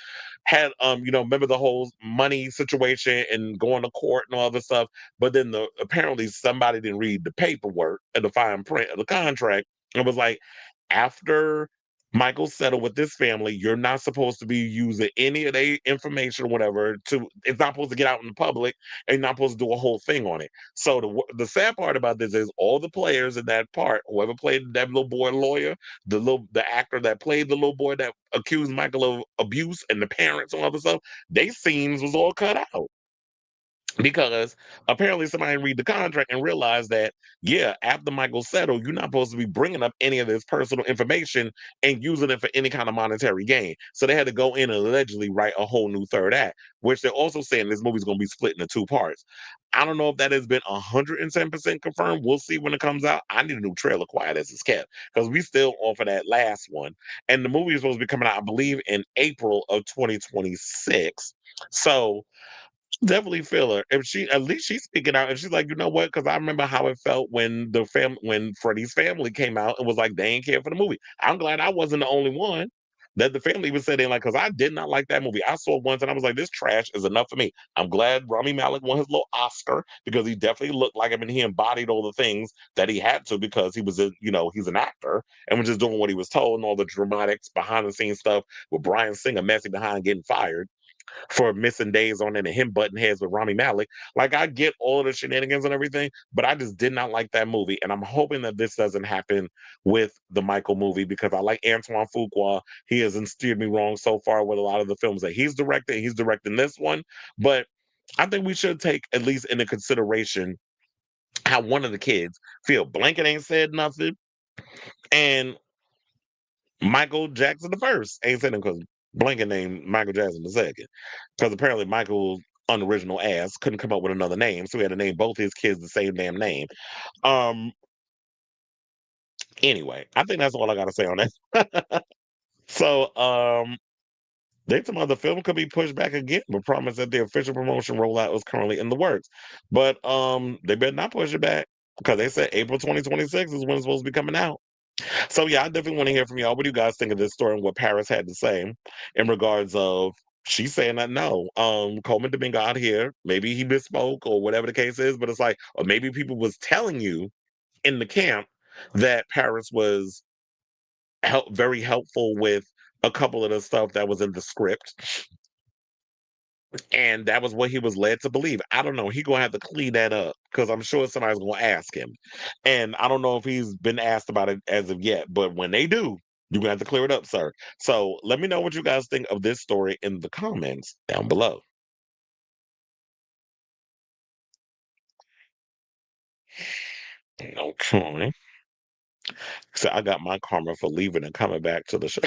had remember the whole money situation and going to court and all this stuff. But then apparently somebody didn't read the paperwork and the fine print of the contract and was like, after Michael settled with this family, you're not supposed to be using any of their information or whatever. It's not supposed to get out in the public, and you're not supposed to do a whole thing on it. So the sad part about this is all the players in that part, whoever played that little boy lawyer, the actor that played the little boy that accused Michael of abuse, and the parents and all this stuff, they scenes was all cut out because apparently somebody read the contract and realized that, yeah, after Michael settled, you're not supposed to be bringing up any of this personal information and using it for any kind of monetary gain. So they had to go in and allegedly write a whole new third act, which they're also saying this movie's going to be split into two parts. I don't know if that has been 110% confirmed. We'll see when it comes out. I need a new trailer, quiet as it's kept, because we still on for that last one. And the movie is supposed to be coming out, I believe, in April of 2026. So definitely feel her. If she at least she's speaking out and she's like, you know what? Because I remember how it felt when Freddie's family came out and was like they ain't care for the movie. I'm glad I wasn't the only one that the family was saying like, because I did not like that movie. I saw it once and I was like, this trash is enough for me. I'm glad Rami Malek won his little Oscar because he definitely looked like him and he embodied all the things that he had to because he's an actor and was just doing what he was told and all the dramatics behind the scenes stuff with Brian Singer messing behind getting fired for missing days on it and him butting heads with Rami Malek. Like I get all of the shenanigans and everything, but I just did not like that movie. And I'm hoping that this doesn't happen with the Michael movie because I like Antoine Fuqua. He hasn't steered me wrong so far with a lot of the films that he's directed. He's directing this one. But I think we should take at least into consideration how one of the kids feel. Blanket ain't said nothing. And Michael Jackson the first ain't said nothing because Blanket named Michael Jackson the second. Because apparently Michael's unoriginal ass couldn't come up with another name, so he had to name both his kids the same damn name. Um. Anyway, I think that's all I got to say on that. So, they some other film could be pushed back again, but promise that the official promotion rollout is currently in the works. But they better not push it back because they said April 2026 is when it's supposed to be coming out. So yeah, I definitely want to hear from y'all. What do you guys think of this story and what Paris had to say in regards of she's saying that no, Coleman Domingo out here, maybe he misspoke or whatever the case is, but it's like, or maybe people was telling you in the camp that Paris was very helpful with a couple of the stuff that was in the script, and that was what he was led to believe. I don't know. He gonna have to clean that up because I'm sure somebody's gonna ask him, and I don't know if he's been asked about it as of yet. But when they do, you're gonna have to clear it up, sir. So let me know what you guys think of this story in the comments down below. Okay. So I got my karma for leaving and coming back to the show.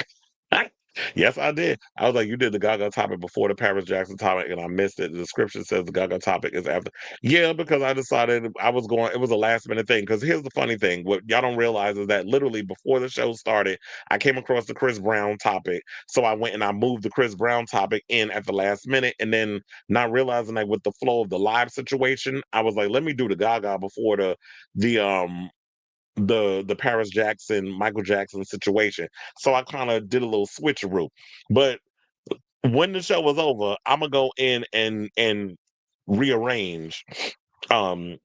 Yes, I did. I was like, you did the Gaga topic before the Paris Jackson topic, and I missed it. The description says the Gaga topic is after. Yeah, because I decided I was going. It was a last minute thing. Because here's the funny thing: what y'all don't realize is that literally before the show started, I came across the Chris Brown topic, so I went and I moved the Chris Brown topic in at the last minute, and then not realizing that with the flow of the live situation, I was like, let me do the Gaga before the Paris Jackson, Michael Jackson situation. So I kind of did a little switcheroo. But when the show was over, I'm gonna go in and rearrange um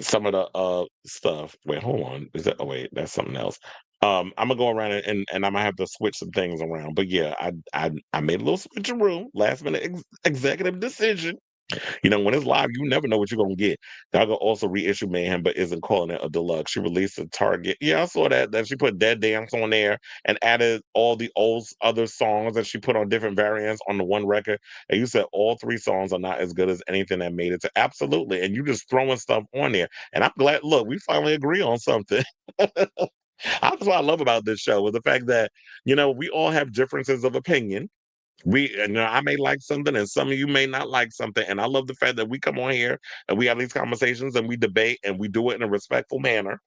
some of the stuff. Wait, hold on. Is that, oh wait, that's something else. I'm gonna go around and I'm gonna have to switch some things around. But yeah, I made a little switcheroo, last minute executive decision. When it's live, you never know what you're gonna get. Gaga also reissued Mayhem, but isn't calling it a deluxe. She released a Target. Yeah, I saw that she put Dead Dance on there and added all the old other songs that she put on different variants on the one record. And you said all three songs are not as good as anything that made it to absolutely. And you just throwing stuff on there. And I'm glad. Look, we finally agree on something. That's what I love about this show is the fact that we all have differences of opinion. I may like something and some of you may not like something. And I love the fact that we come on here and we have these conversations and we debate and we do it in a respectful manner.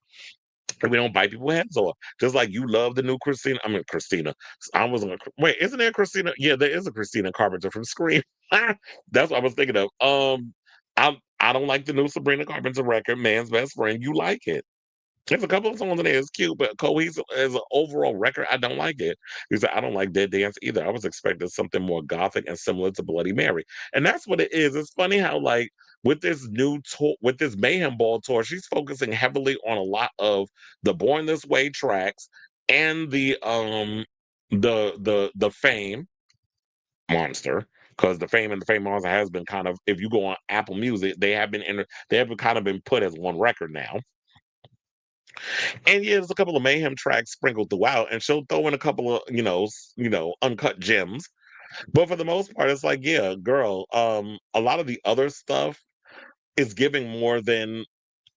and we don't bite people's heads off. Just like you love the new Christina. I mean, Christina. I was on. Wait, isn't there Christina? Yeah, there is a Christina Carpenter from Scream. That's what I was thinking of. I don't like the new Sabrina Carpenter record, Man's Best Friend. You like it? There's a couple of songs in there it's cute, but cohesive as an overall record, I don't like it. Because I don't like Dead Dance either. I was expecting something more gothic and similar to Bloody Mary. And that's what it is. It's funny how like with this new tour, with this Mayhem Ball tour, she's focusing heavily on a lot of the Born This Way tracks and the Fame Monster. Because the Fame and the Fame Monster has been kind of, if you go on Apple Music, they have kind of been put as one record now. And yeah, there's a couple of Mayhem tracks sprinkled throughout, and she'll throw in a couple of, uncut gems. But for the most part, it's like, yeah, girl, a lot of the other stuff is giving more than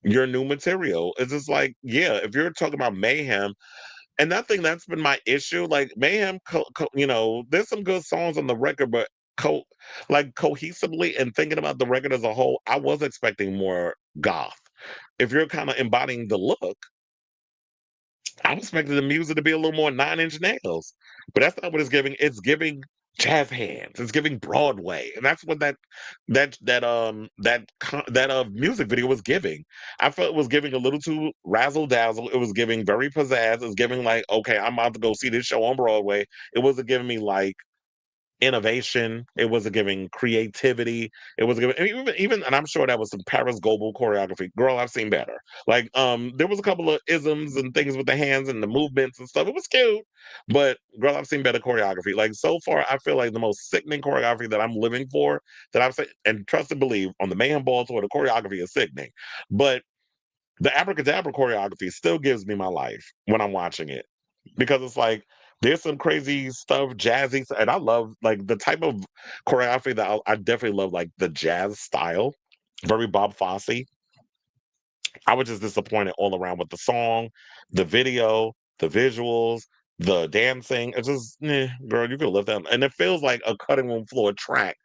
your new material. It's just like, yeah, if you're talking about Mayhem, and I think that's been my issue. Like Mayhem, there's some good songs on the record, but cohesively and thinking about the record as a whole, I was expecting more goth. If you're kind of embodying the look, I was expecting the music to be a little more Nine-Inch Nails, but that's not what it's giving. It's giving jazz hands. It's giving Broadway, and that's what that music video was giving. I felt it was giving a little too razzle dazzle. It was giving very pizzazz. It was giving like, okay, I'm about to go see this show on Broadway. It wasn't giving me like innovation. It wasn't giving creativity. It was giving and I'm sure that was some Paris Goebel choreography. Girl, I've seen better. Like, there was a couple of isms and things with the hands and the movements and stuff. It was cute, but girl, I've seen better choreography. Like so far, I feel like the most sickening choreography that I'm living for, that I've seen, and trust and believe, on the Mayhem Ball tour, the choreography is sickening. But the abracadabra choreography still gives me my life when I'm watching it, because it's like there's some crazy stuff, jazzy, and I love like the type of choreography that I definitely love, like the jazz style, very Bob Fosse. I was just disappointed all around with the song, the video, the visuals, the dancing. It's just, girl, you could live that, and it feels like a cutting room floor track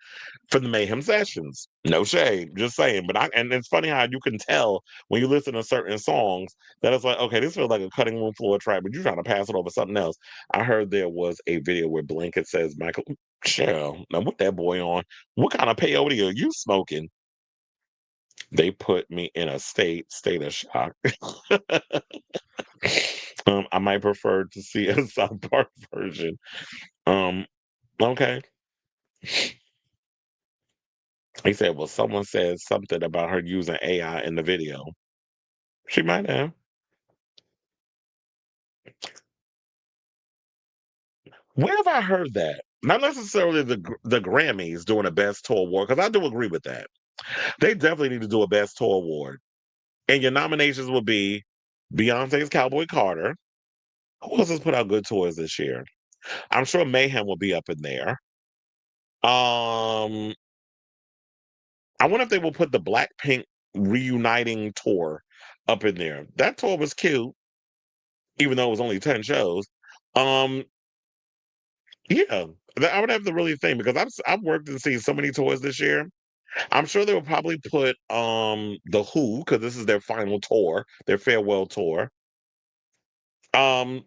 for the Mayhem sessions. No shade, just saying. But and it's funny how you can tell when you listen to certain songs that it's like, okay, this feels like a cutting room floor track, but you're trying to pass it over something else. I heard there was a video where Blanket says, Michael, chill. Now what that boy on? What kind of peyote are you smoking? They put me in a state of shock. I might prefer to see a South Park version. Um, okay. He said, well, someone said something about her using AI in the video. She might have. Where have I heard that? Not necessarily the Grammys doing a best tour award, because I do agree with that. They definitely need to do a best tour award. And your nominations will be Beyonce's Cowboy Carter. Who else has put out good tours this year? I'm sure Mayhem will be up in there. Um, I wonder if they will put the Blackpink reuniting tour up in there. That tour was cute, even though it was only 10 shows. Um, yeah, I would have to really think, because I've worked and seen so many tours this year. I'm sure they will probably put the Who, because this is their final tour, their farewell tour. Um,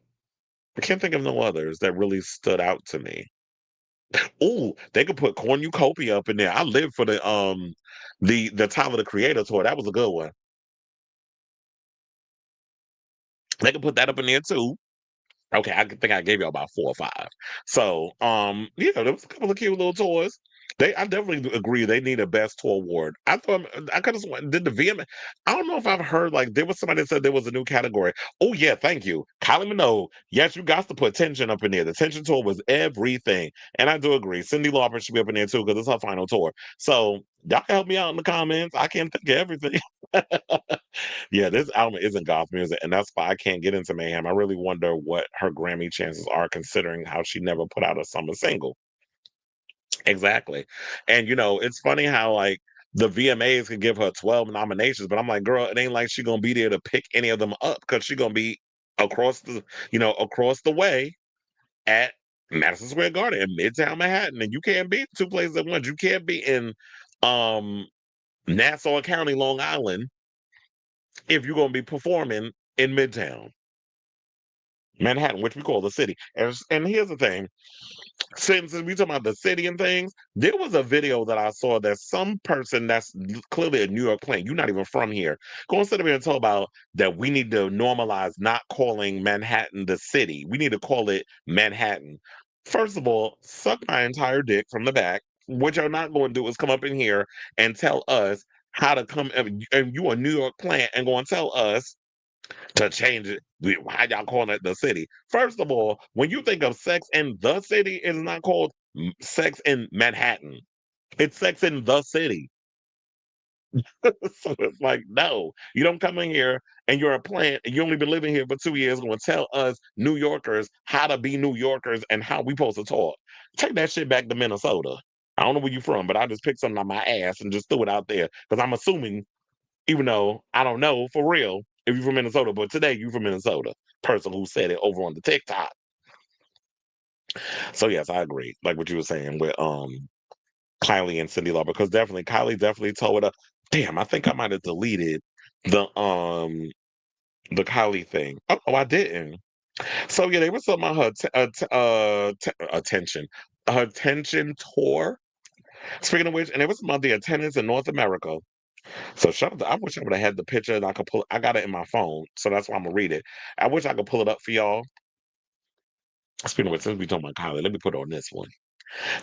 I can't think of no others that really stood out to me. Oh, they could put Cornucopia up in there. I lived for the Time of the Creator tour. That was a good one. They could put that up in there too. Okay, I think I gave y'all about 4 or 5. So, yeah, there was a couple of cute little tours. I definitely agree they need a best tour award. I thought I could have did the VM. I don't know if I've heard, like, there was somebody that said there was a new category. Oh yeah, thank you, Kylie Minogue. Yes, you got to put tension up in there. The tension tour was everything, and I do agree. Cindy Lauper should be up in there too, because it's her final tour. So y'all can help me out in the comments. I can't think of everything. Yeah, this album isn't goth music, and that's why I can't get into Mayhem. I really wonder what her Grammy chances are, considering how she never put out a summer single. Exactly. And it's funny how like the VMAs can give her 12 nominations, but I'm like, girl, it ain't like she gonna be there to pick any of them up, because she gonna be across across the way at Madison Square Garden in Midtown Manhattan. And you can't be in two places at once. You can't be in um Nassau County, Long Island, if you're gonna be performing in Midtown Manhattan, which we call the city. And here's the thing: since we talking about the city and things, there was a video that I saw that some person that's clearly a New York plant, you're not even from here, going to sit up here and talk about that we need to normalize not calling Manhattan the city. We need to call it Manhattan. First of all, suck my entire dick from the back. What you're not going to do is come up in here and tell us how to come, and you a New York plant and go and tell us to change it. Why y'all calling it the city? First of all, when you think of Sex in the City, it's not called Sex in Manhattan. It's Sex in the City. So it's like, no, you don't come in here and you're a plant and you only been living here for 2 years going to tell us New Yorkers how to be New Yorkers and how we supposed to talk. Take that shit back to Minnesota. I don't know where you from, but I just picked something on my ass and just threw it out there because I'm assuming, even though I don't know for real if you're from Minnesota, but today you're from Minnesota. Person who said it over on the TikTok. So yes, I agree. Like what you were saying with Kylie and Cindy Lauper, because definitely Kylie definitely told her. Damn, I think I might have deleted the Kylie thing. Oh, I didn't. So yeah, they were talking about her attention, her attention tour. Speaking of which, and it was about the attendance in North America. So shout out I wish I would have had the picture and I could pull I got it in my phone, so that's why I'm gonna read it. I wish I could pull it up for y'all. Speaking of which, since we talking about Kylie, let me put on this one.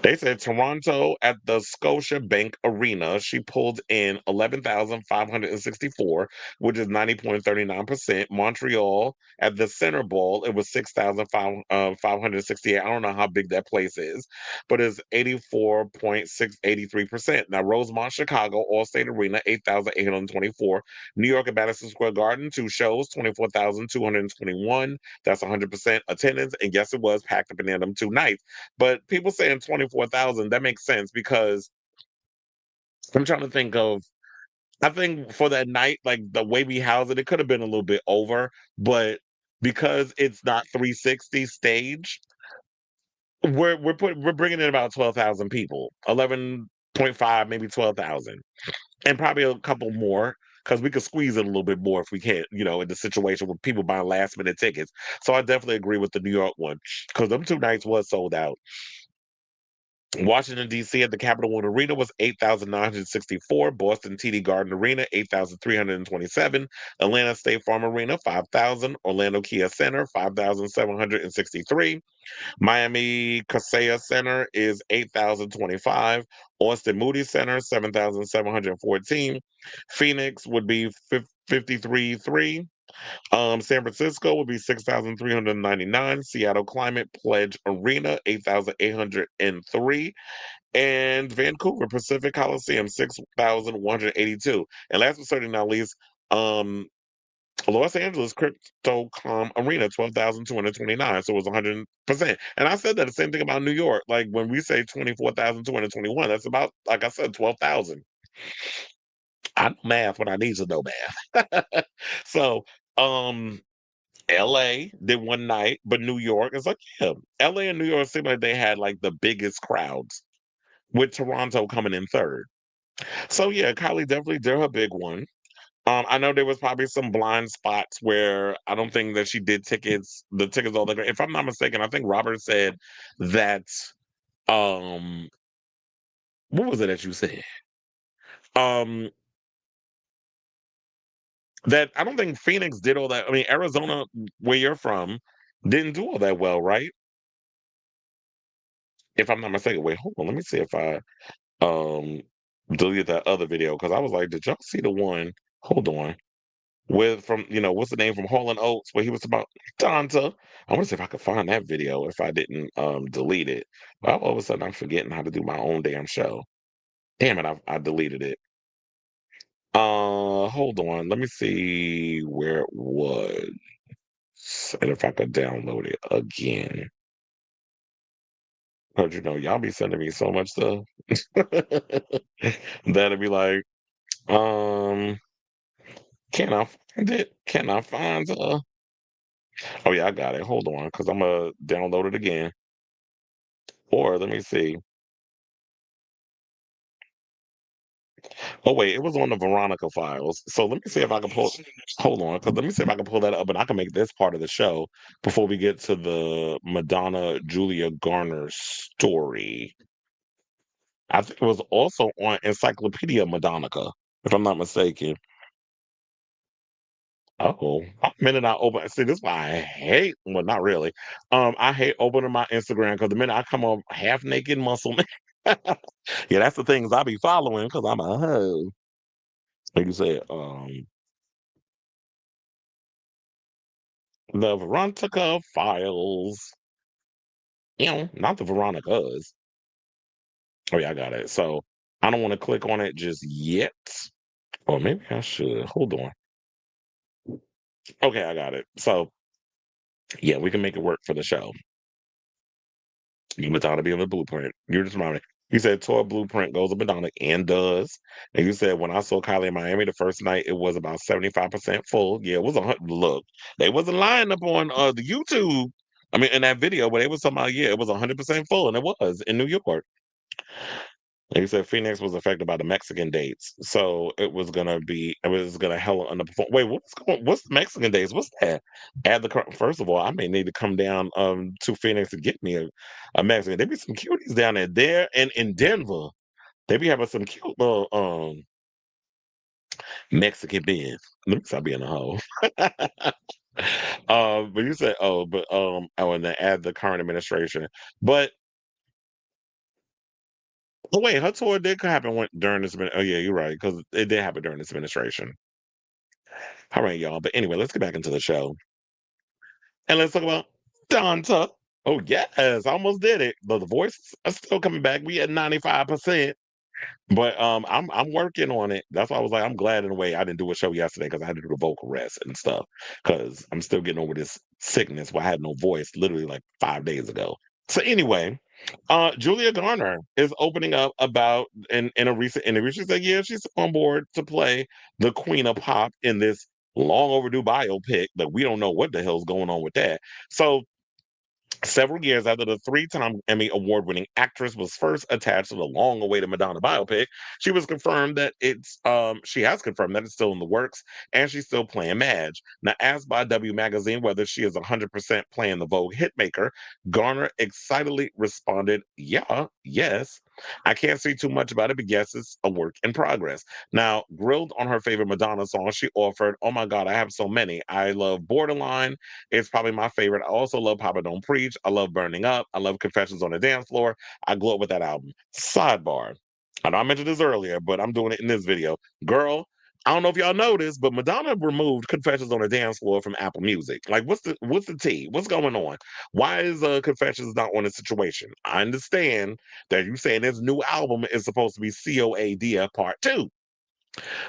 They said Toronto at the Scotiabank Arena, she pulled in 11,564, which is 90.39%. Montreal at the Center Ball, it was 6,568. I don't know how big that place is, but it's 84.683%. Now, Rosemont, Chicago, Allstate Arena, 8,824. New York at Madison Square Garden, 2 shows, 24,221. That's 100% attendance. And yes, it was packed up in there them 2 nights. But people saying 24,000, that makes sense because I'm trying to think of, I think for that night, like the way we housed it, it could have been a little bit over, but because it's not 360 stage, we're bringing in about 12,000 people, 11.5, maybe 12,000, and probably a couple more because we could squeeze it a little bit more if we can, in the situation with people buying last minute tickets. So I definitely agree with the New York one because them 2 nights was sold out. Washington, D.C. at the Capital One Arena was 8,964. Boston TD Garden Arena, 8,327. Atlanta State Farm Arena, 5,000. Orlando Kia Center, 5,763. Miami Kaseya Center is 8,025. Austin Moody Center, 7,714. Phoenix would be 53.3. San Francisco would be 6,399. Seattle Climate Pledge Arena, 8,803. And Vancouver Pacific Coliseum, 6,182. And last but certainly not least, um, Los Angeles Crypto.com Arena, 12,229. So it was 100%. And I said that the same thing about New York. Like when we say 24,221, that's about, like I said, 12,000. I know math when I need to know math. So, um, LA did one night, but New York is like, yeah, LA and New York seem like they had like the biggest crowds, with Toronto coming in third. So yeah, Kylie definitely did her big one. I know there was probably some blind spots where I don't think that she did the tickets all that great. If I'm not mistaken, I think Robert said that um what was it that you said? Um that I don't think Phoenix did all that. I mean, Arizona, where you're from, didn't do all that well, right? If I'm not mistaken. Wait, hold on. Let me see if I um delete that other video because I was like, did y'all see the one? Hold on. With from what's the name from Hall and Oates where he was about Donta. I want to see if I could find that video if I didn't delete it. But all of a sudden I'm forgetting how to do my own damn show. Damn it, I deleted it. Hold on. Let me see where it was and if I could download it again. Cause y'all be sending me so much stuff. That'd be like, um, can I find it? Can I find Oh yeah, I got it. Hold on, because I'm gonna download it again. Or let me see. Oh wait, it was on the Veronica files. So let me see if I can pull. Hold on, because let me see if I can pull that up, and I can make this part of the show before we get to the Madonna Julia Garner story. I think it was also on Encyclopedia Madonnica, if I'm not mistaken. Oh, the minute I open, see, this is why I hate. Well, not really. I hate opening my Instagram because the minute I come up half naked muscle man. Yeah, that's the things I be following because I'm a hoe. Like you said, the Veronica files. Not the Veronicas. Oh yeah, I got it. So I don't want to click on it just yet. Or maybe I should. Hold on. Okay, I got it. So yeah, we can make it work for the show. Madonna be on the blueprint. You just reminded me. You said tour blueprint goes to Madonna and does. And you said when I saw Kylie in Miami the first night, it was about 75% full. Yeah, it was look. They wasn't lying up on the YouTube. I mean, in that video, but they was talking about, yeah, it was 100% full, and it was in New York. And he said Phoenix was affected by the Mexican dates, so it was gonna hella underperform. Wait, what's the Mexican dates? What's that? First of all, I may need to come down to Phoenix to get me a Mexican. There be some cuties down there and in Denver. They be having some cute little Mexican men. Let me stop being a hoe. But you said, I want to add the current administration. But oh wait, her tour did happen during this. Oh yeah, you're right, because it did happen during this administration. All right, y'all. But anyway, let's get back into the show. And let's talk about Donta. Oh, yes. I almost did it. But the voices are still coming back. We at 95%. But I'm working on it. That's why I was like, I'm glad in a way I didn't do a show yesterday because I had to do the vocal rest and stuff. Because I'm still getting over this sickness where I had no voice literally like 5 days ago. So anyway, Julia Garner is opening up about in a recent interview. She said, yeah, she's on board to play the Queen of Pop in this long overdue biopic, but we don't know what the hell's going on with that. So several years after the three-time Emmy award-winning actress was first attached to the long-awaited Madonna biopic, she has confirmed that it's still in the works and she's still playing Madge. Now, asked by W Magazine whether she is 100% playing the Vogue hitmaker, Garner excitedly responded, "Yeah, yes. I can't say too much about it, but yes, it's a work in progress." Now, grilled on her favorite Madonna song, she offered, "Oh my God, I have so many. I love Borderline. It's probably my favorite. I also love Papa Don't Preach. I love Burning Up. I love Confessions on the Dance Floor. I grew up with that album." Sidebar. I know I mentioned this earlier, but I'm doing it in this video. Girl, I don't know if y'all noticed, but Madonna removed Confessions on the Dance Floor from Apple Music. Like, what's the tea? What's going on? Why is Confessions not on the situation? I understand that you saying this new album is supposed to be COAD Part 2.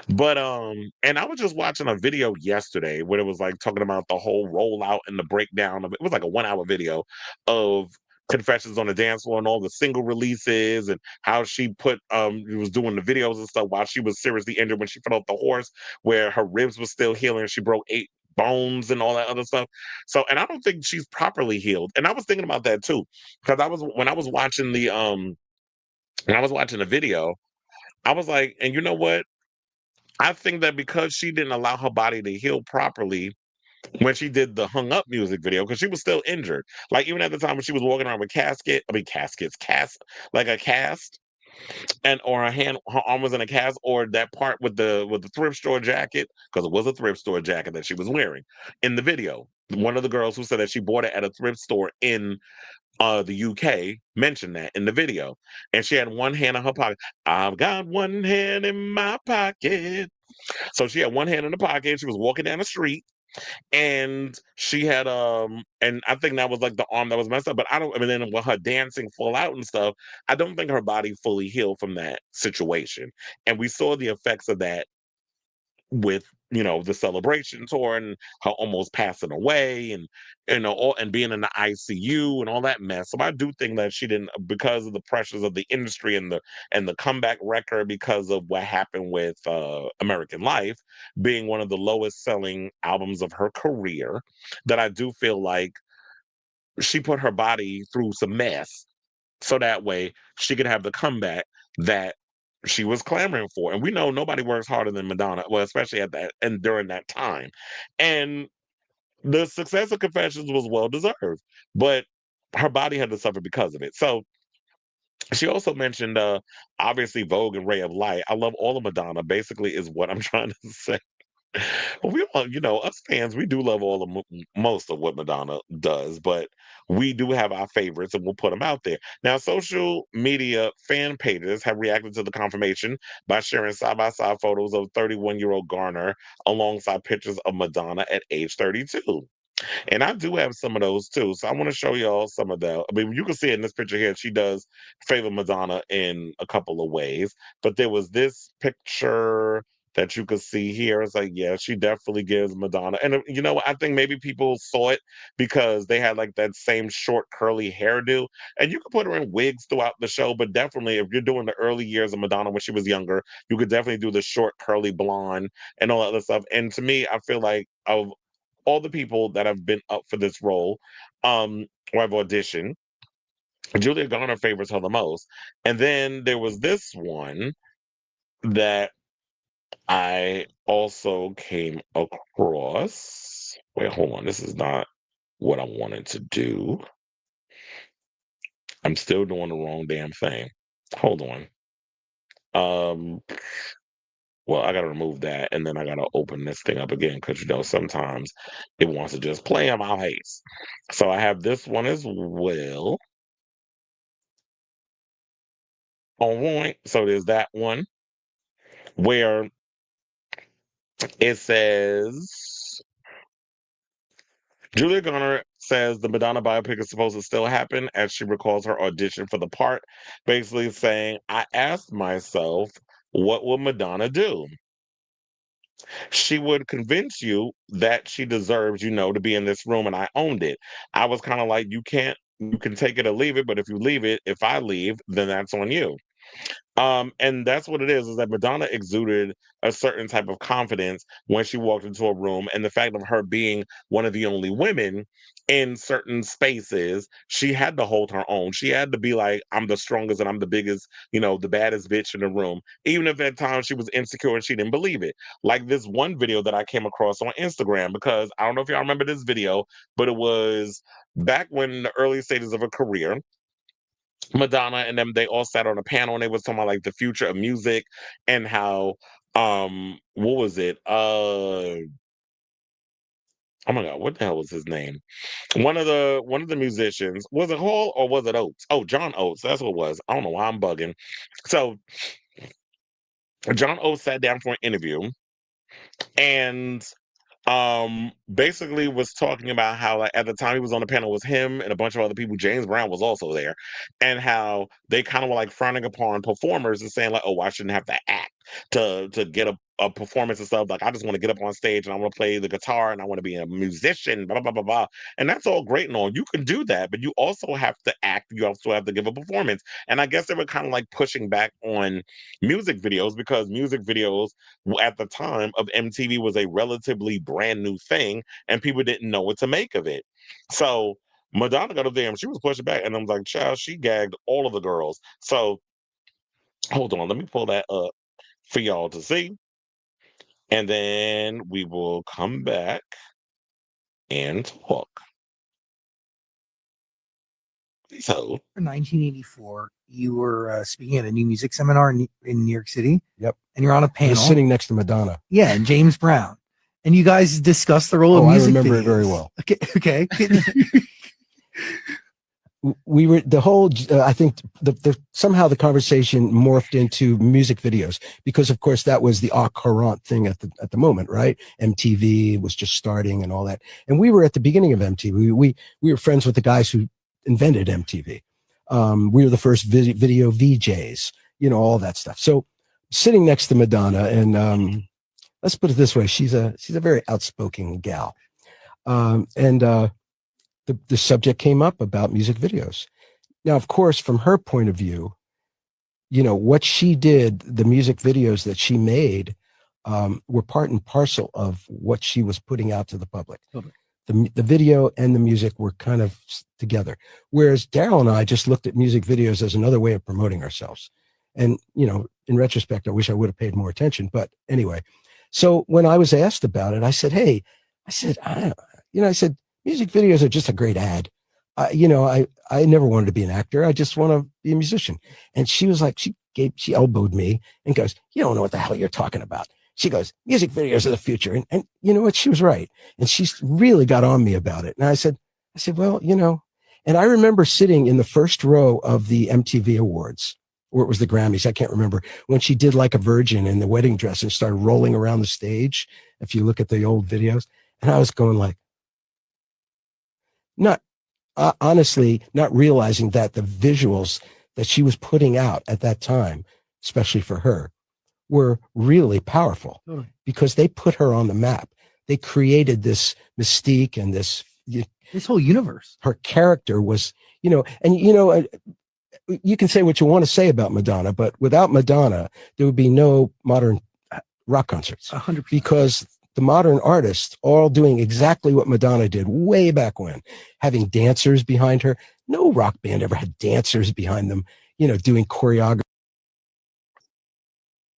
But and I was just watching a video yesterday where it was like talking about the whole rollout and the breakdown of it. It was like a 1 hour video of Confessions on the Dance Floor and all the single releases and how she was doing the videos and stuff while she was seriously injured when she fell off the horse, where her ribs were still healing. She broke 8 bones and all that other stuff. So, and I don't think she's properly healed. And I was thinking about that too, because I was watching the video, I was like, and you know what? I think that because she didn't allow her body to heal properly when she did the hung up music video, because she was still injured. Like even at the time when she was walking around with like a cast, and or her arm was in a cast, or that part with the thrift store jacket, because it was a thrift store jacket that she was wearing in the video. One of the girls who said that she bought it at a thrift store in the UK mentioned that in the video, and she had one hand in her pocket. I've got one hand in my pocket. So she had one hand in the pocket. She was walking down the street, and she had and I think that was like the arm that was messed up. But I mean, then with her dancing full out and stuff, I don't think her body fully healed from that situation. And we saw the effects of that with the celebration tour and her almost passing away, and and being in the ICU and all that mess. So I do think that she didn't, because of the pressures of the industry and the comeback record, because of what happened with American Life being one of the lowest selling albums of her career, that I do feel like she put her body through some mess so that way she could have the comeback that she was clamoring for. And we know nobody works harder than Madonna, well, especially at that and during that time. And the success of Confessions was well deserved, but her body had to suffer because of it. So she also mentioned obviously Vogue and Ray of Light. I love all of Madonna, basically, is what I'm trying to say. Well, we all, us fans, we do love all of most of what Madonna does, but we do have our favorites and we'll put them out there. Now, social media fan pages have reacted to the confirmation by sharing side by side photos of 31-year-old Garner alongside pictures of Madonna at age 32. And I do have some of those too. So I want to show y'all some of them. I mean, you can see it in this picture here. She does favor Madonna in a couple of ways. But there was this picture that you could see here. It's like, yeah, she definitely gives Madonna. And you know what? I think maybe people saw it because they had like that same short curly hairdo. And you could put her in wigs throughout the show, but definitely if you're doing the early years of Madonna when she was younger, you could definitely do the short curly blonde and all that other stuff. And to me, I feel like of all the people that have been up for this role, or have auditioned, Julia Garner favors her the most. And then there was this one that I also came across. Wait, hold on. This is not what I wanted to do. I'm still doing the wrong damn thing. Hold on. Um, well, I gotta remove that and then I gotta open this thing up again because sometimes it wants to just play in my face. So I have this one as well. All right. So there's that one where it says Julia Garner says the Madonna biopic is supposed to still happen as she recalls her audition for the part, basically saying, I asked myself, what will Madonna do? She would convince you that she deserves, to be in this room, and I owned it. I was kind of like, you can take it or leave it, but if you leave it, if I leave, then that's on you. And that's what it is that Madonna exuded a certain type of confidence when she walked into a room. And the fact of her being one of the only women in certain spaces, she had to hold her own. She had to be like, I'm the strongest and I'm the biggest, the baddest bitch in the room. Even if at times she was insecure and she didn't believe it. Like this one video that I came across on Instagram, because I don't know if y'all remember this video, but it was back when in the early stages of her career. Madonna and them, they all sat on a panel and they was talking about like the future of music and how what was it? Oh my god, what the hell was his name? One of the musicians, was it Hall or was it Oates? Oh, John Oates, that's what it was. I don't know why I'm bugging. So John Oates sat down for an interview and basically was talking about how like at the time he was on the panel was him and a bunch of other people. James Brown was also there, and how they kind of were like frowning upon performers and saying like, oh, I shouldn't have to act to get a performance and stuff. Like I just want to get up on stage and I want to play the guitar and I want to be a musician, blah blah blah blah. And that's all great and all. You can do that, but you also have to act. You also have to give a performance. And I guess they were kind of like pushing back on music videos because music videos at the time of MTV was a relatively brand new thing and people didn't know what to make of it. So Madonna got up there and she was pushing back and I was like, child, she gagged all of the girls. So hold on, let me pull that up for y'all to see. And then we will come back and talk. So, In 1984, you were speaking at a new music seminar in New York City. Yep. And you're on a panel. Sitting next to Madonna. Yeah, and James Brown. And you guys discussed the role of music. I remember videos. it very well. Okay. We were the whole. I think somehow the conversation morphed into music videos because, of course, that was the au courant thing at the moment, right? MTV was just starting and all that, and we were at the beginning of MTV. We were friends with the guys who invented MTV. We were the first video VJs, all that stuff. So, sitting next to Madonna, and let's put it this way: she's a very outspoken gal, The subject came up about music videos. Now, of course, from her point of view, what she did, the music videos that she made were part and parcel of what she was putting out to the public. Okay. The video and the music were kind of together. Whereas Daryl and I just looked at music videos as another way of promoting ourselves. And, in retrospect, I wish I would have paid more attention. But anyway, so when I was asked about it, I said, hey, I said, music videos are just a great ad. I never wanted to be an actor. I just want to be a musician. And she was like, she elbowed me and goes, you don't know what the hell you're talking about. She goes, music videos are the future. And you know what? She was right. And she really got on me about it. And I said, well, and I remember sitting in the first row of the MTV Awards, or it was the Grammys, I can't remember, when she did Like a Virgin in the wedding dress and started rolling around the stage. If you look at the old videos, and I was going like, not honestly, not realizing that the visuals that she was putting out at that time, especially for her, were really powerful because they put her on the map. They created this mystique and this whole universe. Her character was, and you can say what you want to say about Madonna, but without Madonna, there would be no modern rock concerts. 100%. Because the modern artists all doing exactly what Madonna did way back when, having dancers behind her. No rock band ever had dancers behind them, doing choreography.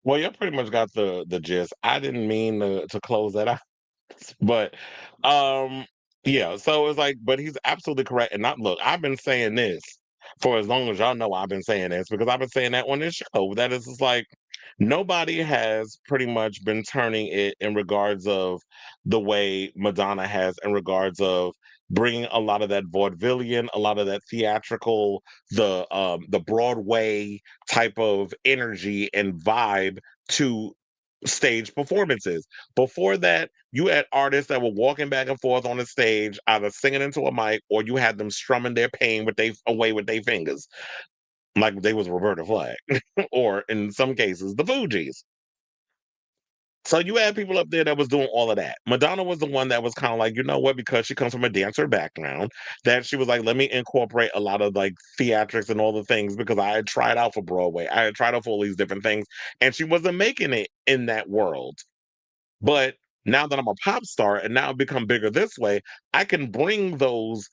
Well, you pretty much got the gist. I didn't mean to close that out, but yeah. So it's like, but he's absolutely correct. And not look, I've been saying this for as long as y'all know I've been saying this because I've been saying that on this show. That is just like nobody has pretty much been turning it in regards of the way Madonna has in regards of bringing a lot of that vaudevillian, a lot of that theatrical, the Broadway type of energy and vibe to stage performances. Before that, you had artists that were walking back and forth on the stage, either singing into a mic or you had them strumming their pain away with their fingers, like they was Roberta Flack, or in some cases, the Fugees. So you had people up there that was doing all of that. Madonna was the one that was kind of like, you know what, because she comes from a dancer background, that she was like, let me incorporate a lot of like theatrics and all the things because I had tried out for Broadway. I had tried out for all these different things, and she wasn't making it in that world. But now that I'm a pop star and now I've become bigger this way, I can bring those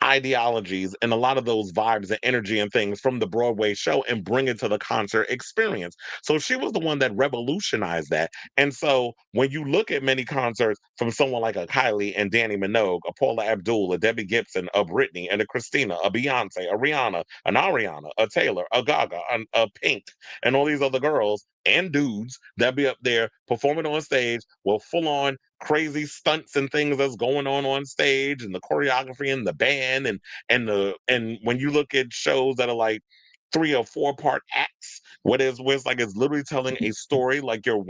ideologies and a lot of those vibes and energy and things from the Broadway show and bring it to the concert experience. So she was the one that revolutionized that. And so when you look at many concerts from someone like a Kylie and Danny Minogue, a Paula Abdul, a Debbie Gibson, a Britney, and a Christina, a Beyonce, a Rihanna, an Ariana, a Taylor, a Gaga, a Pink, and all these other girls and dudes that be up there performing on stage with full on crazy stunts and things that's going on stage and the choreography and the band and when you look at shows that are like 3 or 4 part acts, where it's like it's literally telling a story, like you're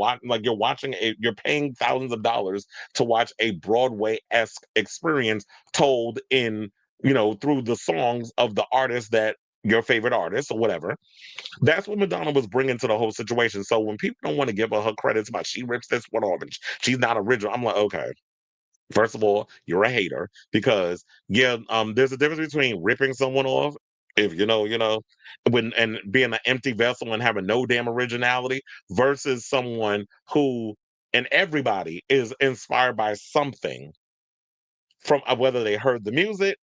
paying thousands of dollars to watch a Broadway-esque experience told in through the songs of the artist that your favorite artist or whatever. That's what Madonna was bringing to the whole situation. So when people don't want to give her credits about she rips this one off and she's not original, I'm like, okay. First of all, you're a hater because there's a difference between ripping someone off, if when and being an empty vessel and having no damn originality versus someone who and everybody is inspired by something from whether they heard the music,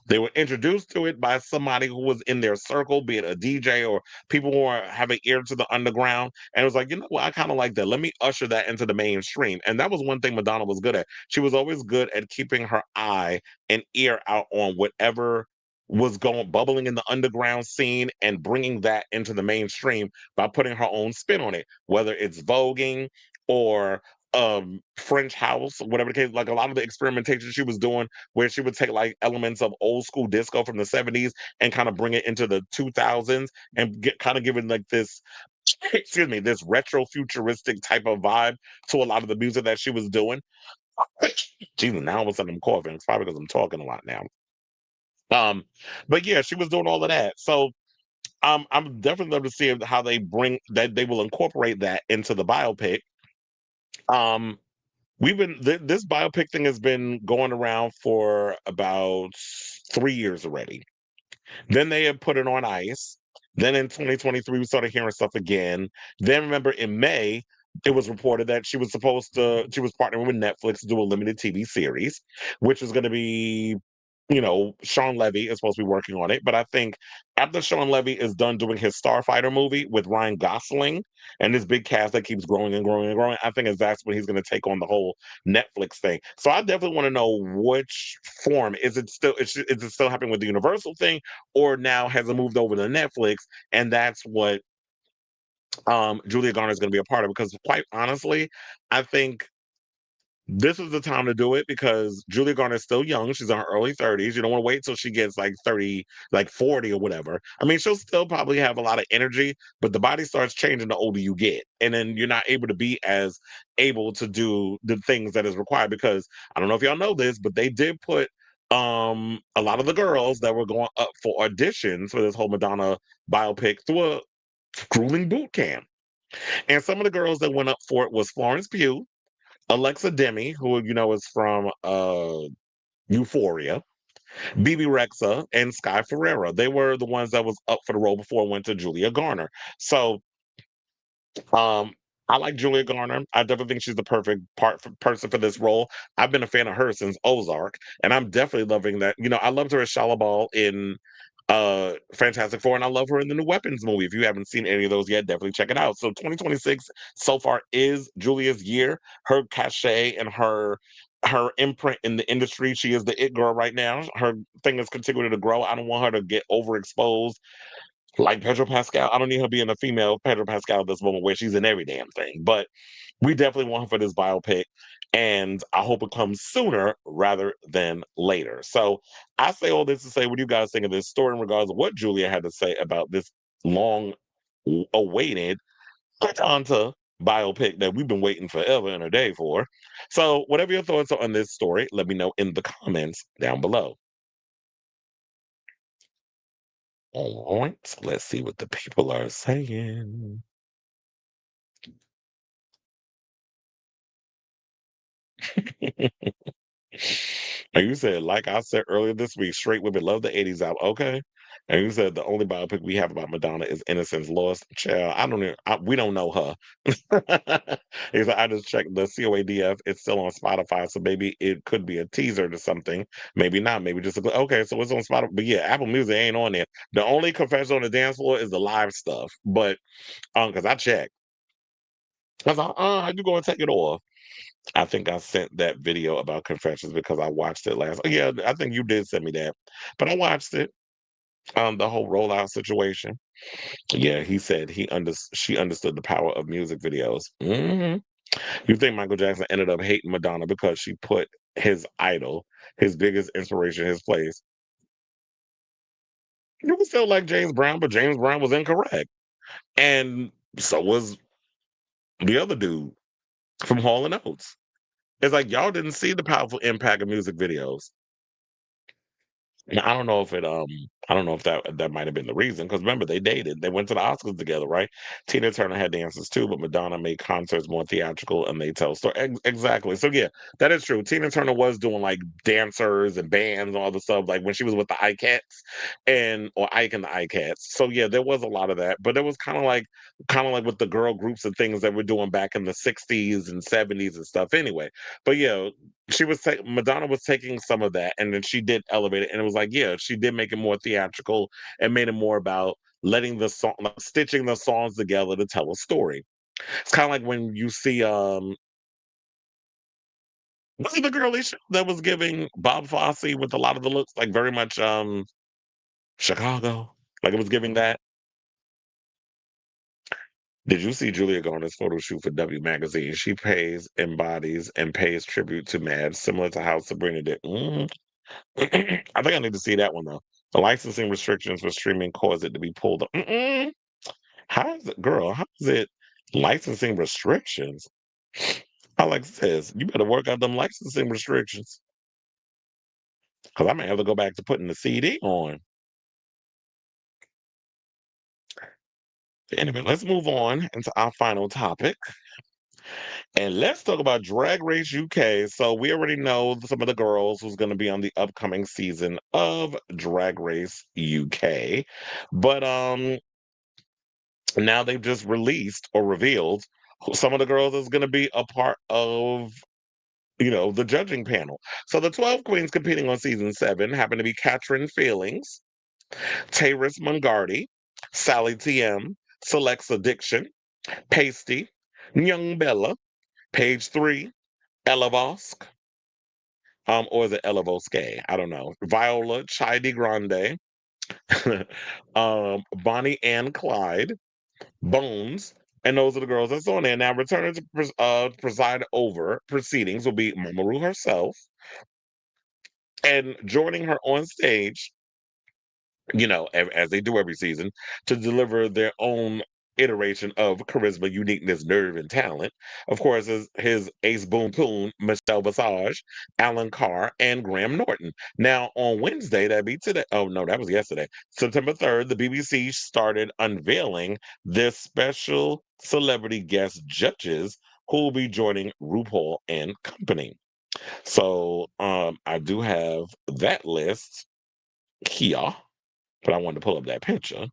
they were introduced to it by somebody who was in their circle, be it a DJ or people who have an ear to the underground. And it was like, you know what, I kind of like that. Let me usher that into the mainstream. And that was one thing Madonna was good at. She was always good at keeping her eye and ear out on whatever was bubbling in the underground scene and bringing that into the mainstream by putting her own spin on it, whether it's voguing or French house, whatever the case, like a lot of the experimentation she was doing where she would take like elements of old school disco from the 70s and kind of bring it into the 2000s and kind of giving like this excuse me, this retro futuristic type of vibe to a lot of the music that she was doing. Jesus, now all of a sudden I'm coughing. It's probably because I'm talking a lot now. But yeah, she was doing all of that. So I'm definitely love to see how they bring that they will incorporate that into the biopic. Um, this biopic thing has been going around for about 3 years already. Then they had put it on ice. Then in 2023, we started hearing stuff again. Then remember in May, it was reported that she was partnering with Netflix to do a limited TV series, which was going to be Sean Levy is supposed to be working on it, but I think after Sean Levy is done doing his Starfighter movie with Ryan Gosling and this big cast that keeps growing and growing and growing, I think that's when he's going to take on the whole Netflix thing. So I definitely want to know which form is it still happening with the Universal thing, or now has it moved over to Netflix, and that's what Julia Garner is going to be a part of? Because quite honestly, I think this is the time to do it because Julia Garner is still young. She's in her early 30s. You don't want to wait till she gets like 30, like 40 or whatever. I mean, she'll still probably have a lot of energy, but the body starts changing the older you get. And then you're not able to be as able to do the things that is required because I don't know if y'all know this, but they did put a lot of the girls that were going up for auditions for this whole Madonna biopic through a grueling boot camp. And some of the girls that went up for it was Florence Pugh, Alexa Demi, who is from Euphoria, BB Rexa, and Sky Ferreira. They were the ones that was up for the role before it went to Julia Garner. So um, I like Julia Garner. I definitely think she's the perfect person for this role. I've been a fan of her since Ozark, and I'm definitely loving that. I loved her as Shalabal in Fantastic Four, and I love her in the new Weapons movie. If you haven't seen any of those yet, definitely check it out. So 2026 so far is Julia's year. Her cachet and her imprint in the industry. She is the it girl right now. Her thing is continuing to grow. I don't want her to get overexposed like Pedro Pascal. I don't need her being a female Pedro Pascal at this moment where she's in every damn thing. But we definitely want her for this biopic. And I hope it comes sooner rather than later. So I say all this to say, what do you guys think of this story in regards to what Julia had to say about this long awaited Atlanta biopic that we've been waiting forever and a day for? So whatever your thoughts are on this story, let me know in the comments down below. All right, so let's see what the people are saying. And you said, like I said earlier this week, straight women love the 80s album. Okay. And you said the only biopic we have about Madonna is Innocence Lost. Child, I don't even, we don't know her. He said, I just checked the COADF. It's still on Spotify. So maybe it could be a teaser to something. Maybe not. Maybe just okay. So it's on Spotify. But yeah, Apple Music ain't on there. The only confession on the dance floor is the live stuff. But because I checked. I was like, how you going to take it off? I think I sent that video about Confessions because I watched it last. Yeah, I think you did send me that, but I watched it. The whole rollout situation. Yeah, he said she understood the power of music videos. You think Michael Jackson ended up hating Madonna because she put his idol, his biggest inspiration, in his place? You can still like James Brown, but James Brown was incorrect, and so was the other dude from Hall and Oates. It's like y'all didn't see the powerful impact of music videos. Now, I don't know if that might have been the reason because remember they dated. They went to the Oscars together, right? Tina Turner had dances too, but Madonna made concerts more theatrical and they tell story. Exactly. So yeah, that is true. Tina Turner was doing like dancers and bands and all the stuff, like when she was with the iCats or Ike and the iCats. So yeah, there was a lot of that, but it was kind of like with the girl groups and things that we're doing back in the 60s and 70s and stuff anyway. But yeah, Madonna was taking some of that and then she did elevate it and it was like, yeah, she did make it more theatrical and made it more about letting the song, like, stitching the songs together to tell a story. It's kind of like when you see was it the girly show that was giving Bob Fosse with a lot of the looks, like very much Chicago, like it was giving that. Did you see Julia Garner's photo shoot for W Magazine? She embodies, and pays tribute to Mad, similar to how Sabrina did. I think I need to see that one though. The licensing restrictions for streaming caused it to be pulled up. How is it, girl? How is it licensing restrictions? Alex says you better work out them licensing restrictions because I may have to go back to putting the CD on. Anyway, let's move on into our final topic. And let's talk about Drag Race UK. So we already know some of the girls who's going to be on the upcoming season of Drag Race UK. But now they've just released or revealed who some of the girls is going to be a part of the judging panel. So the 12 queens competing on season 7 happen to be Katrin Feelings, Taris Mungardi, Sally TM, Selects Addiction, Pasty, Young Bella, Page 3, Ella Vosk, or is it Ella Voske? I don't know. Viola Chidi Grande, Bonnie and Clyde, Bones, and those are the girls that's on there. Now, returning to preside over proceedings will be Mamaru herself, and joining her on stage, as they do every season, to deliver their own iteration of charisma, uniqueness, nerve, and talent. Of course, is his ace boom poon, Michelle Visage, Alan Carr, and Graham Norton. Now, on Wednesday, that'd be today. Oh, no, that was yesterday. September 3rd, the BBC started unveiling their special celebrity guest judges who will be joining RuPaul and company. So I do have that list here, but I wanted to pull up that picture.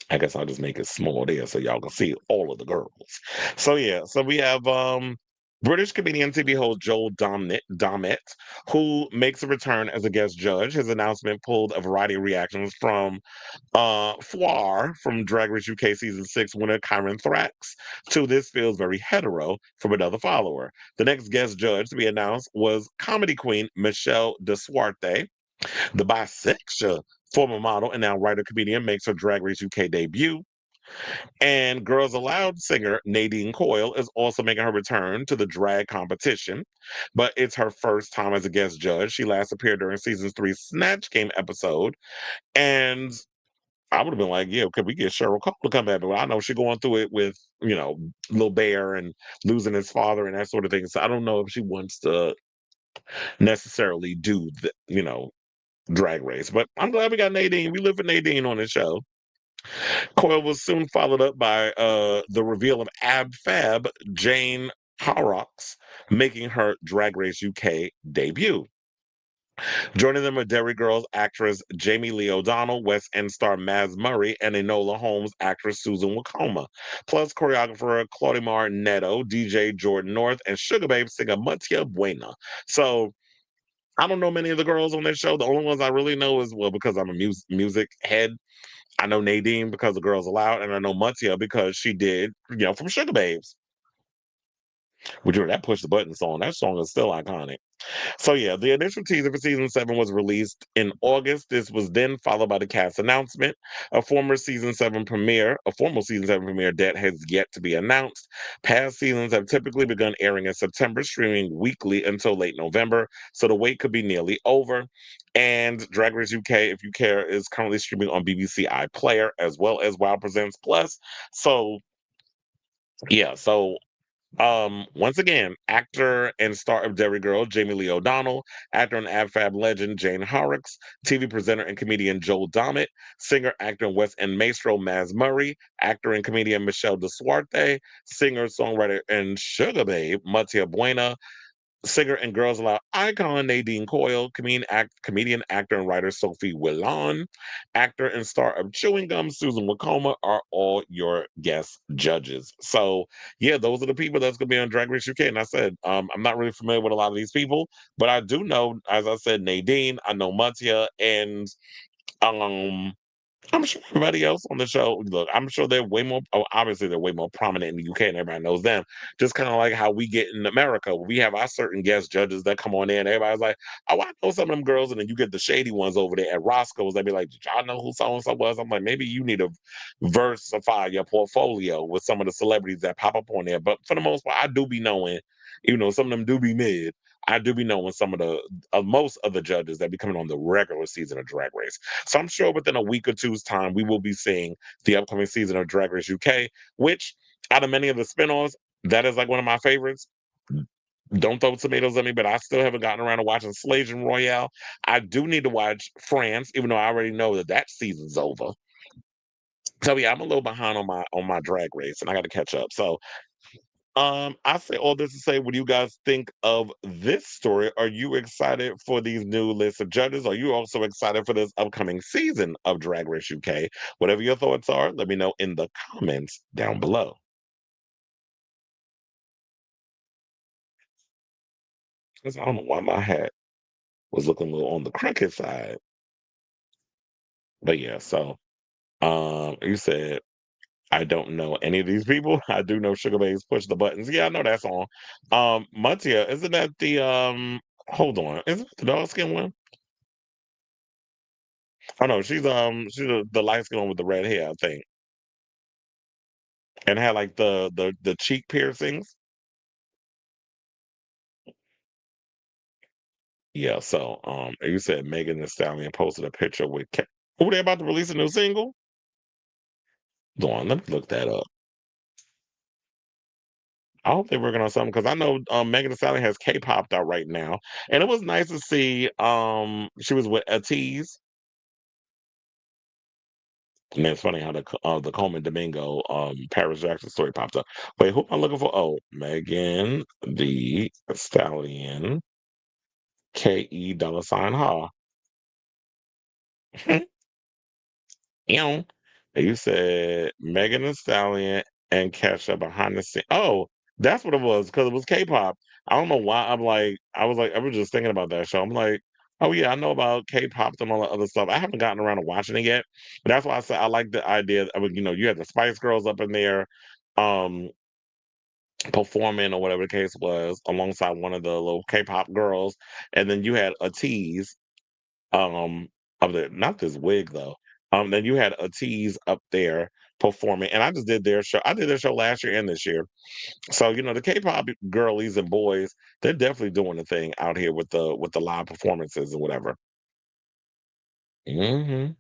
I guess I'll just make it small there so y'all can see all of the girls. So yeah, so we have British comedian TV host Joel Dommett, who makes a return as a guest judge. His announcement pulled a variety of reactions from Floir from Drag Race UK season 6 winner Kyron Thrax to "This feels very hetero" from another follower. The next guest judge to be announced was comedy queen Michelle DeSuarte. The bisexual former model and now writer comedian makes her Drag Race UK debut. And Girls Aloud singer Nadine Coyle is also making her return to the drag competition, but it's her first time as a guest judge. She last appeared during season 3 Snatch Game episode, and I would have been like, yeah, could we get Cheryl Cole to come back? But I know she's going through it with, Lil Bear and losing his father and that sort of thing. So I don't know if she wants to necessarily do Drag Race. But I'm glad we got Nadine. We live for Nadine on the show. Coyle was soon followed up by the reveal of Ab Fab Jane Horrocks making her Drag Race UK debut. Joining them are Derry Girls actress Jamie Lee O'Donnell, West End star Maz Murray, and Enola Holmes actress Susan Wokoma, plus choreographer Claudimar Neto, DJ Jordan North, and Sugar Babe singer Matia Buena. So I don't know many of the girls on this show. The only ones I really know is, well, because I'm a music head. I know Nadine because the Girls Aloud, and I know Matia because she did, from Sugar Babes. Which that push the button song. That song is still iconic. So yeah, the initial teaser for season 7 was released in August. This was then followed by the cast announcement. A former season 7 premiere, a formal season 7 premiere that has yet to be announced. Past seasons have typically begun airing in September, streaming weekly until late November. So the wait could be nearly over. And Drag Race UK, if you care, is currently streaming on BBC iPlayer as well as Wow Presents Plus. So yeah, so once again, actor and star of Derry Girl, Jamie Lee O'Donnell, actor and AbFab legend Jane Horrocks, TV presenter and comedian Joel Dommett, singer, actor, and West End maestro Maz Murray, actor and comedian Michelle DeSuarte, singer, songwriter, and sugar babe Matia Buena, singer and Girls Aloud icon Nadine Coyle, comedian, actor, and writer Sophie Willon, actor and star of Chewing Gum Susan Wokoma are all your guest judges. So yeah, those are the people that's gonna be on Drag Race UK. And I said, I'm not really familiar with a lot of these people, but I do know, as I said, Nadine, I know Matia, and um I'm sure everybody else on the show, look, I'm sure they're way more, obviously, they're way more prominent in the UK and everybody knows them. Just kind of like how we get in America. We have our certain guest judges that come on in. Everybody's like, oh, I know some of them girls. And then you get the shady ones over there at Roscoe's. They be like, did y'all know who so and so was? I'm like, maybe you need to versify your portfolio with some of the celebrities that pop up on there. But for the most part, I do be knowing, some of them do be mid. I do be knowing some of the most of the judges that be coming on the regular season of Drag Race. So I'm sure within a week or two's time, we will be seeing the upcoming season of Drag Race UK, which out of many of the spinoffs, that is like one of my favorites. Don't throw tomatoes at me, but I still haven't gotten around to watching Slays Royale. I do need to watch France, even though I already know that season's over. So yeah, I'm a little behind on my Drag Race, and I got to catch up. So I say all this to say, what do you guys think of this story? Are you excited for these new lists of judges? Are you also excited for this upcoming season of Drag Race UK? Whatever your thoughts are, let me know in the comments down below. 'Cause I don't know why my hat was looking a little on the crooked side. But yeah, so you said I don't know any of these people. I do know Sugar Bass Push the Buttons. Yeah, I know that song. Matia, isn't that the hold on, isn't it the dark skin one? Oh no, she's the light skin one with the red hair, I think. And had like the cheek piercings. Yeah, so you said Megan Thee Stallion posted a picture with oh, they about to release a new single? Hold on, let me look that up. I hope they're working on something because I know Megan Thee Stallion has K-popped out right now, and it was nice to see. She was with Atiz, and it's funny how the Colman Domingo Paris Jackson story popped up. Wait, who am I looking for? Oh, Megan the Stallion, KE $ ha. Ew. You said Megan Thee Stallion and Kesha behind the scene. Oh, that's what it was because it was K-pop. I don't know why. I was just thinking about that show. I'm like, oh yeah, I know about K-pop and all that other stuff. I haven't gotten around to watching it yet, but that's why I said I like the idea. I mean, you had the Spice Girls up in there, um, performing or whatever the case was, alongside one of the little K-pop girls, and then you had a tease um of the not this wig though. Then you had a tease up there performing, and I just did their show. I did their show last year and this year. So the K-pop girlies and boys, they're definitely doing the thing out here with the live performances and whatever. Hmm.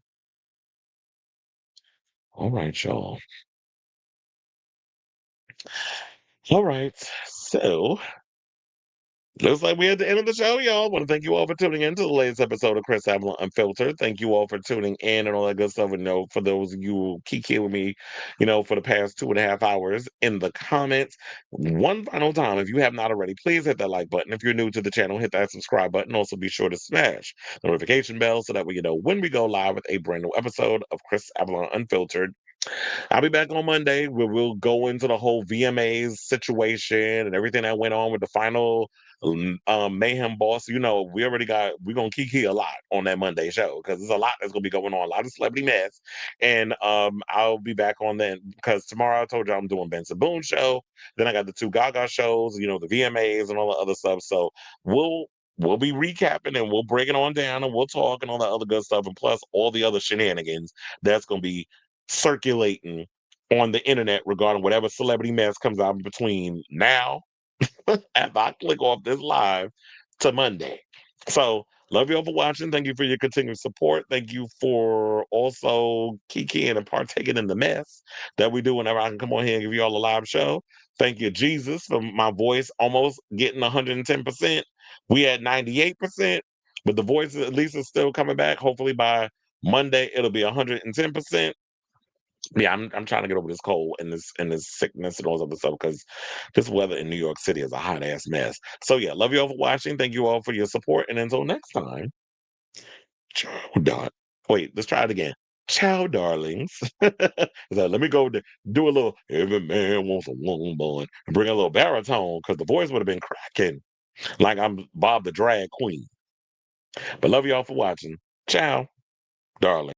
All right, y'all. All right. So looks like we're at the end of the show, y'all. Want to thank you all for tuning in to the latest episode of Chris Avalon Unfiltered. Thank you all for tuning in and all that good stuff. And for those of you who keep here with me, for the past 2.5 hours in the comments. One final time, if you have not already, please hit that like button. If you're new to the channel, hit that subscribe button. Also, be sure to smash the notification bell so that way you know when we go live with a brand new episode of Chris Avalon Unfiltered. I'll be back on Monday where we'll go into the whole VMAs situation and everything that went on with the final Mayhem boss. We're going to kiki a lot on that Monday show because there's a lot that's going to be going on, a lot of celebrity mess. And I'll be back on then because tomorrow I told you I'm doing Benson Boone show. Then I got the two Gaga shows, the VMAs and all the other stuff. So we'll We'll be recapping and we'll break it on down and we'll talk and all that other good stuff. And plus all the other shenanigans that's going to be circulating on the internet regarding whatever celebrity mess comes out between now as I click off this live to Monday. So love you all for watching. Thank you for your continued support. Thank you for also kikiing and partaking in the mess that we do whenever I can come on here and give you all a live show. Thank you, Jesus, for my voice almost getting 110%. We at 98%, but the voice at least is still coming back. Hopefully by Monday it'll be 110%. Yeah, I'm trying to get over this cold and this sickness and all this other stuff because this weather in New York City is a hot ass mess. So yeah, love you all for watching. Thank you all for your support. And until next time, ciao, wait, let's try it again. Ciao, darlings. So let me go do a little every man wants a woman and bring a little baritone because the voice would have been cracking like I'm Bob the drag queen. But love you all for watching. Ciao, darling.